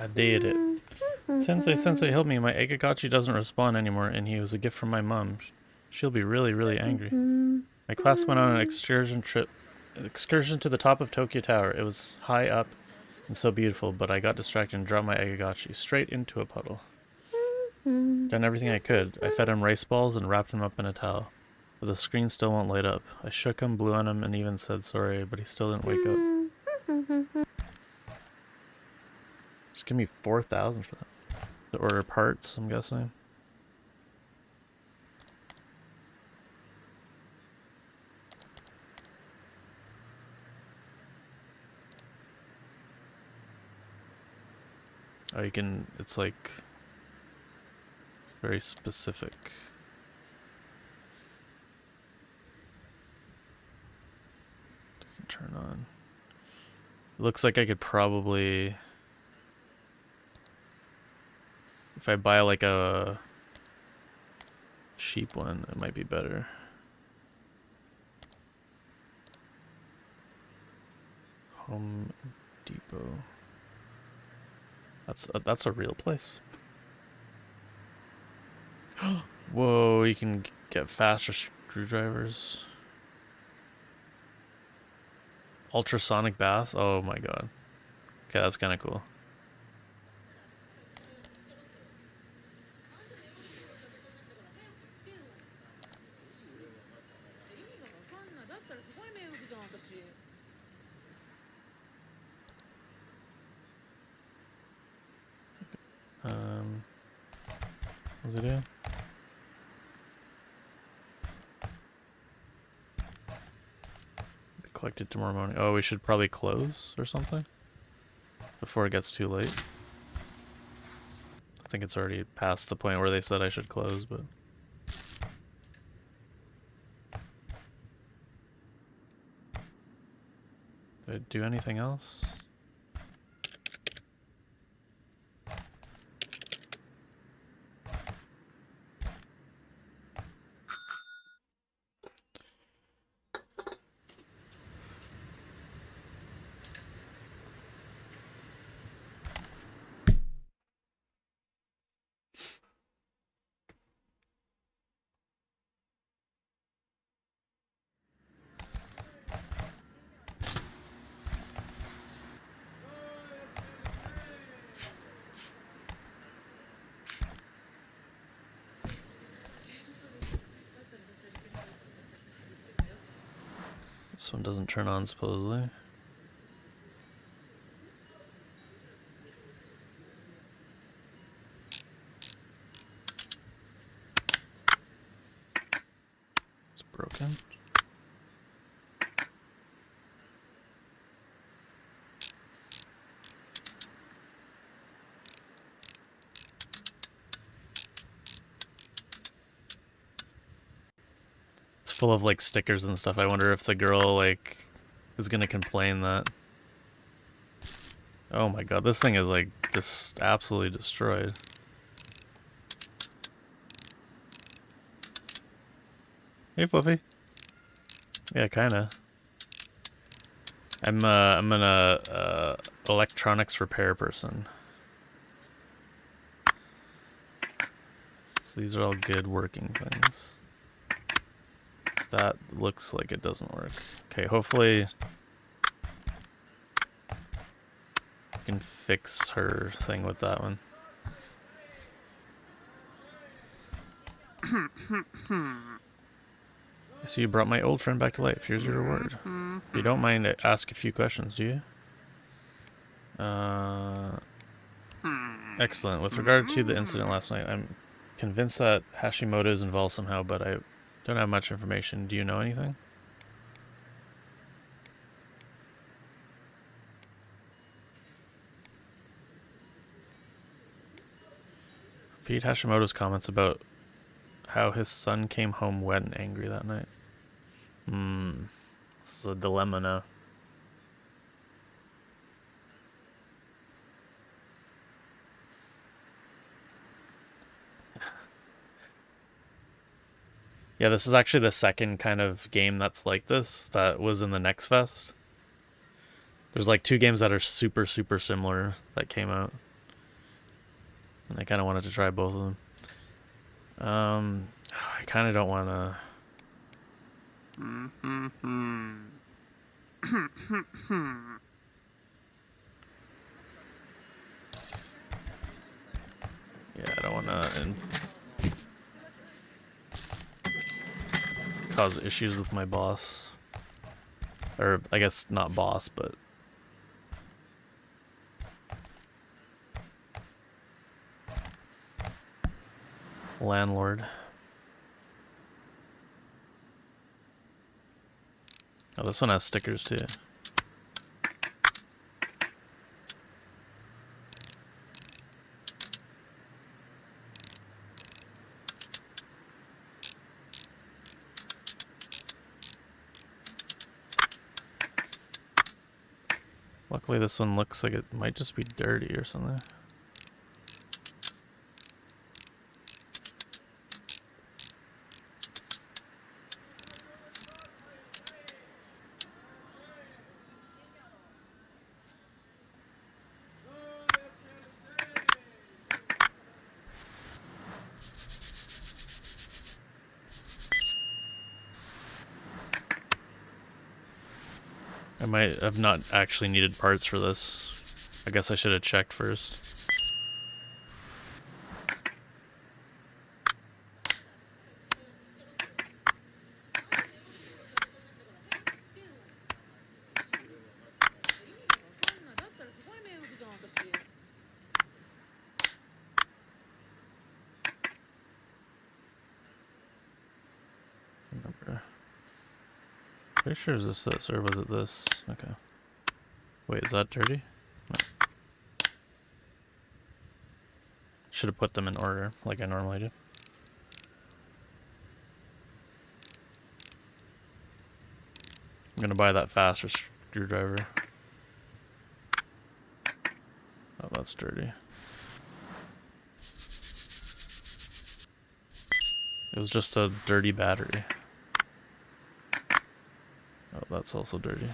I did it. Sensei, help me. My Egagachi doesn't respond anymore, and he was a gift from my mom. She'll be really, really angry. My class went on an excursion to the top of Tokyo Tower. It was high up and so beautiful, but I got distracted and dropped my Egagachi straight into a puddle. Done everything I could. I fed him rice balls and wrapped him up in a towel, but the screen still won't light up. I shook him, blew on him, and even said sorry, but he still didn't wake up. Just give me 4,000 for that. To order parts, I'm guessing. Oh, you can, it's like very specific. Doesn't turn on. It looks like I could probably, if I buy like a cheap one, it might be better. Home Depot. That's a real place. Whoa, you can get faster screwdrivers. Ultrasonic baths. Oh my god. Okay, that's kind of cool. What's it do? Be collected tomorrow morning. Oh, we should probably close or something before it gets too late. I think it's already past the point where they said I should close, but... Did I do anything else? This one doesn't turn on, supposedly. It's broken. It's full of like stickers and stuff. I wonder if the girl like is gonna complain that. Oh my god, this thing is like just absolutely destroyed. Hey Fluffy. Yeah, kinda. I'm an electronics repair person. So these are all good working things. That looks like it doesn't work. Okay, hopefully I can fix her thing with that one. So you brought my old friend back to life. Here's your reward. If you don't mind, ask a few questions, do you? Excellent. With regard to the incident last night, I'm convinced that Hashimoto is involved somehow, but I don't have much information. Do you know anything? Repeat Hashimoto's comments about how his son came home wet and angry that night. This is a dilemma now. Yeah, this is actually the second kind of game that's like this that was in the Next Fest. There's like 2 games that are super, super similar that came out. And I kind of wanted to try both of them. I kind of don't want to... Yeah, I don't want to cause issues with my boss. Or, I guess not boss, but... landlord. Oh, this one has stickers too. Luckily this one looks like it might just be dirty or something. I might have not actually needed parts for this. I guess I should have checked first. Pretty sure is this, or was it this? Okay. Wait, is that dirty? No. Should have put them in order, like I normally do. I'm gonna buy that faster screwdriver. Oh, that's dirty. It was just a dirty battery. Oh, that's also dirty.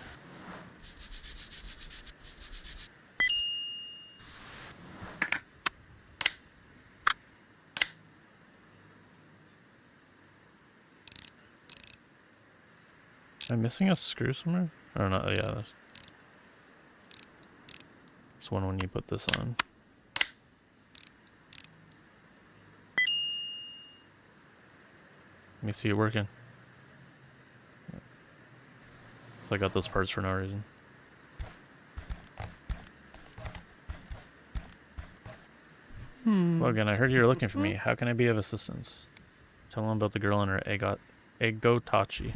Am I missing a screw somewhere? Or not? Oh, yeah. There's one when you put this on. Let me see it working. So I got those parts for no reason. Logan, I heard you were looking for me. How can I be of assistance? Tell him about the girl and her Egotachi.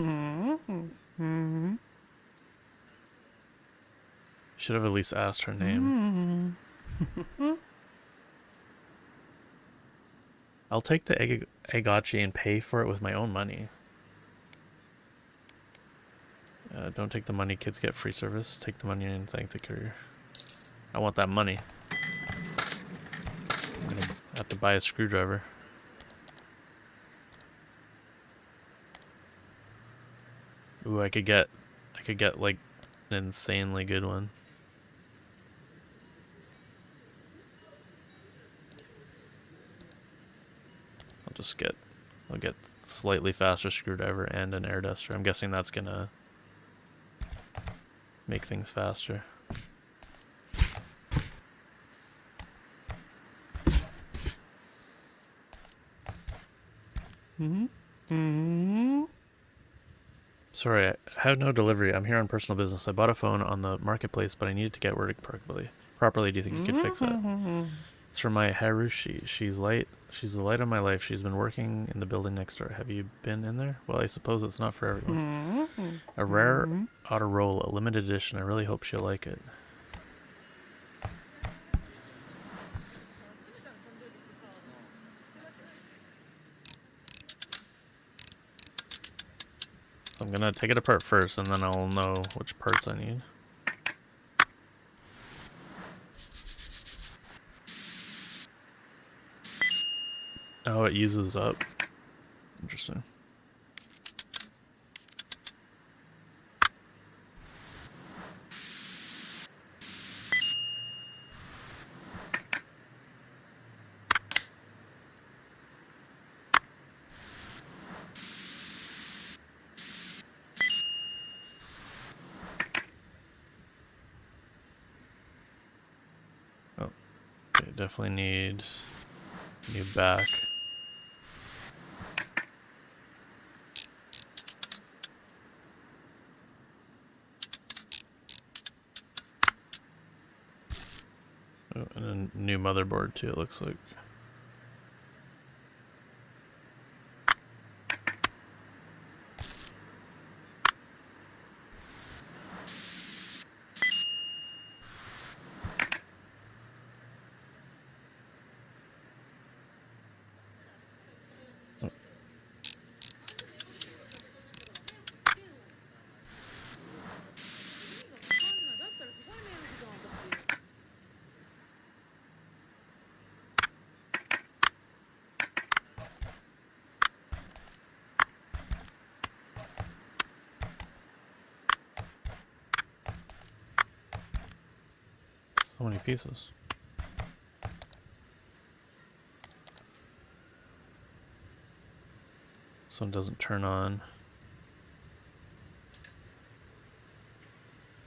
Should have at least asked her name. I'll take the Egotachi and pay for it with my own money. Don't take the money, kids get free service. Take the money and thank the courier. I want that money. I'm gonna have to buy a screwdriver. Ooh, I could get like an insanely good one. I'll get slightly faster screwdriver and an air duster. I'm guessing that's gonna make things faster. Sorry, I have no delivery. I'm here on personal business. I bought a phone on the marketplace, but I needed to get working properly. Do you think you could fix that? It's from my Harushi. She's the light of my life. She's been working in the building next door. Have you been in there? Well, I suppose it's not for everyone. A rare Autorola, a limited edition. I really hope she'll like it. So I'm gonna take it apart first, and then I'll know which parts I need. Oh, it uses up. Interesting. Oh, okay, definitely need new back. Oh, and a new motherboard too, it looks like. Oh. So many pieces. This one doesn't turn on.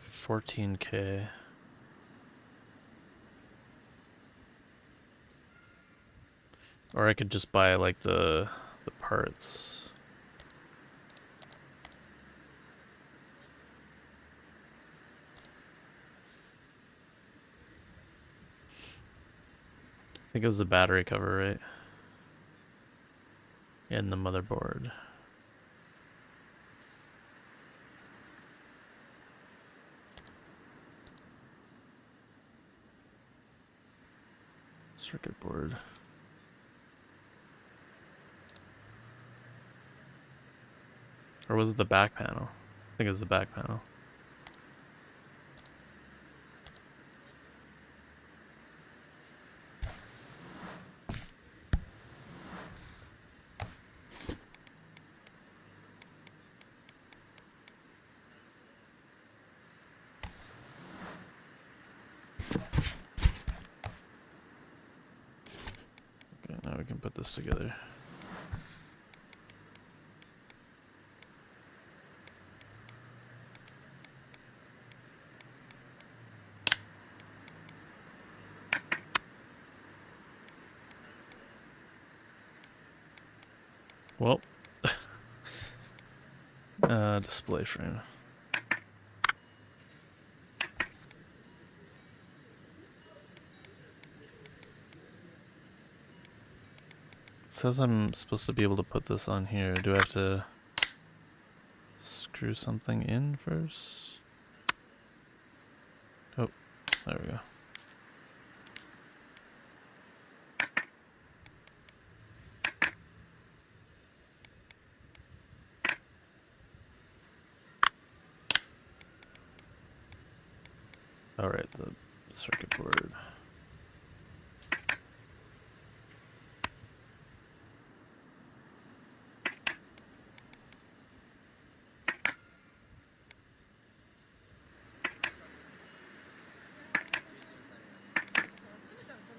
14K. Or I could just buy like the parts. I think it was the battery cover, right? And the motherboard. Circuit board. Or was it the back panel? I think it was the back panel. Okay, now we can put this together. Well, display frame. It says I'm supposed to be able to put this on here. Do I have to screw something in first? Oh, there we go. Alright, the circuit board.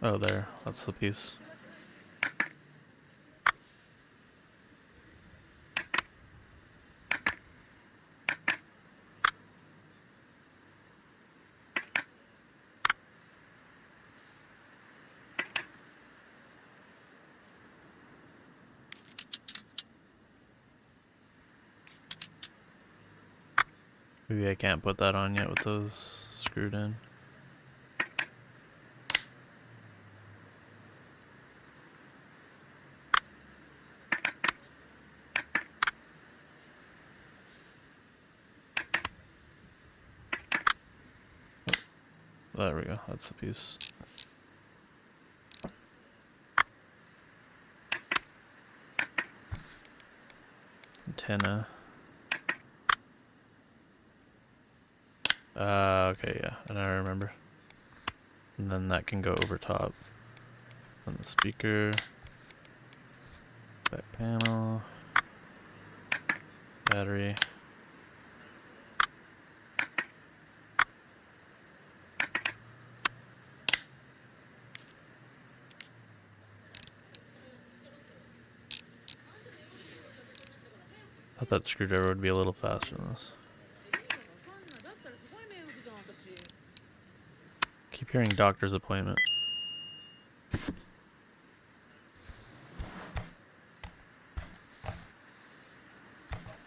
Oh, there. That's the piece. Maybe I can't put that on yet with those screwed in. There we go, that's the piece. Antenna. Okay, yeah, and I remember. And then that can go over top. And the speaker. Back panel. Battery. Thought that screwdriver would be a little faster than this. Keep hearing doctor's appointment.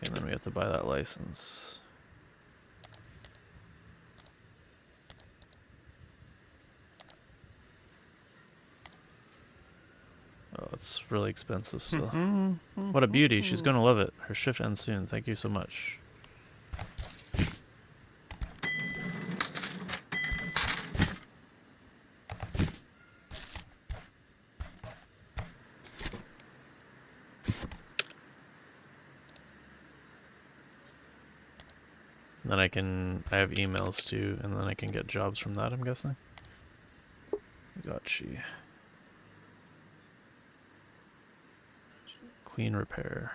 And then we have to buy that license. Oh, it's really expensive still. What a beauty. She's gonna love it. Her shift ends soon. Thank you so much. Then I have emails too, and then I can get jobs from that, I'm guessing. Gotcha. Clean repair.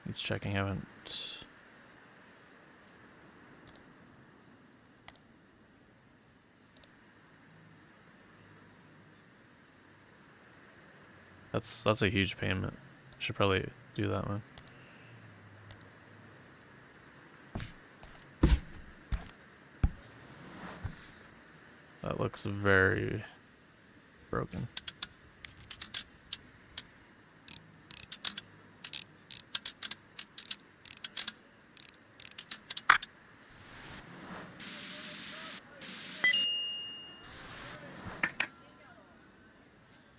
Needs checking, haven't. That's a huge payment. Should probably do that one. That looks very broken.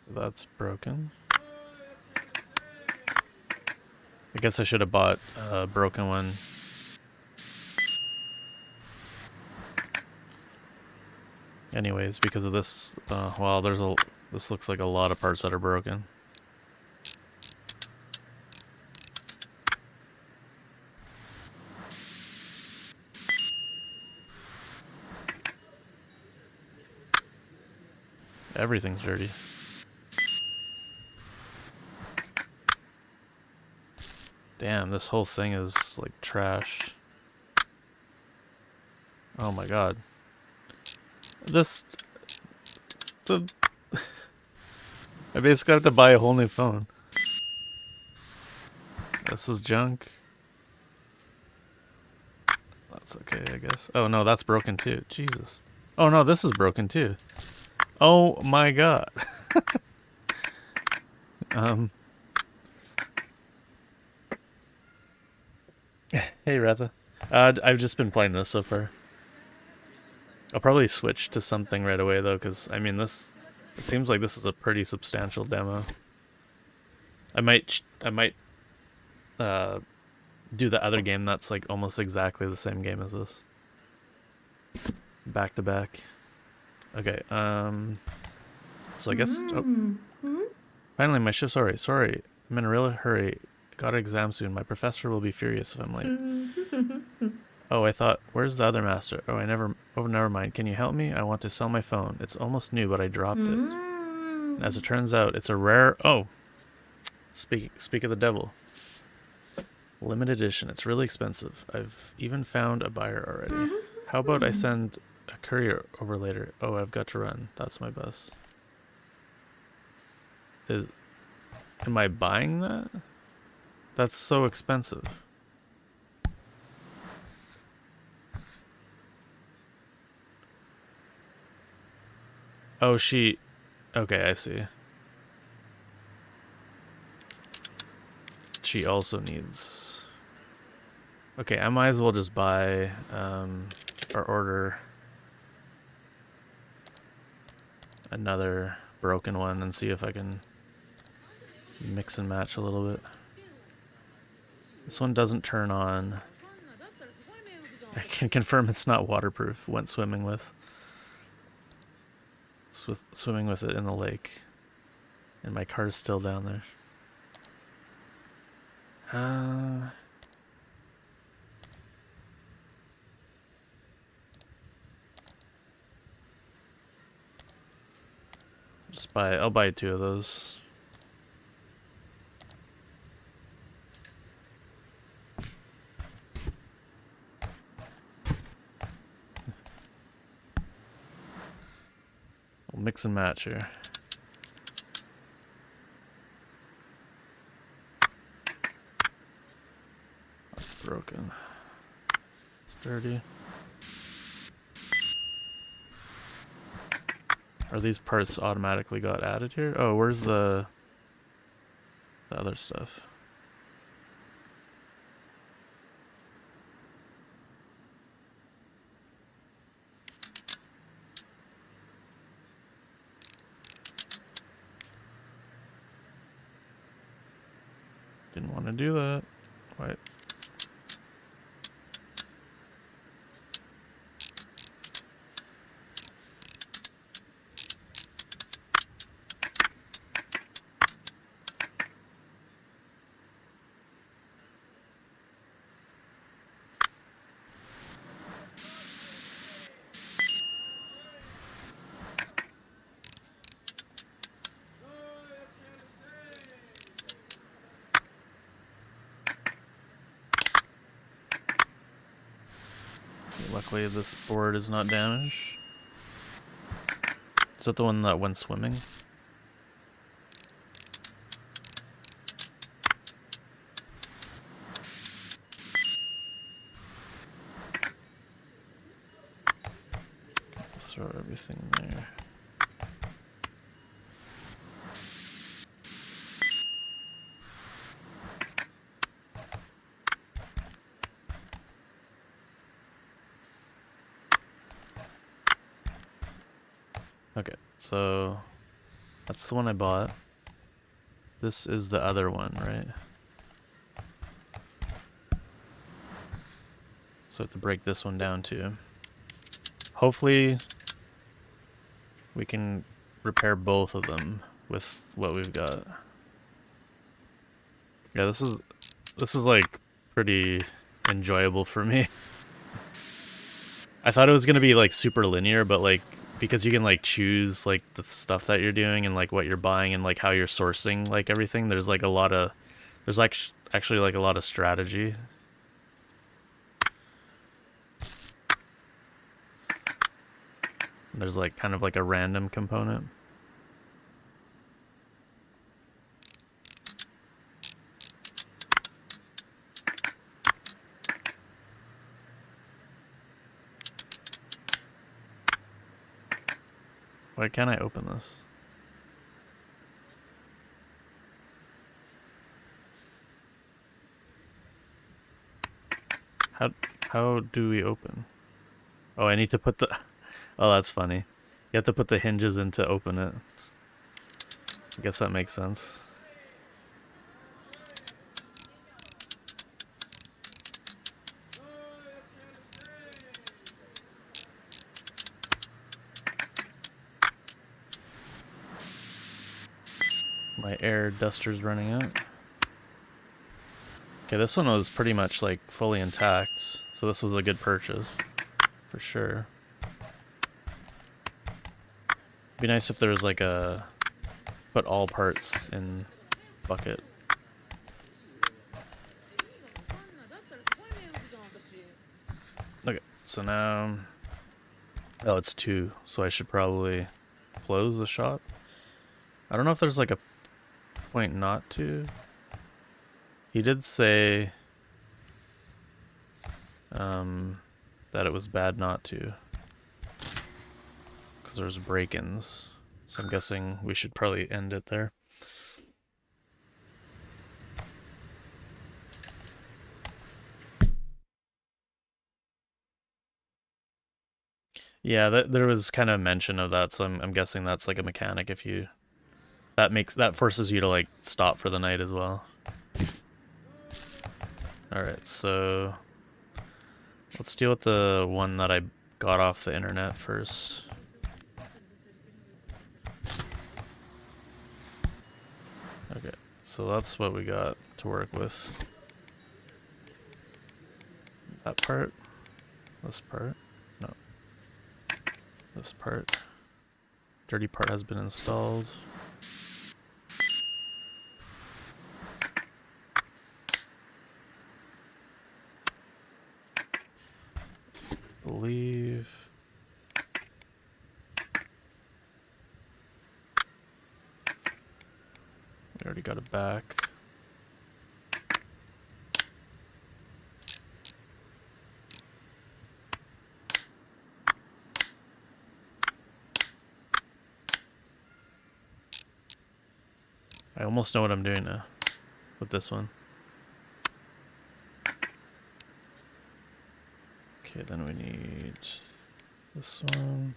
That's broken. I guess I should have bought a broken one. Anyways, because of this, well, this looks like a lot of parts that are broken. Everything's dirty. Damn, this whole thing is like trash. Oh my god. I basically have to buy a whole new phone. This is junk. That's okay, I guess. Oh no, that's broken too. Jesus. Oh no, this is broken too. Oh my god. Hey Ratha. I've just been playing this so far. I'll probably switch to something right away though, because I mean it seems like this is a pretty substantial demo. I might do the other game that's like almost exactly the same game as this. Back to back. Okay, so I guess finally my shift. Sorry. I'm in a real hurry. Got an exam soon. My professor will be furious if I'm late. Oh, I thought, where's the other master? Oh, never mind. Can you help me? I want to sell my phone. It's almost new, but I dropped it. And as it turns out, it's a rare... Oh! Speak of the devil. Limited edition. It's really expensive. I've even found a buyer already. How about I send a courier over later? Oh, I've got to run. That's my bus. Am I buying that? That's so expensive. Oh, okay, I see. She also needs... Okay, I might as well just buy, or order another broken one and see if I can mix and match a little bit. This one doesn't turn on. I can confirm it's not waterproof. Went swimming with. Swimming with it in the lake. And my car's still down there. I'll buy 2 of those. We'll mix and match here. That's broken. It's dirty. Are these parts automatically got added here? Oh, where's the other stuff? Didn't want to do that. Wait. Luckily this board is not damaged. Is that the one that went swimming? Throw everything there. Okay, so that's the one I bought. This is the other one, right? So I have to break this one down too. Hopefully we can repair both of them with what we've got. Yeah, this is like pretty enjoyable for me. I thought it was gonna be like super linear, but like because you can like choose like the stuff that you're doing and like what you're buying and like how you're sourcing like everything, there's like a lot of there's like actually like a lot of strategy. There's like kind of like a random component. Why can't I open this? How do we open? Oh, I need to put the... Oh, that's funny. You have to put the hinges in to open it. I guess that makes sense. My air duster's running out. Okay, this one was pretty much like fully intact, so this was a good purchase, for sure. Be nice if there was like a put all parts in bucket. Okay, so now, oh, it's 2, so I should probably close the shop. I don't know if there's like a point not to. He did say that it was bad not to, because there's break-ins. So I'm guessing we should probably end it there. Yeah, there was kind of mention of that, so I'm guessing that's like a mechanic. If you that forces you to like stop for the night as well. All right, so let's deal with the one that I got off the internet first. Okay, so that's what we got to work with. That part, this part, no, this part. Dirty part has been installed. Believe. We already got it back. I almost know what I'm doing now with this one. Okay, then we need this one.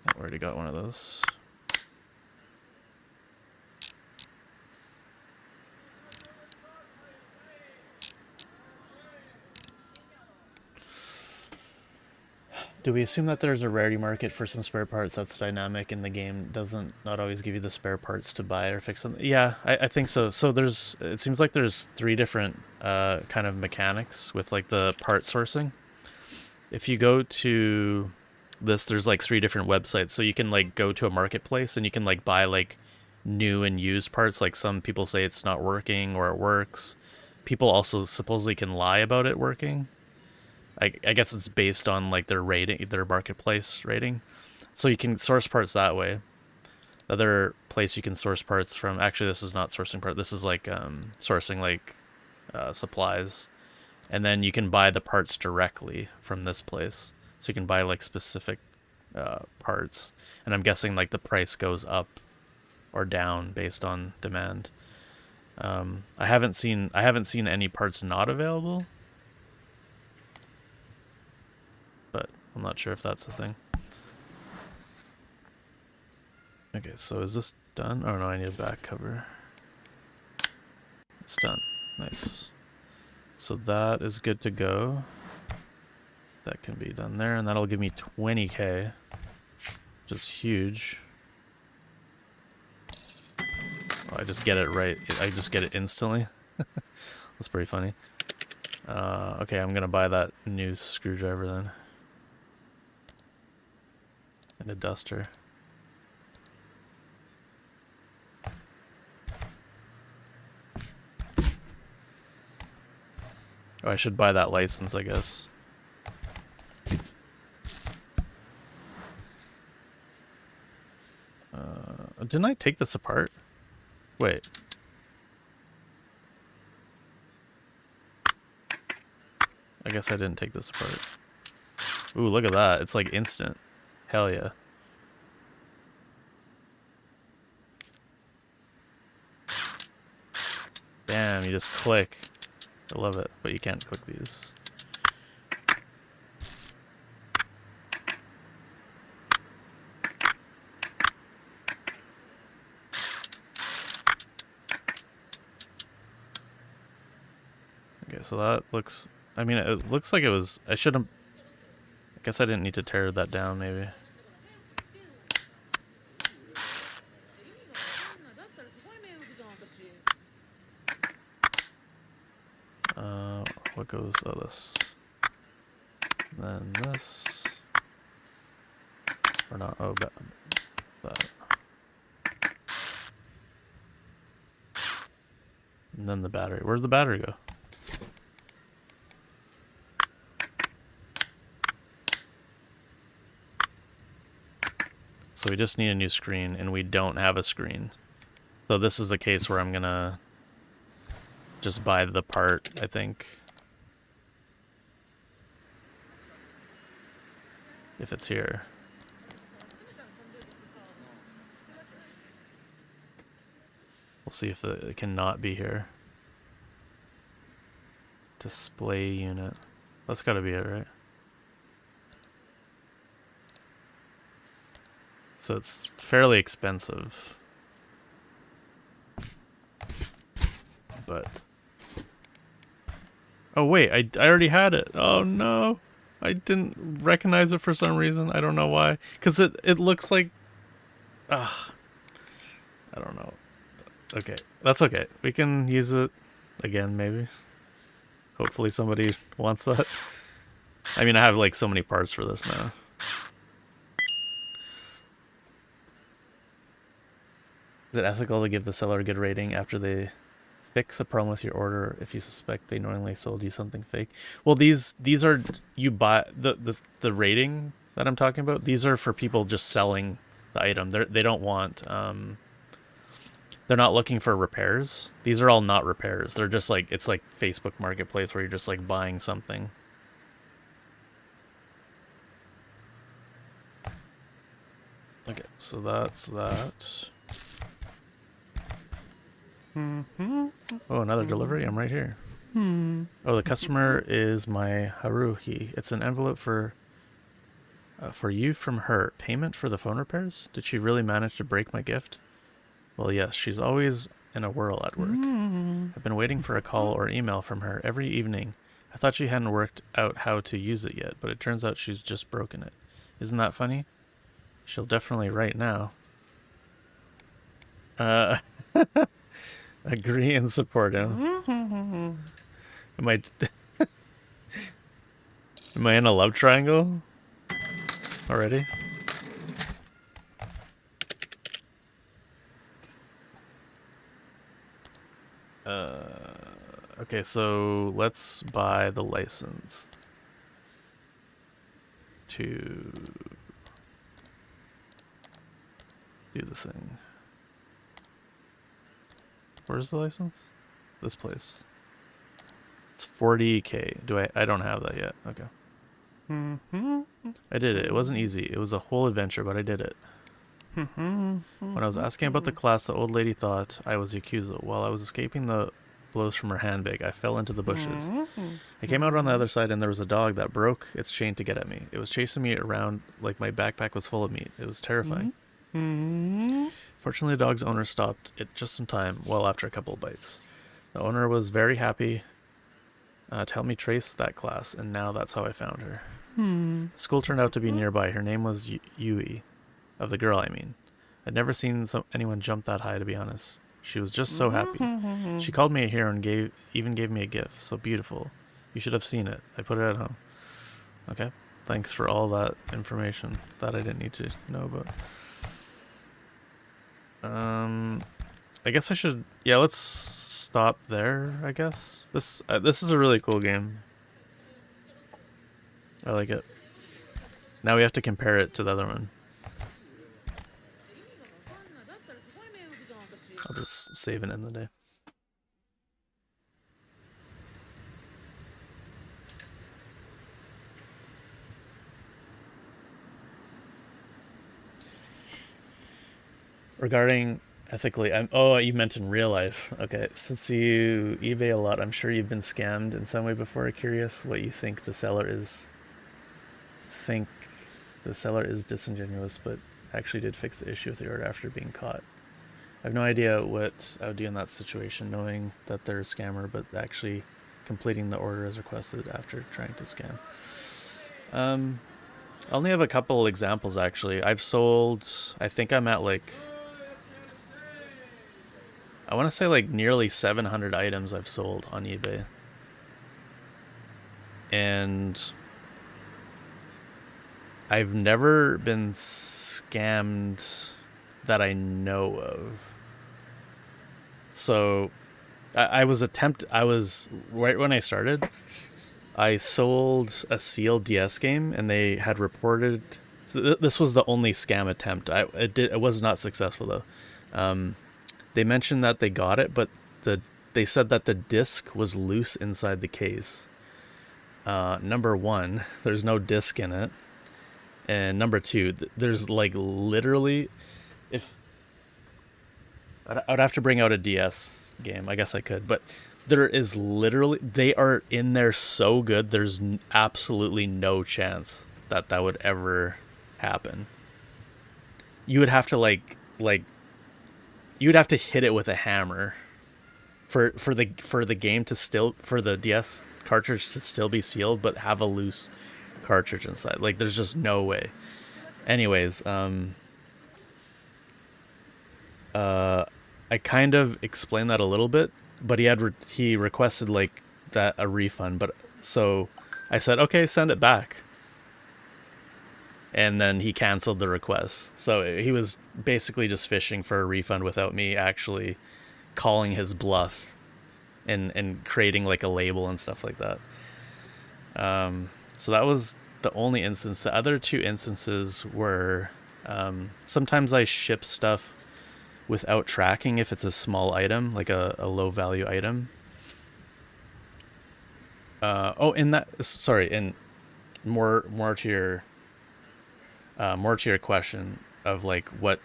I already got one of those. Do we assume that there's a rarity market for some spare parts that's dynamic and the game doesn't not always give you the spare parts to buy or fix them? Yeah, I think so. So it seems like there's 3 different kind of mechanics with like the part sourcing. If you go to this, there's like 3 different websites, so you can like go to a marketplace and you can like buy like new and used parts. Like some people say it's not working or it works. People also supposedly can lie about it working. I guess it's based on like their rating, their marketplace rating. So you can source parts that way. The other place you can source parts from, actually this is not sourcing part, this is like sourcing like supplies. And then you can buy the parts directly from this place. So you can buy like specific parts. And I'm guessing like the price goes up or down based on demand. I haven't seen any parts not available. But I'm not sure if that's the thing. Okay, so is this done? Oh no, I need a back cover. It's done. Nice. So that is good to go. That can be done there, and that'll give me 20k, which is huge. Oh, I just get it right. I just get it instantly. That's pretty funny. Okay, I'm gonna buy that new screwdriver then. And a duster. Oh, I should buy that license, I guess. Didn't I take this apart? Wait. I guess I didn't take this apart. Ooh, look at that. It's like instant. Hell yeah. Damn, you just click. I love it, but you can't click these. Okay, so that looks... I mean, it looks like it was... I shouldn't... I guess I didn't need to tear that down, maybe. What goes... Oh, this. Then this. Or not. Oh, that. And then the battery. Where'd the battery go? So we just need a new screen, and we don't have a screen. So this is the case where I'm gonna just buy the part, I think. If it's here. We'll see if it cannot be here. Display unit. That's gotta be it, right? So it's fairly expensive. But... Oh wait, I already had it. Oh no. I didn't recognize it for some reason. I don't know why. Because it looks like... Ugh. I don't know. Okay, that's okay. We can use it again, maybe. Hopefully somebody wants that. I mean, I have like so many parts for this now. Is it ethical to give the seller a good rating after they fix a problem with your order if you suspect they knowingly sold you something fake? Well, these are, you buy the rating that I'm talking about. These are for people just selling the item. They don't want they're not looking for repairs. These are all not repairs. They're just like, it's like Facebook Marketplace where you're just like buying something. Okay, so that's that. Oh, another delivery? I'm right here. Oh, the customer is my Haruhi. It's an envelope for you from her. Payment for the phone repairs? Did she really manage to break my gift? Well, yes, she's always in a whirl at work. I've been waiting for a call or email from her every evening. I thought she hadn't worked out how to use it yet, but it turns out she's just broken it. Isn't that funny? She'll definitely write now. Agree and support him. Am I in a love triangle already? Okay, so let's buy the license to do the thing. Where's the license? This place. It's 40k. I don't have that yet. Okay. I did it. It wasn't easy. It was a whole adventure, but I did it. When I was asking about the class, the old lady thought I was Yakuza. While I was escaping the blows from her handbag, I fell into the bushes. I came out on the other side and there was a dog that broke its chain to get at me. It was chasing me around like my backpack was full of meat. It was terrifying. Fortunately, the dog's owner stopped it just in time, well after a couple of bites. The owner was very happy to help me trace that class, and now that's how I found her. School turned out to be nearby. Her name was Yui, of the girl I mean. I'd never seen anyone jump that high, to be honest. She was just so happy. She called me a hero and even gave me a gift. So beautiful. You should have seen it. I put it at home. Okay. Thanks for all that information that I didn't need to know about. I guess I should... Yeah, let's stop there, I guess. This is a really cool game. I like it. Now we have to compare it to the other one. I'll just save and end the day. Regarding ethically, oh, you meant in real life. Okay, since you eBay a lot, I'm sure you've been scammed in some way before. Curious what you think the seller is. Think the seller is disingenuous, but actually did fix the issue with the order after being caught. I have no idea what I would do in that situation, knowing that they're a scammer, but actually completing the order as requested after trying to scam. I only have a couple examples, actually. I've sold, I think I'm at like, I want to say like nearly 700 items I've sold on eBay. And I've never been scammed that I know of. So I was right when I started, I sold a sealed DS game and they had reported, so this was the only scam attempt. It was not successful though. They mentioned that they got it, but they said that the disc was loose inside the case. Number one, there's no disc in it. And number two, there's like literally, if I'd have to bring out a DS game, I guess I could, but there is literally, they are in there so good, there's absolutely no chance that that would ever happen. You would have to you would have to hit it with a hammer for the game to still, for the DS cartridge to still be sealed but have a loose cartridge inside. Like, there's just no way. Anyways, I kind of explained that a little bit, but he requested like that a refund, but so I said, okay, send it back. And then he canceled the request. So he was basically just fishing for a refund without me actually calling his bluff and creating like a label and stuff like that. So that was the only instance. The other two instances were sometimes I ship stuff without tracking if it's a small item, like a low value item. And more to your question of like what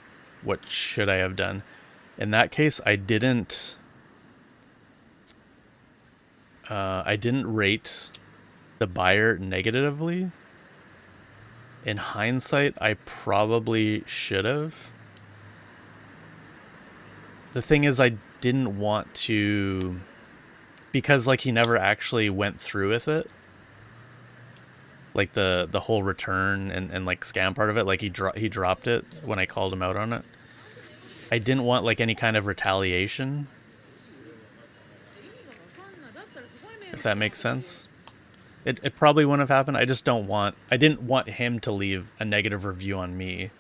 should I have done. In that case, I didn't rate the buyer negatively. In hindsight, I probably should have. The thing is, I didn't want to, because like he never actually went through with it. Like the whole return and like scam part of it, like he dropped it when I called him out on it. I didn't want like any kind of retaliation, if that makes sense. It probably wouldn't have happened. I didn't want him to leave a negative review on me.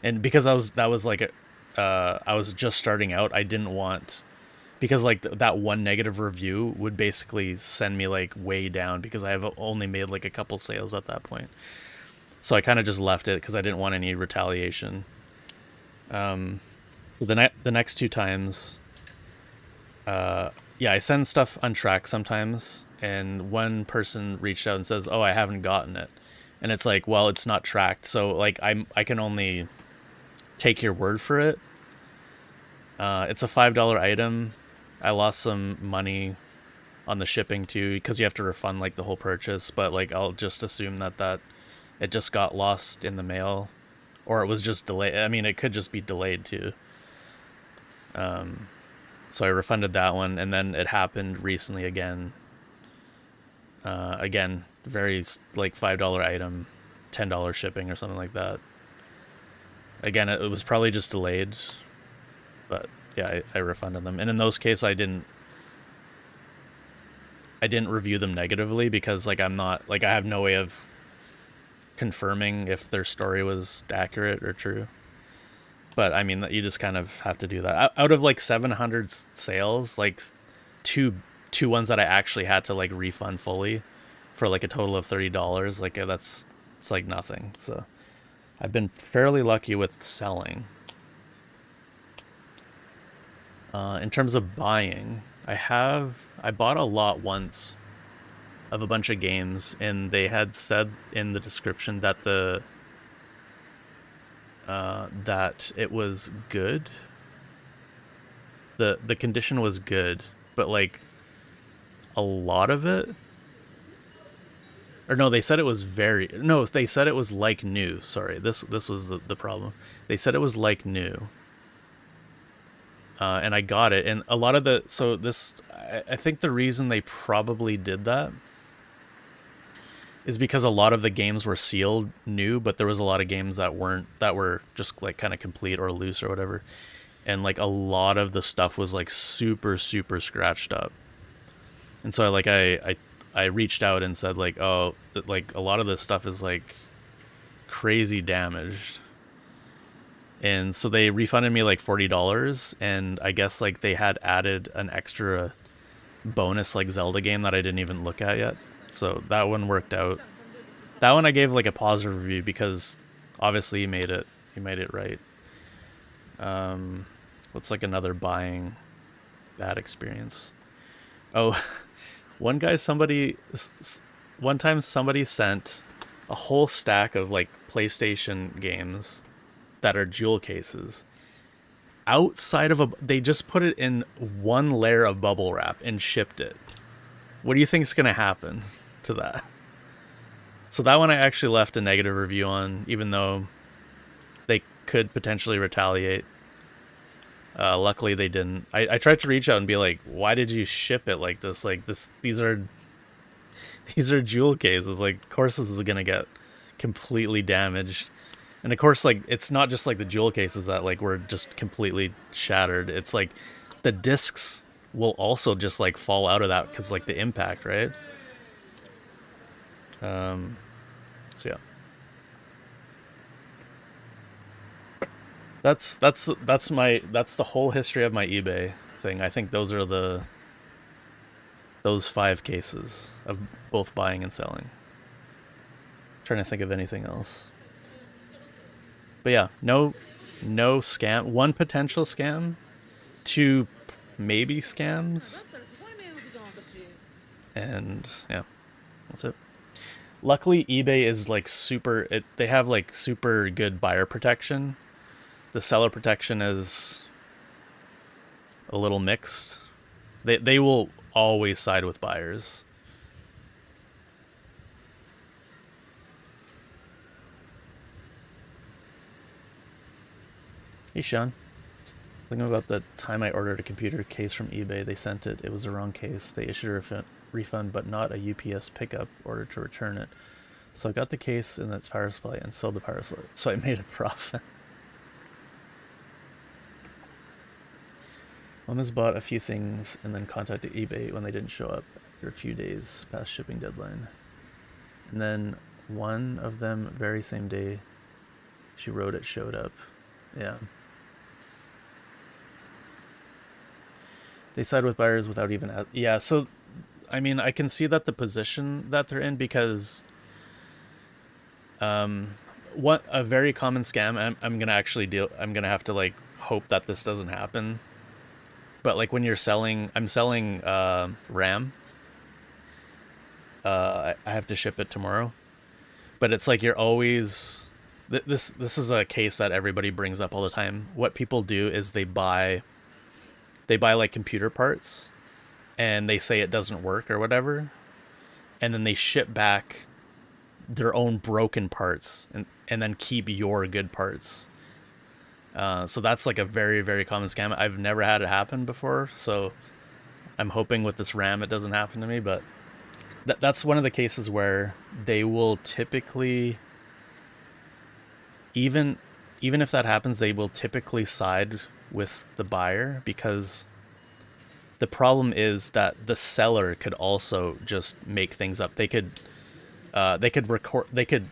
And because I was just starting out, I didn't want, because like that one negative review would basically send me like way down, because I have only made like a couple sales at that point. So I kind of just left it because I didn't want any retaliation. So the next two times, yeah, I send stuff untracked sometimes, and one person reached out and says, "Oh, I haven't gotten it," and it's like, well, it's not tracked, so like I can only take your word for it. It's a $5 item. I lost some money on the shipping too, because you have to refund like the whole purchase, but like I'll just assume that it just got lost in the mail, or it was just delayed. I mean, it could just be delayed too. So I refunded that one, and then it happened recently again. Again, very like $5 item, $10 shipping or something like that. Again, it was probably just delayed, but yeah, I refunded them. And in those cases, I didn't review them negatively because like I'm not like I have no way of confirming if their story was accurate or true. But I mean, you just kind of have to do that. Out of like 700 sales, like two ones that I actually had to like refund fully for like a total of $30, like it's like nothing. So I've been fairly lucky with selling. In terms of buying, I bought a lot once of a bunch of games, and they had said in the description that that it was good. The condition was good, but like a lot of it, or no, they said it was they said it was like new. Sorry, this was the problem. They said it was like new. And I got it, and a lot of I think the reason they probably did that is because a lot of the games were sealed new, but there was a lot of games that were just like kind of complete or loose or whatever, and like a lot of the stuff was like super scratched up. And so like I reached out and said like, oh, like a lot of this stuff is like crazy damaged. And so they refunded me like $40, and I guess like they had added an extra bonus like Zelda game that I didn't even look at yet. So that one worked out. That one I gave like a positive review because obviously he made it right. What's like another buying bad experience? Oh, one time somebody sent a whole stack of like PlayStation games that are jewel cases outside of they just put it in one layer of bubble wrap and shipped it. What do you think is going to happen to that? So that one I actually left a negative review on, even though they could potentially retaliate. Luckily they didn't. I tried to reach out and be like, why did you ship it like this? Like these are jewel cases. Like, of course this is going to get completely damaged. And of course, like, it's not just like the jewel cases that like were just completely shattered. It's like the discs will also just like fall out of that because like the impact, right? So yeah, that's the whole history of my eBay thing. I think those are those 5 cases of both buying and selling. I'm trying to think of anything else. But yeah, no scam. 1 potential scam, 2 maybe scams, and yeah, that's it. Luckily, eBay is like they have like super good buyer protection. The seller protection is a little mixed. They will always side with buyers. Hey, Sean. Thinking about the time I ordered a computer case from eBay. They sent it. It was the wrong case. They issued a refund, but not a UPS pickup order to return it. So I got the case and its power supply and sold the power supply. So I made a profit. Mom has bought a few things and then contacted eBay when they didn't show up after a few days past shipping deadline. And then one of them, very same day she wrote it, showed up. Yeah. They side with buyers without even... Yeah, so, I mean, I can see that the position that they're in because... what a very common scam, I'm gonna actually I'm gonna have to, like, hope that this doesn't happen. But, like, when you're selling... I'm selling, RAM. I have to ship it tomorrow. But it's like you're always... This is a case that everybody brings up all the time. What people do is they buy like computer parts and they say it doesn't work or whatever, and then they ship back their own broken parts and then keep your good parts. So that's like a very, very common scam. I've never had it happen before, so I'm hoping with this RAM it doesn't happen to me, but that's one of the cases where they will typically, even even if that happens, they will typically side with the buyer, because the problem is that the seller could also just make things up. They could record, they could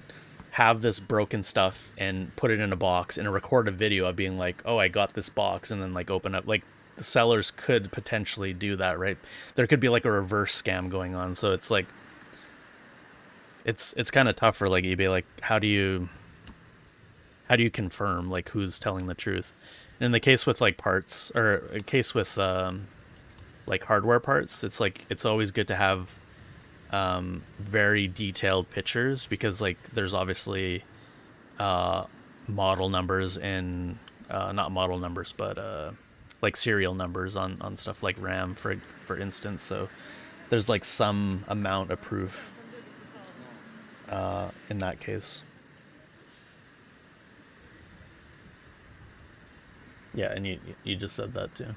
have this broken stuff and put it in a box and record a video of being like, oh, I got this box, and then like open up, like, the sellers could potentially do that, right? There could be like a reverse scam going on. So it's like, it's kind of tough for like eBay. Like, how do you confirm like who's telling the truth? And in the case with like parts, or a case with like hardware parts, it's like it's always good to have very detailed pictures, because like there's obviously model numbers and not model numbers, but like serial numbers on stuff like RAM, for instance. So there's like some amount of proof in that case. Yeah, and you just said that too.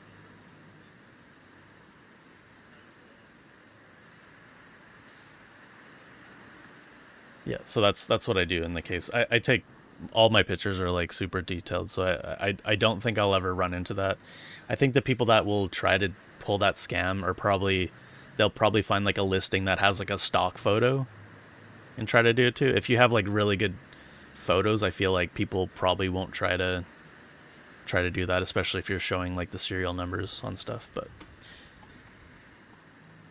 Yeah, so that's what I do in the case. I take, all my pictures are like super detailed, so I don't think I'll ever run into that. I think the people that will try to pull that scam are probably, they'll probably find like a listing that has like a stock photo and try to do it too. If you have like really good photos, I feel like people probably won't try to do that, especially if you're showing like the serial numbers on stuff. But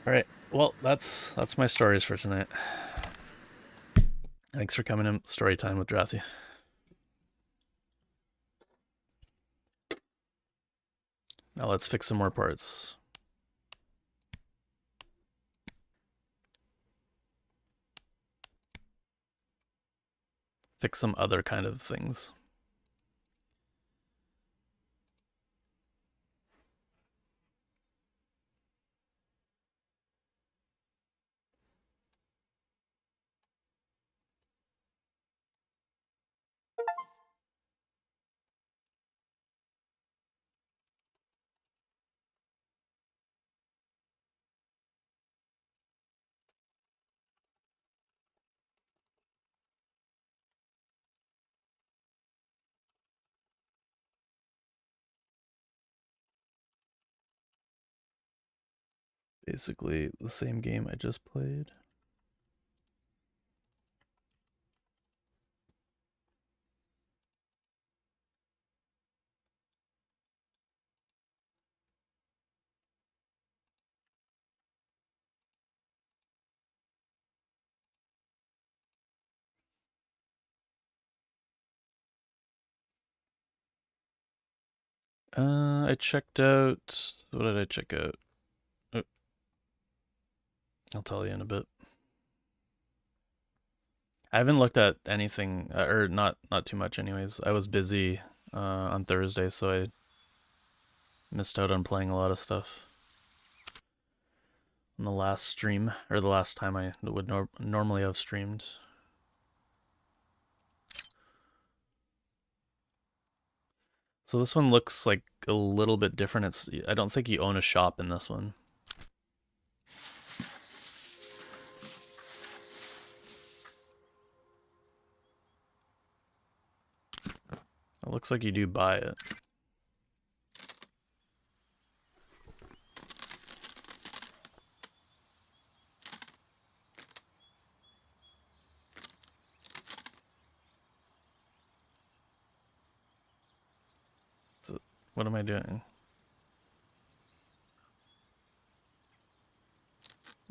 all right, well, that's my stories for tonight. Thanks for coming in story time with Drathy. Now let's fix some more parts. Fix some other kind of things. Basically the same game I just played. I checked out. What did I check out? Oh, I'll tell you in a bit. I haven't looked at anything, or not too much, anyways. I was busy on Thursday, so I missed out on playing a lot of stuff on the last stream, or the last time I would normally have streamed. So this one looks like a little bit different. I don't think you own a shop in this one. It looks like you do buy it. So, what am I doing?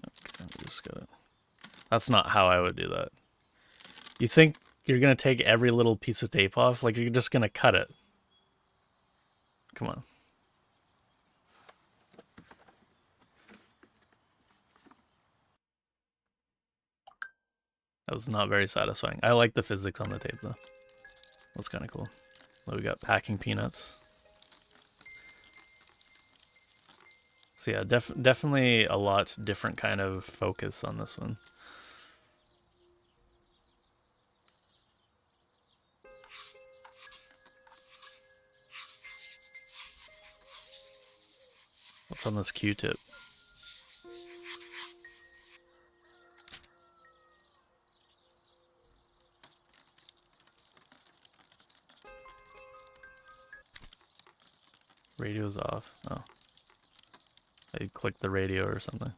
Okay, I just got it. That's not how I would do that. You think you're gonna take every little piece of tape off? Like, you're just gonna cut it? Come on. That was not very satisfying. I like the physics on the tape though. That's kind of cool. We got packing peanuts. So yeah, definitely a lot different kind of focus on this one. What's on this Q-tip? Radio's off. Oh. I clicked the radio or something.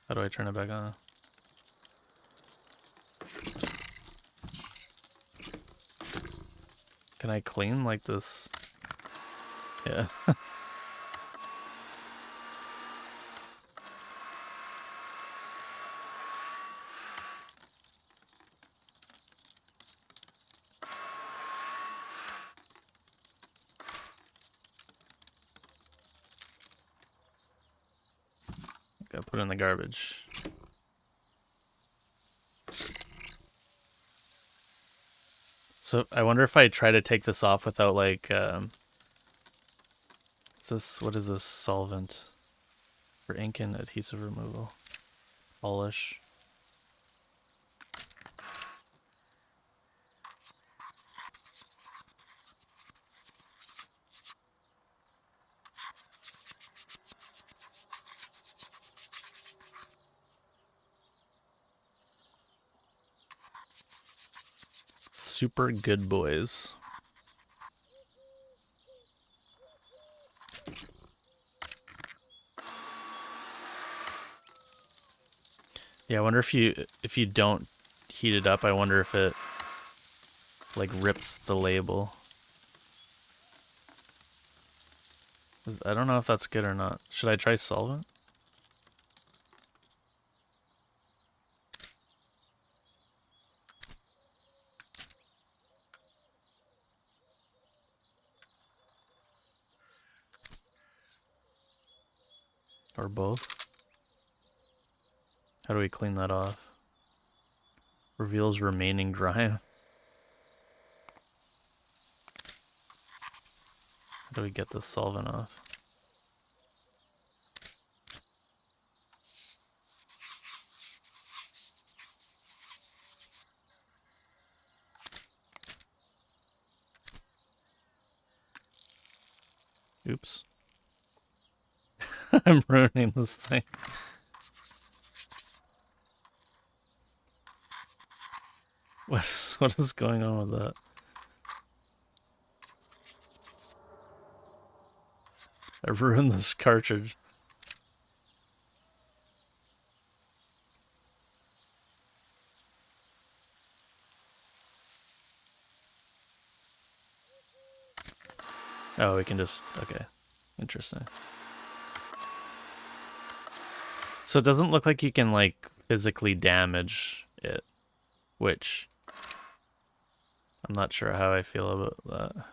How do I turn it back on? Can I clean like this? Yeah. Gotta put it in the garbage. So I wonder if I try to take this off without like, what is this solvent? For ink and adhesive removal. Polish. Super good boys. Yeah, I wonder if you don't heat it up, I wonder if it like rips the label. I don't know if that's good or not. Should I try solvent? Or both? How do we clean that off? Reveals remaining grime. How do we get this solvent off? Oops. I'm ruining this thing. What is going on with that? I ruined this cartridge. Oh, we can just, okay. Interesting. So it doesn't look like you can like physically damage it, which I'm not sure how I feel about that.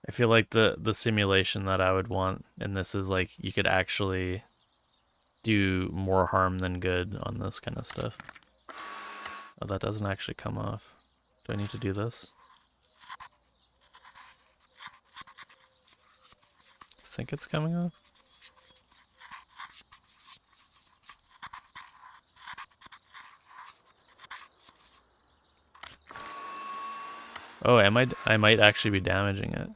I feel like the simulation that I would want in this is like you could actually do more harm than good on this kind of stuff. Oh, that doesn't actually come off. Do I need to do this? I think it's coming off. Oh, I might actually be damaging it.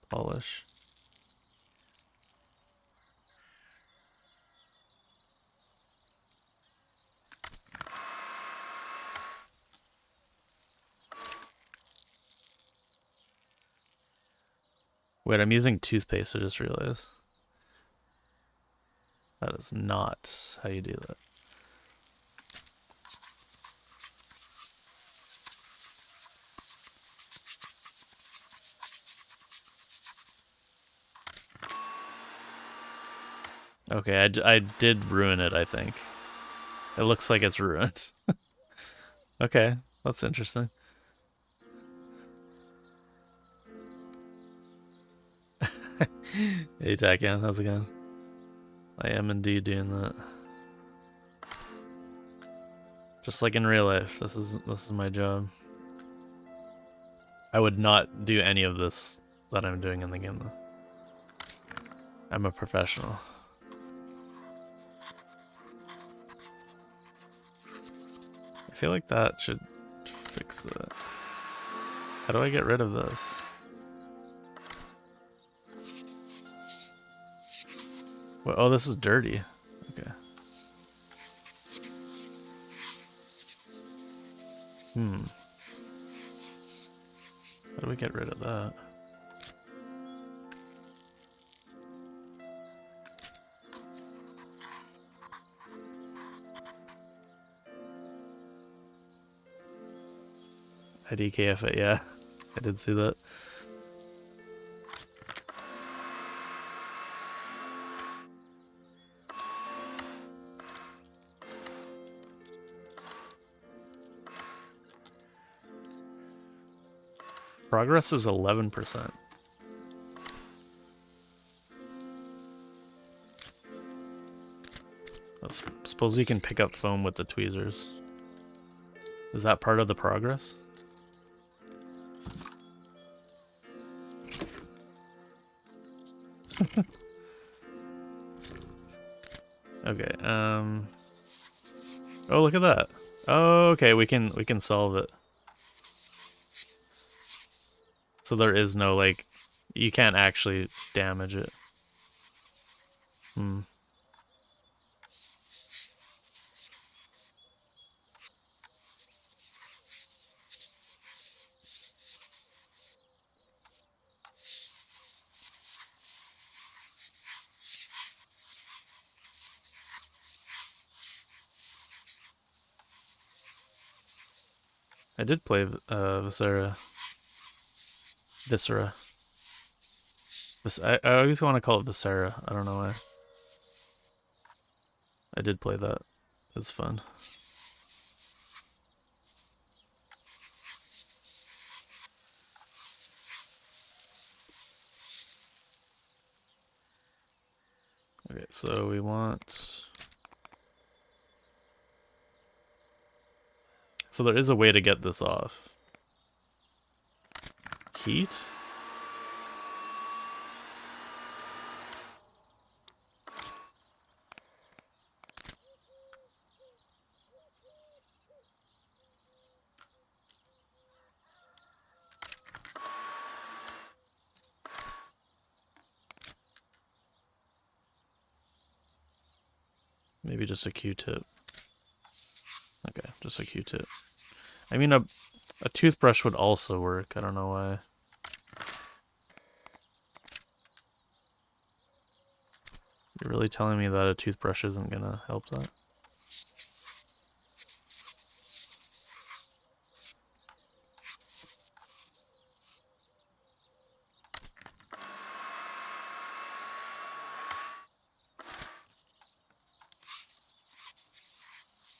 Polish. Wait, I'm using toothpaste, I just realized. That is not how you do that. Okay, I did ruin it, I think. It looks like it's ruined. Okay, that's interesting. Hey, Takian, how's it going? I am indeed doing that. Just like in real life, this is my job. I would not do any of this that I'm doing in the game though. I'm a professional. I feel like that should fix it. How do I get rid of this? Well, oh, this is dirty. Okay. How do we get rid of that? I DKF it, yeah. I did see that. Progress is 11%. I suppose you can pick up foam with the tweezers. Is that part of the progress? Okay, oh, look at that. Oh, okay, we can solve it. So there is no, like, you can't actually damage it. I did play Viscera. I always want to call it Viscera. I don't know why. I did play that. It's fun. Okay, so we want... So there is a way to get this off. Heat? Maybe just a Q-tip. Okay, just a Q-tip. I mean, a toothbrush would also work. I don't know why. You're really telling me that a toothbrush isn't gonna help that?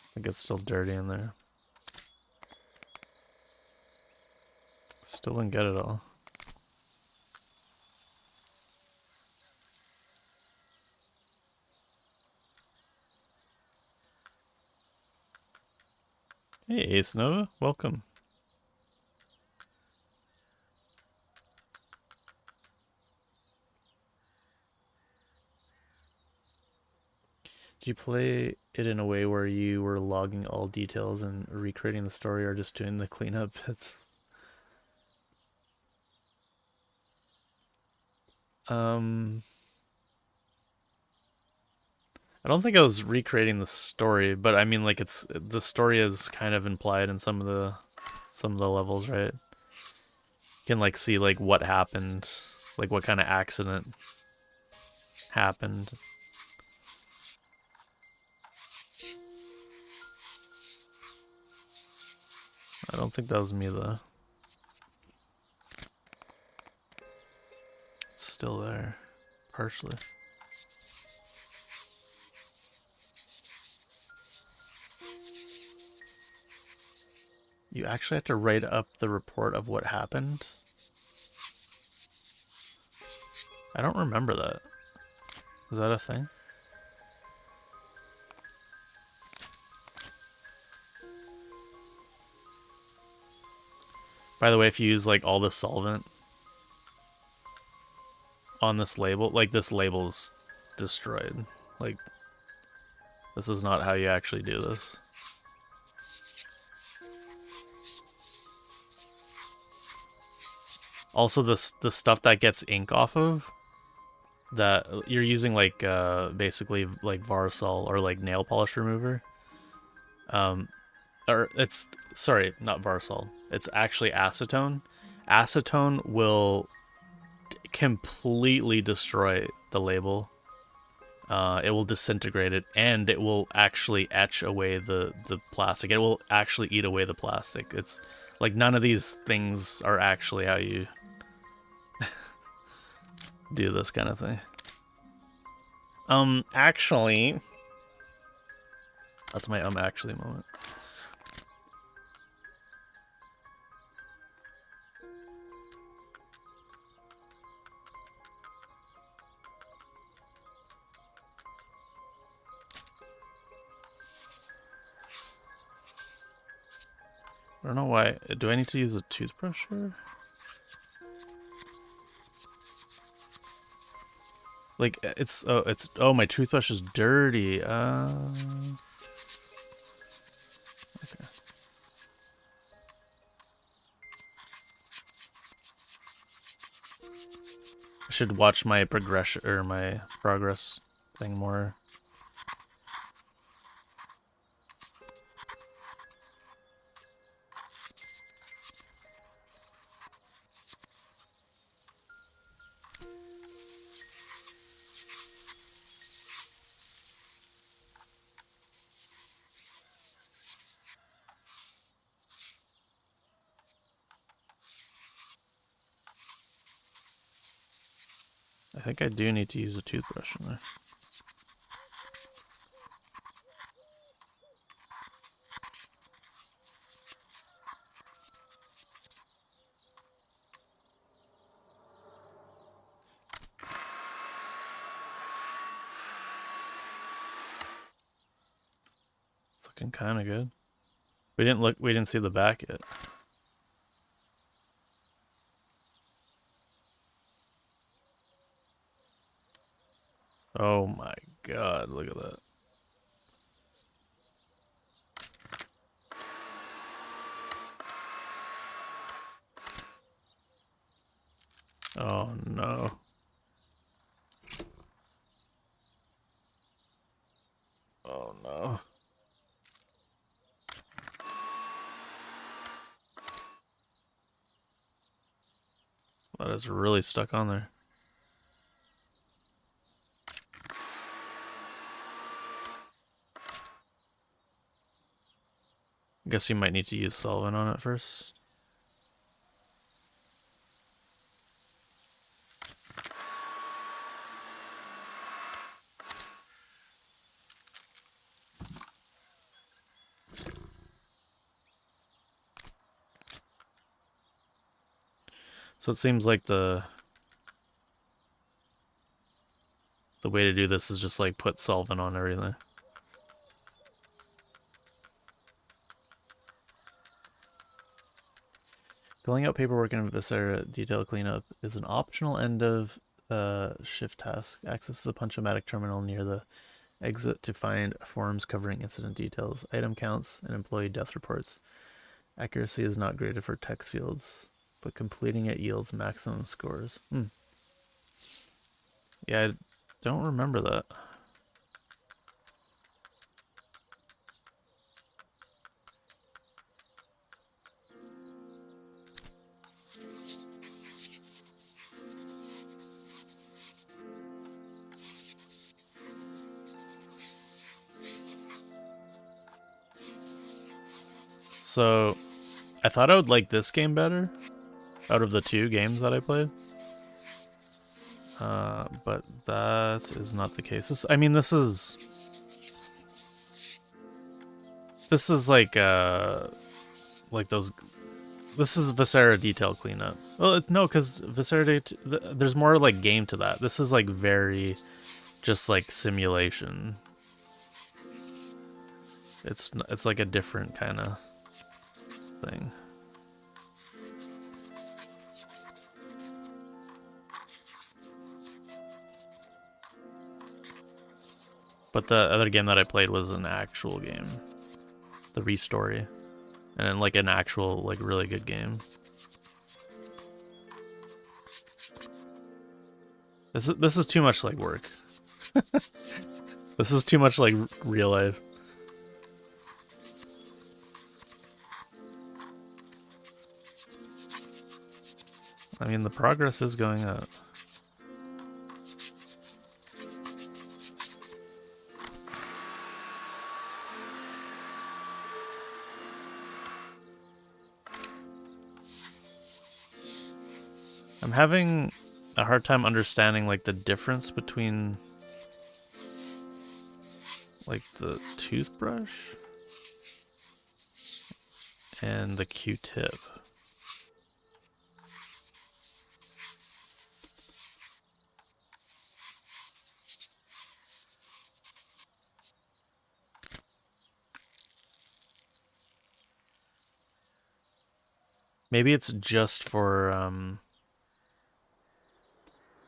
I think it's still dirty in there. Still didn't get it all. Hey, Ace Nova, welcome. Did you play it in a way where you were logging all details and recreating the story, or just doing the cleanup bits? I don't think I was recreating the story, but I mean, like, the story is kind of implied in some of the levels, right? You can, like, see, like, what happened, like what kind of accident happened. I don't think that was me though. It's still there, partially. You actually have to write up the report of what happened? I don't remember that. Is that a thing? By the way, if you use like all the solvent on this label, like this label's destroyed. Like, this is not how you actually do this. Also, the stuff that gets ink off of, that you're using, like, basically like Varsol or like nail polish remover. or it's, sorry, not Varsol. It's actually acetone. Acetone will completely destroy the label. It will disintegrate it, and it will actually etch away the plastic. It will actually eat away the plastic. It's like none of these things are actually how you do this kind of thing. Actually, that's my actually moment. I don't know why. Do I need to use a toothbrush here? Like, oh, my toothbrush is dirty. Okay. I should watch my progression, or my progress thing more. I think I do need to use a toothbrush in there. It's looking kind of good. We didn't see the back yet. Oh my god, look at that. Oh no. Oh no. That is really stuck on there. I guess you might need to use solvent on it first. So it seems like the way to do this is just like put solvent on everything. Filling out paperwork in Viscera detail cleanup is an optional end of shift task. Access to the Punch-O-Matic terminal near the exit to find forms covering incident details, item counts, and employee death reports. Accuracy is not graded for text fields, but completing it yields maximum scores. Yeah, I don't remember that. So, I thought I would like this game better out of the 2 games that I played. But that is not the case. This is like those. This is Viscera detail cleanup. Well, no, because Viscera, there's more like game to that. This is like very, just like simulation. It's like a different kind of thing. But the other game that I played was an actual game, the Restory, and then like an actual like really good game. This is too much like work. This is too much like real life. I mean, the progress is going up. I'm having a hard time understanding like the difference between like the toothbrush and the Q-tip. Maybe it's just for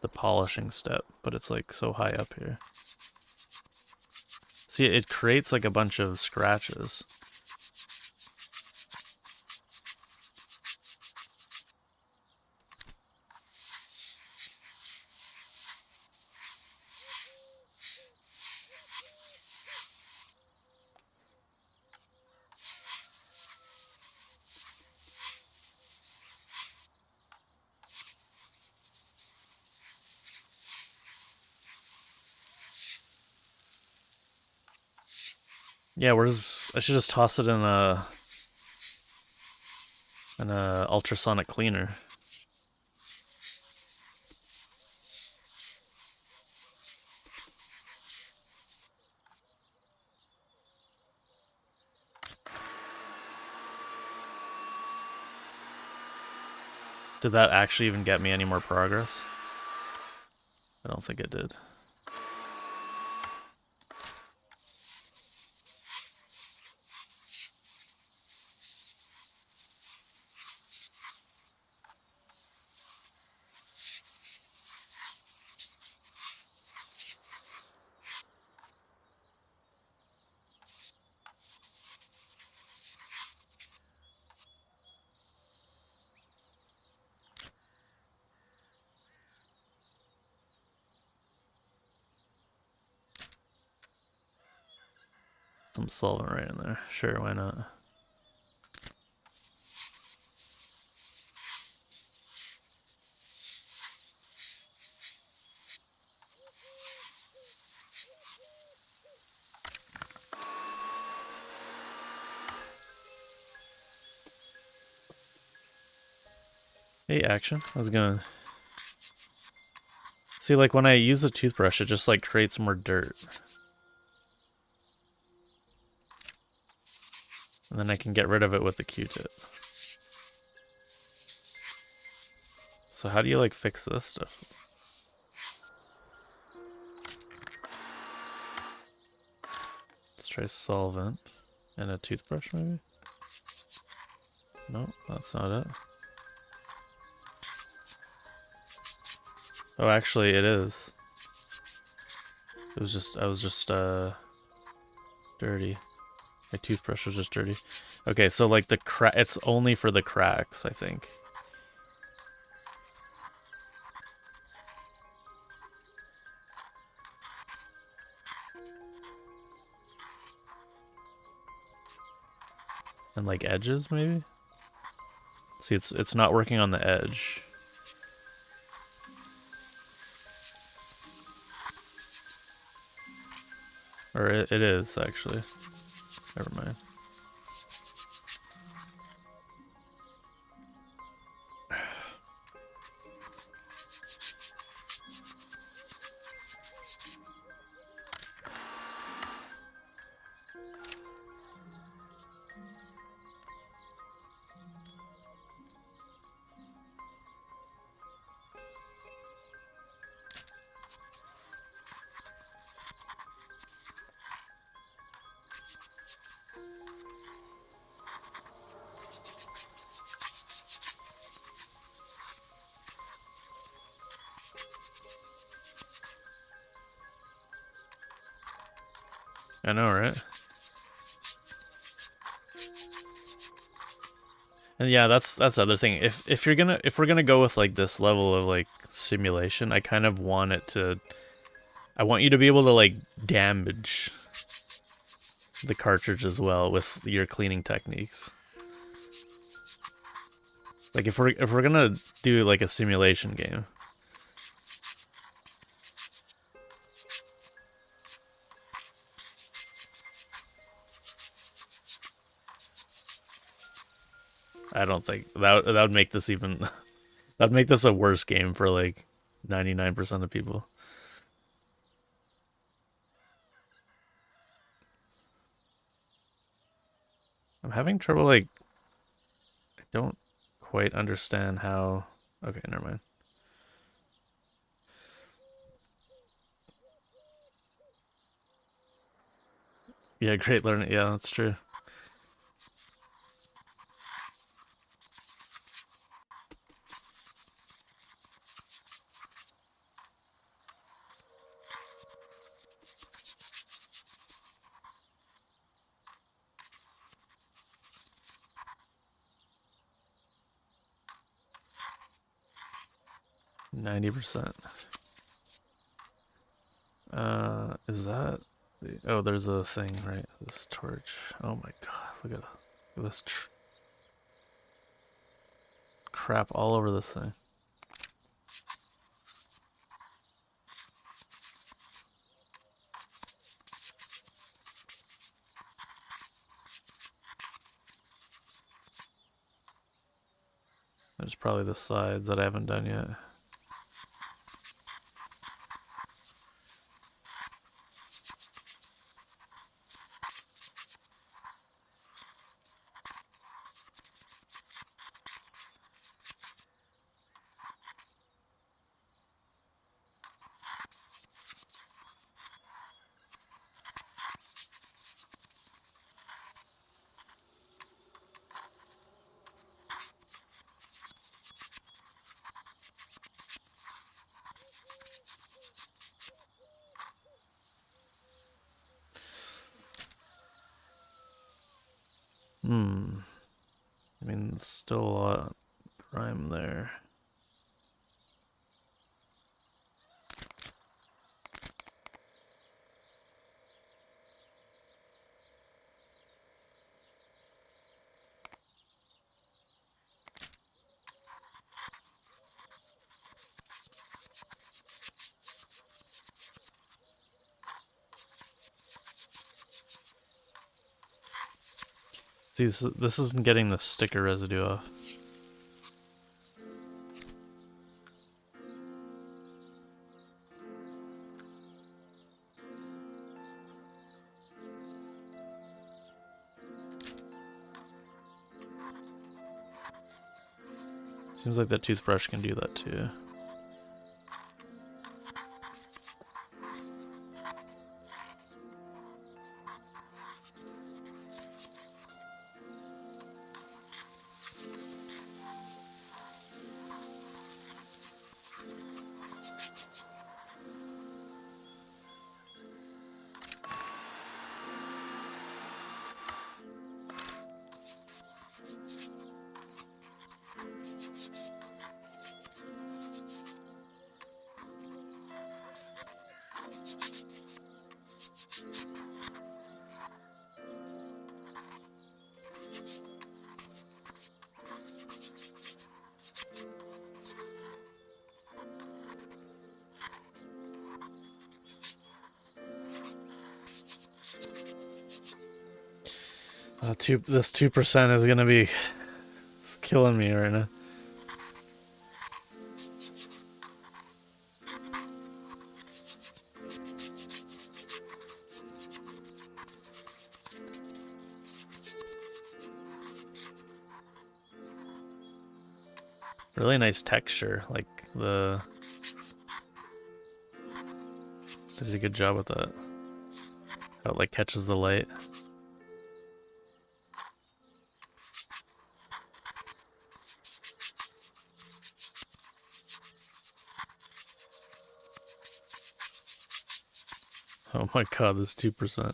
the polishing step, but it's like so high up here. See, it creates like a bunch of scratches. Yeah, I should just toss it in a ultrasonic cleaner. Did that actually even get me any more progress? I don't think it did. Some solvent right in there. Sure, why not? Hey, Action. How's it going? See, like when I use a toothbrush, it just like creates more dirt. And then I can get rid of it with the Q-tip. So how do you like fix this stuff? Let's try solvent and a toothbrush maybe? No, that's not it. Oh, actually it is. I was just dirty. My toothbrush was just dirty. Okay, so like it's only for the cracks, I think. And like edges maybe? See, it's not working on the edge. Or it is actually. Never mind. I know, right? And yeah, that's the other thing. If we're gonna go with like this level of like simulation, I kind of want it to. I want you to be able to like damage the cartridge as well with your cleaning techniques. Like if we're gonna do like a simulation game. I don't think that would make this even that'd make this a worse game for like 99% of people. I'm having trouble like I don't quite understand how. Okay, never mind. Yeah, great learning. Yeah, that's true. %90. Is that? Oh, there's a thing, right? This torch. Oh my god, look at this crap all over this thing. There's probably the sides that I haven't done yet. I mean, there's still a lot of grime there. See, this isn't getting the sticker residue off. Seems like that toothbrush can do that too. This 2% is gonna be it's killing me right now. Really nice texture, like the. They did a good job with that. How it like catches the light. Oh my god, this 2%.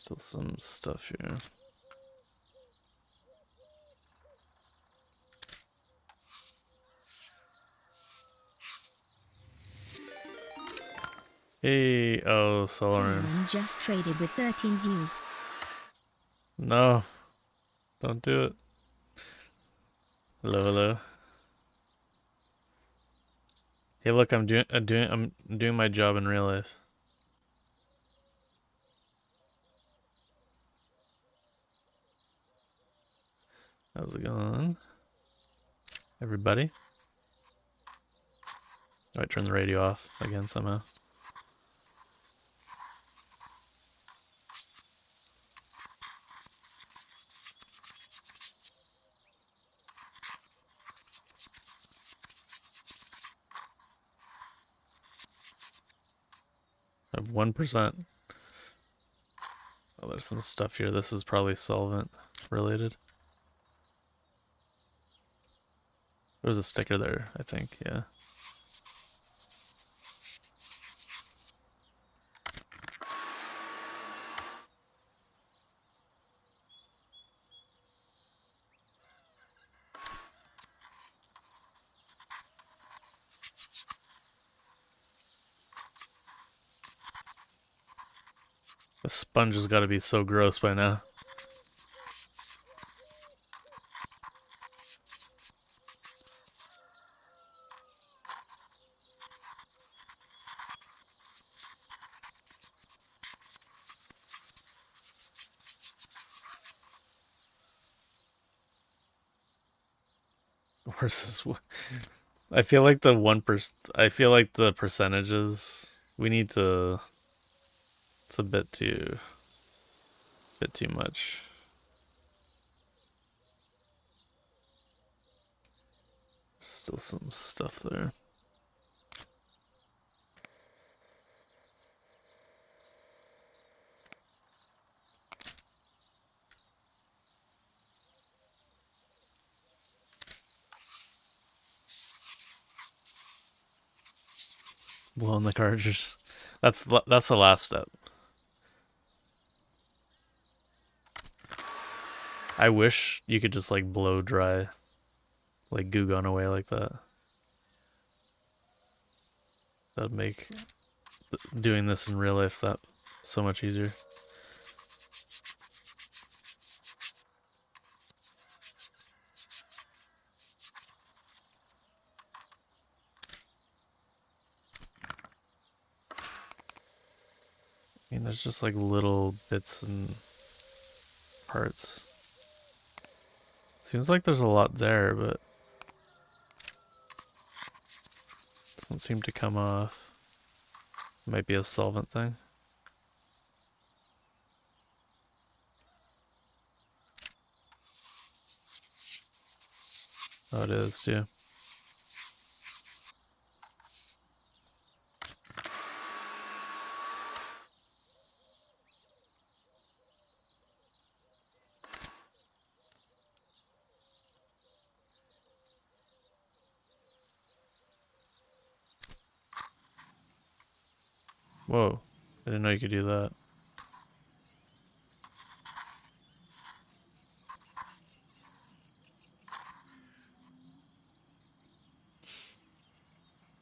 Still some stuff here. Hey, oh, Solarin. Someone just traded with 13 views. No, don't do it. Hello, hello. Hey, look, I'm doing my job in real life. How's it going, everybody? Oh, I turned the radio off again somehow. I have 1%. Oh, there's some stuff here. This is probably solvent related. There's a sticker there, I think, yeah. The sponge has got to be so gross by now. Versus, I feel like the 1%. I feel like the percentages we need to. It's a bit too much. Still some stuff there. Blowing the cartridge. That's the last step. I wish you could just like blow dry, like Goo Gone away like that. That'd make doing this in real life that so much easier. I mean, there's just like little bits and parts. Seems like there's a lot there, but doesn't seem to come off. Might be a solvent thing. Oh, it is too. Whoa, I didn't know you could do that.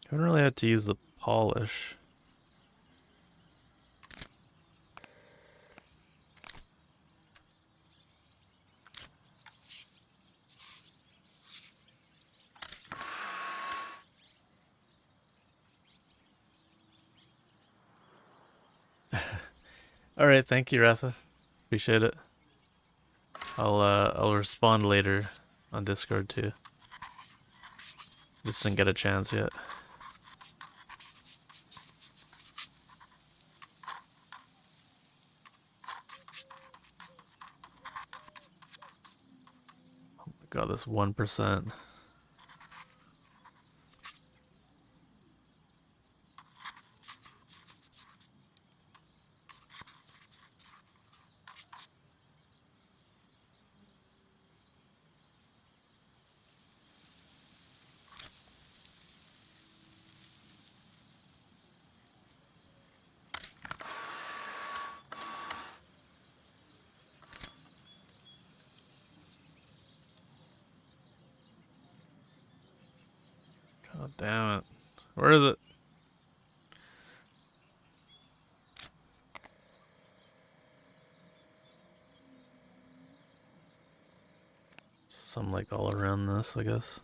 I haven't really had to use the polish. All right, thank you, Ratha. Appreciate it. I'll respond later on Discord too. Just didn't get a chance yet. Oh my god, this 1%. Oh, damn it. Where is it? Some like all around this, I guess.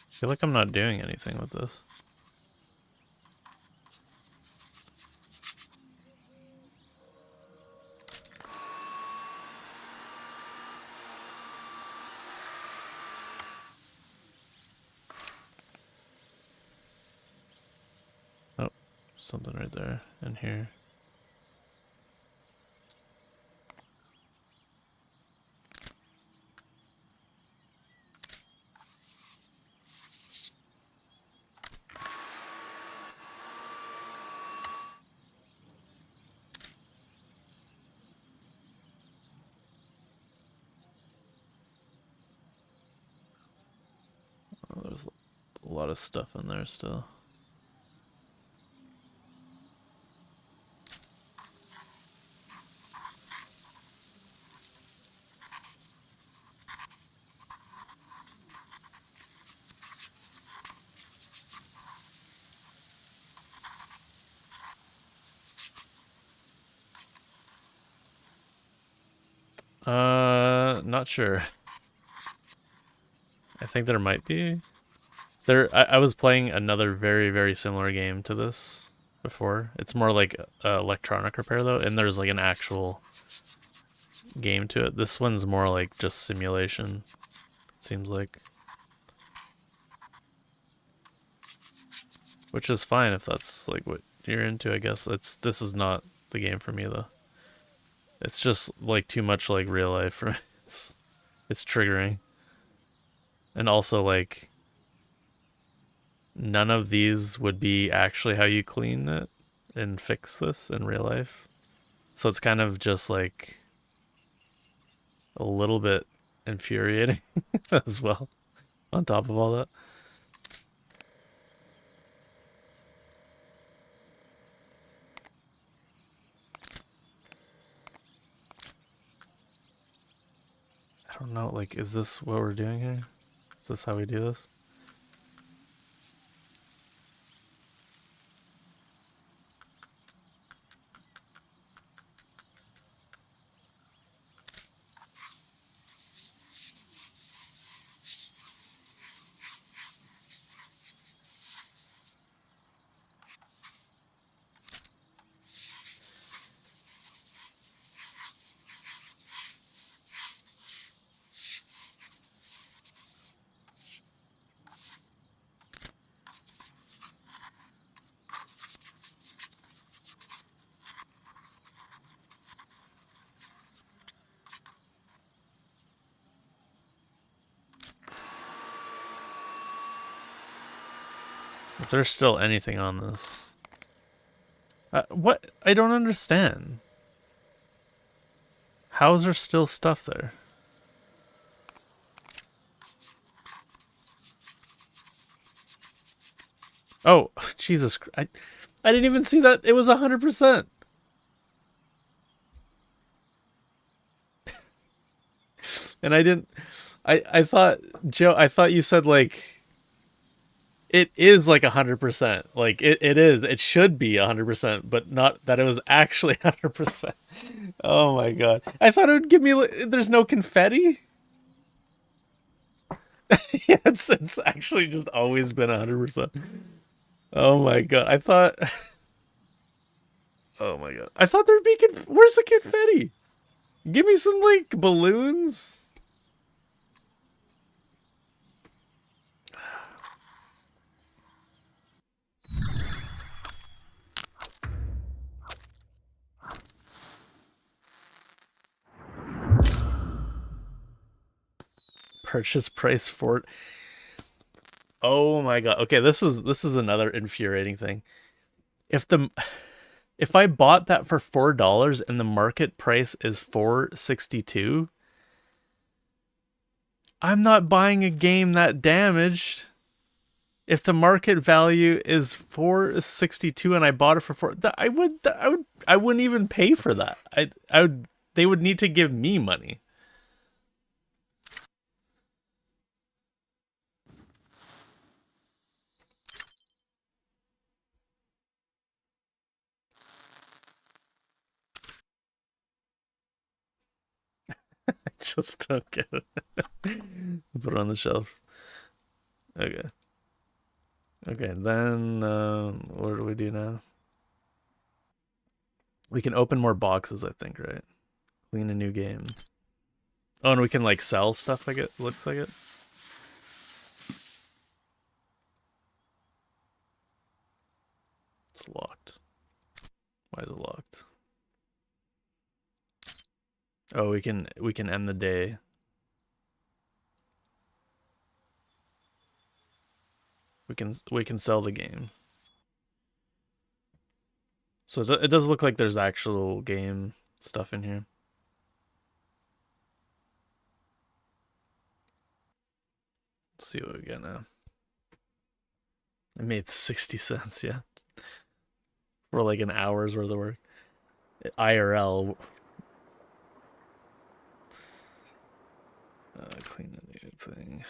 I feel like I'm not doing anything with this. Oh, something right there in here. Oh, there's a lot of stuff in there still. Not sure. I think there might be. I was playing another very, very similar game to this before. It's more like electronic repair though, and there's like an actual game to it. This one's more like just simulation, it seems like. Which is fine if that's like what you're into, I guess. This is not the game for me though. It's just like too much like real life for me. It's triggering. And also like none of these would be actually how you clean it and fix this in real life. So it's kind of just like a little bit infuriating as well on top of all that. I don't know, like, is this what we're doing here? Is this how we do this? If there's still anything on this. What? I don't understand. How is there still stuff there? Oh, Jesus Christ. I didn't even see that it was 100%. And I didn't... I thought, Joe, I thought you said, like... It is like 100%. Like, it is. It should be 100%, but not that it was actually 100%. Oh my god. I thought it would give me... There's no confetti? Yeah, it's actually just always been 100%. Oh my god. I thought... Oh my god. I thought there'd be... Where's the confetti? Give me some, like, balloons? Purchase price for it. Oh my god. Okay, this is another infuriating thing. If the if I bought that for $4 and the market price is 462, I'm not buying a game that damaged. If the market value is 462 and I bought it for 4, I wouldn't even pay for that. I would they would need to give me money. I just don't get it. Put it on the shelf. Okay. Okay, then what do we do now? We can open more boxes, I think, right? Clean a new game. Oh, and we can like sell stuff, like it looks like it. It's locked. Why is it locked? Oh, we can end the day. We can sell the game. So it does look like there's actual game stuff in here. Let's see what we get now. I made 60 cents, yeah. For like an hour's worth of work. IRL. Clean the new thing.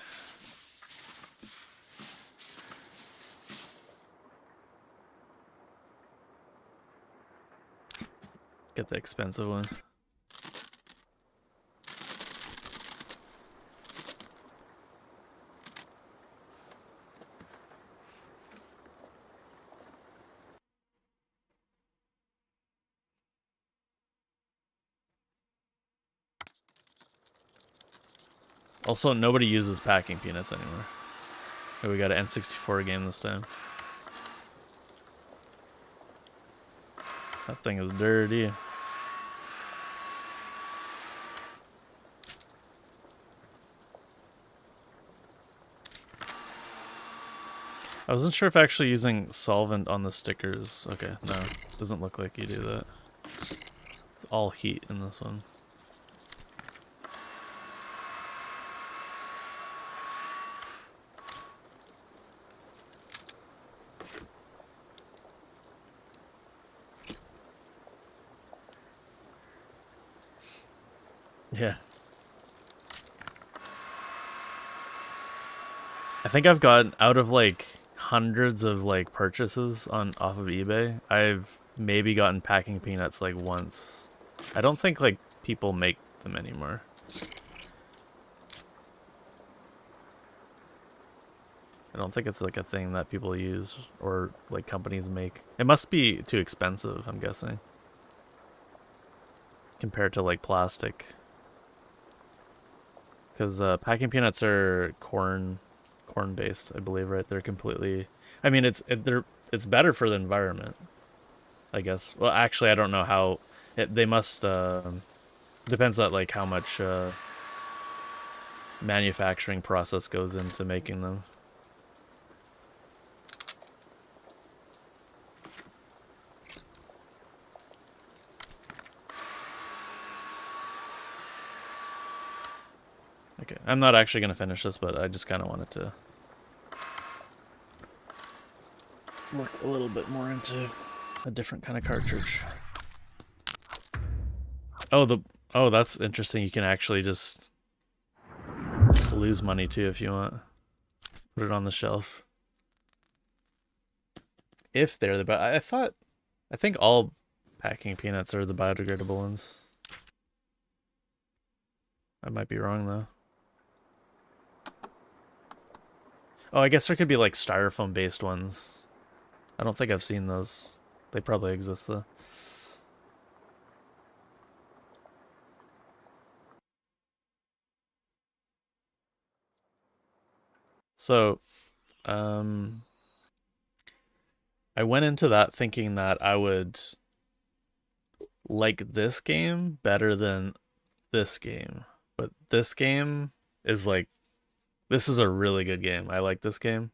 Get the expensive one. Also, nobody uses packing peanuts anymore. Oh, we got an N64 game this time. That thing is dirty. I wasn't sure if actually using solvent on the stickers. Okay, no. Doesn't look like you do that. It's all heat in this one. Yeah. I think I've gotten out of like hundreds of like purchases on off of eBay. I've maybe gotten packing peanuts like once. I don't think like people make them anymore. I don't think it's like a thing that people use or like companies make. It must be too expensive, I'm guessing. Compared to like plastic. Because packing peanuts are corn based, I believe, right? They're completely. I mean, it's better for the environment, I guess. Well, actually, I don't know how. They must. Depends on like how much manufacturing process goes into making them. Okay, I'm not actually gonna finish this, but I just kind of wanted to look a little bit more into a different kind of cartridge. Oh, that's interesting. You can actually just lose money too if you want. Put it on the shelf. If they're the I think all packing peanuts are the biodegradable ones. I might be wrong though. Oh, I guess there could be like styrofoam based ones. I don't think I've seen those. They probably exist though. So, I went into that thinking that I would like this game better than this game. But this game is like, this is a really good game. I like this game.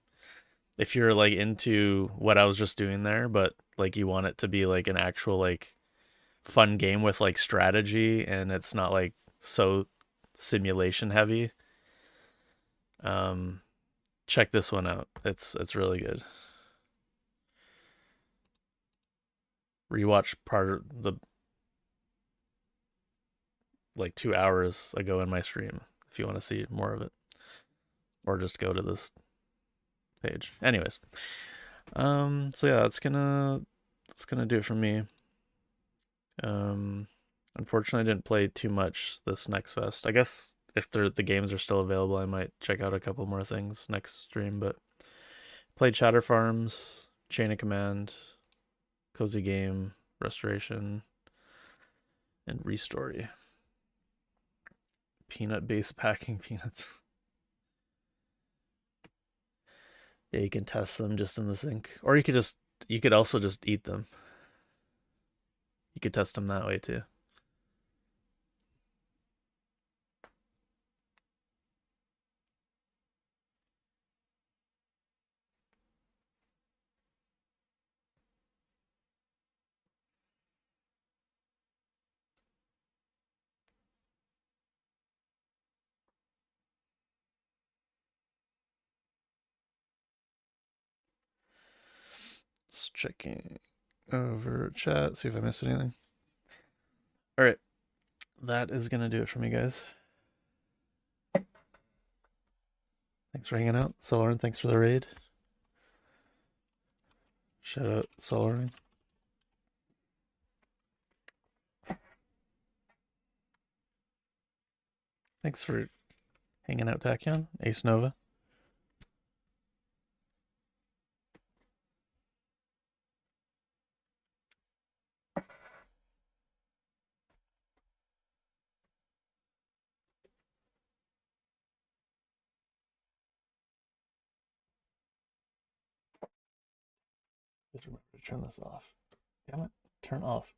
if you're like into what I was just doing there, but like you want it to be like an actual like fun game with like strategy and it's not like so simulation heavy, um check this one out. It's really good. Rewatch part of the like 2 hours ago in my stream if you want to see more of it, or just go to this page. Anyways, so yeah, that's gonna do it for me. Unfortunately, I didn't play too much this next fest. I guess if the games are still available, I might check out a couple more things next stream. But played Shatter Farms, Chain of Command, Cozy Game, Restoration, and Restory. Peanut base packing peanuts. Yeah, you can test them just in the sink, or you could also just eat them. You could test them that way too. Just checking over chat, see if I missed anything. All right, that is gonna do it for me, guys. Thanks for hanging out, Solarin. Thanks for the raid. Shout out Solarin. Thanks for hanging out, Tachyon. Ace Nova. Just remember to turn this off. Damn it. Turn off.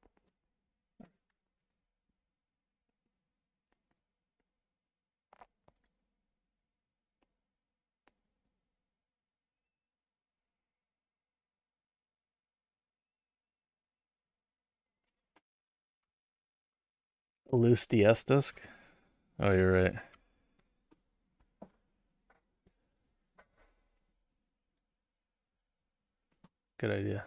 A loose DS disc? Oh, you're right. Good idea.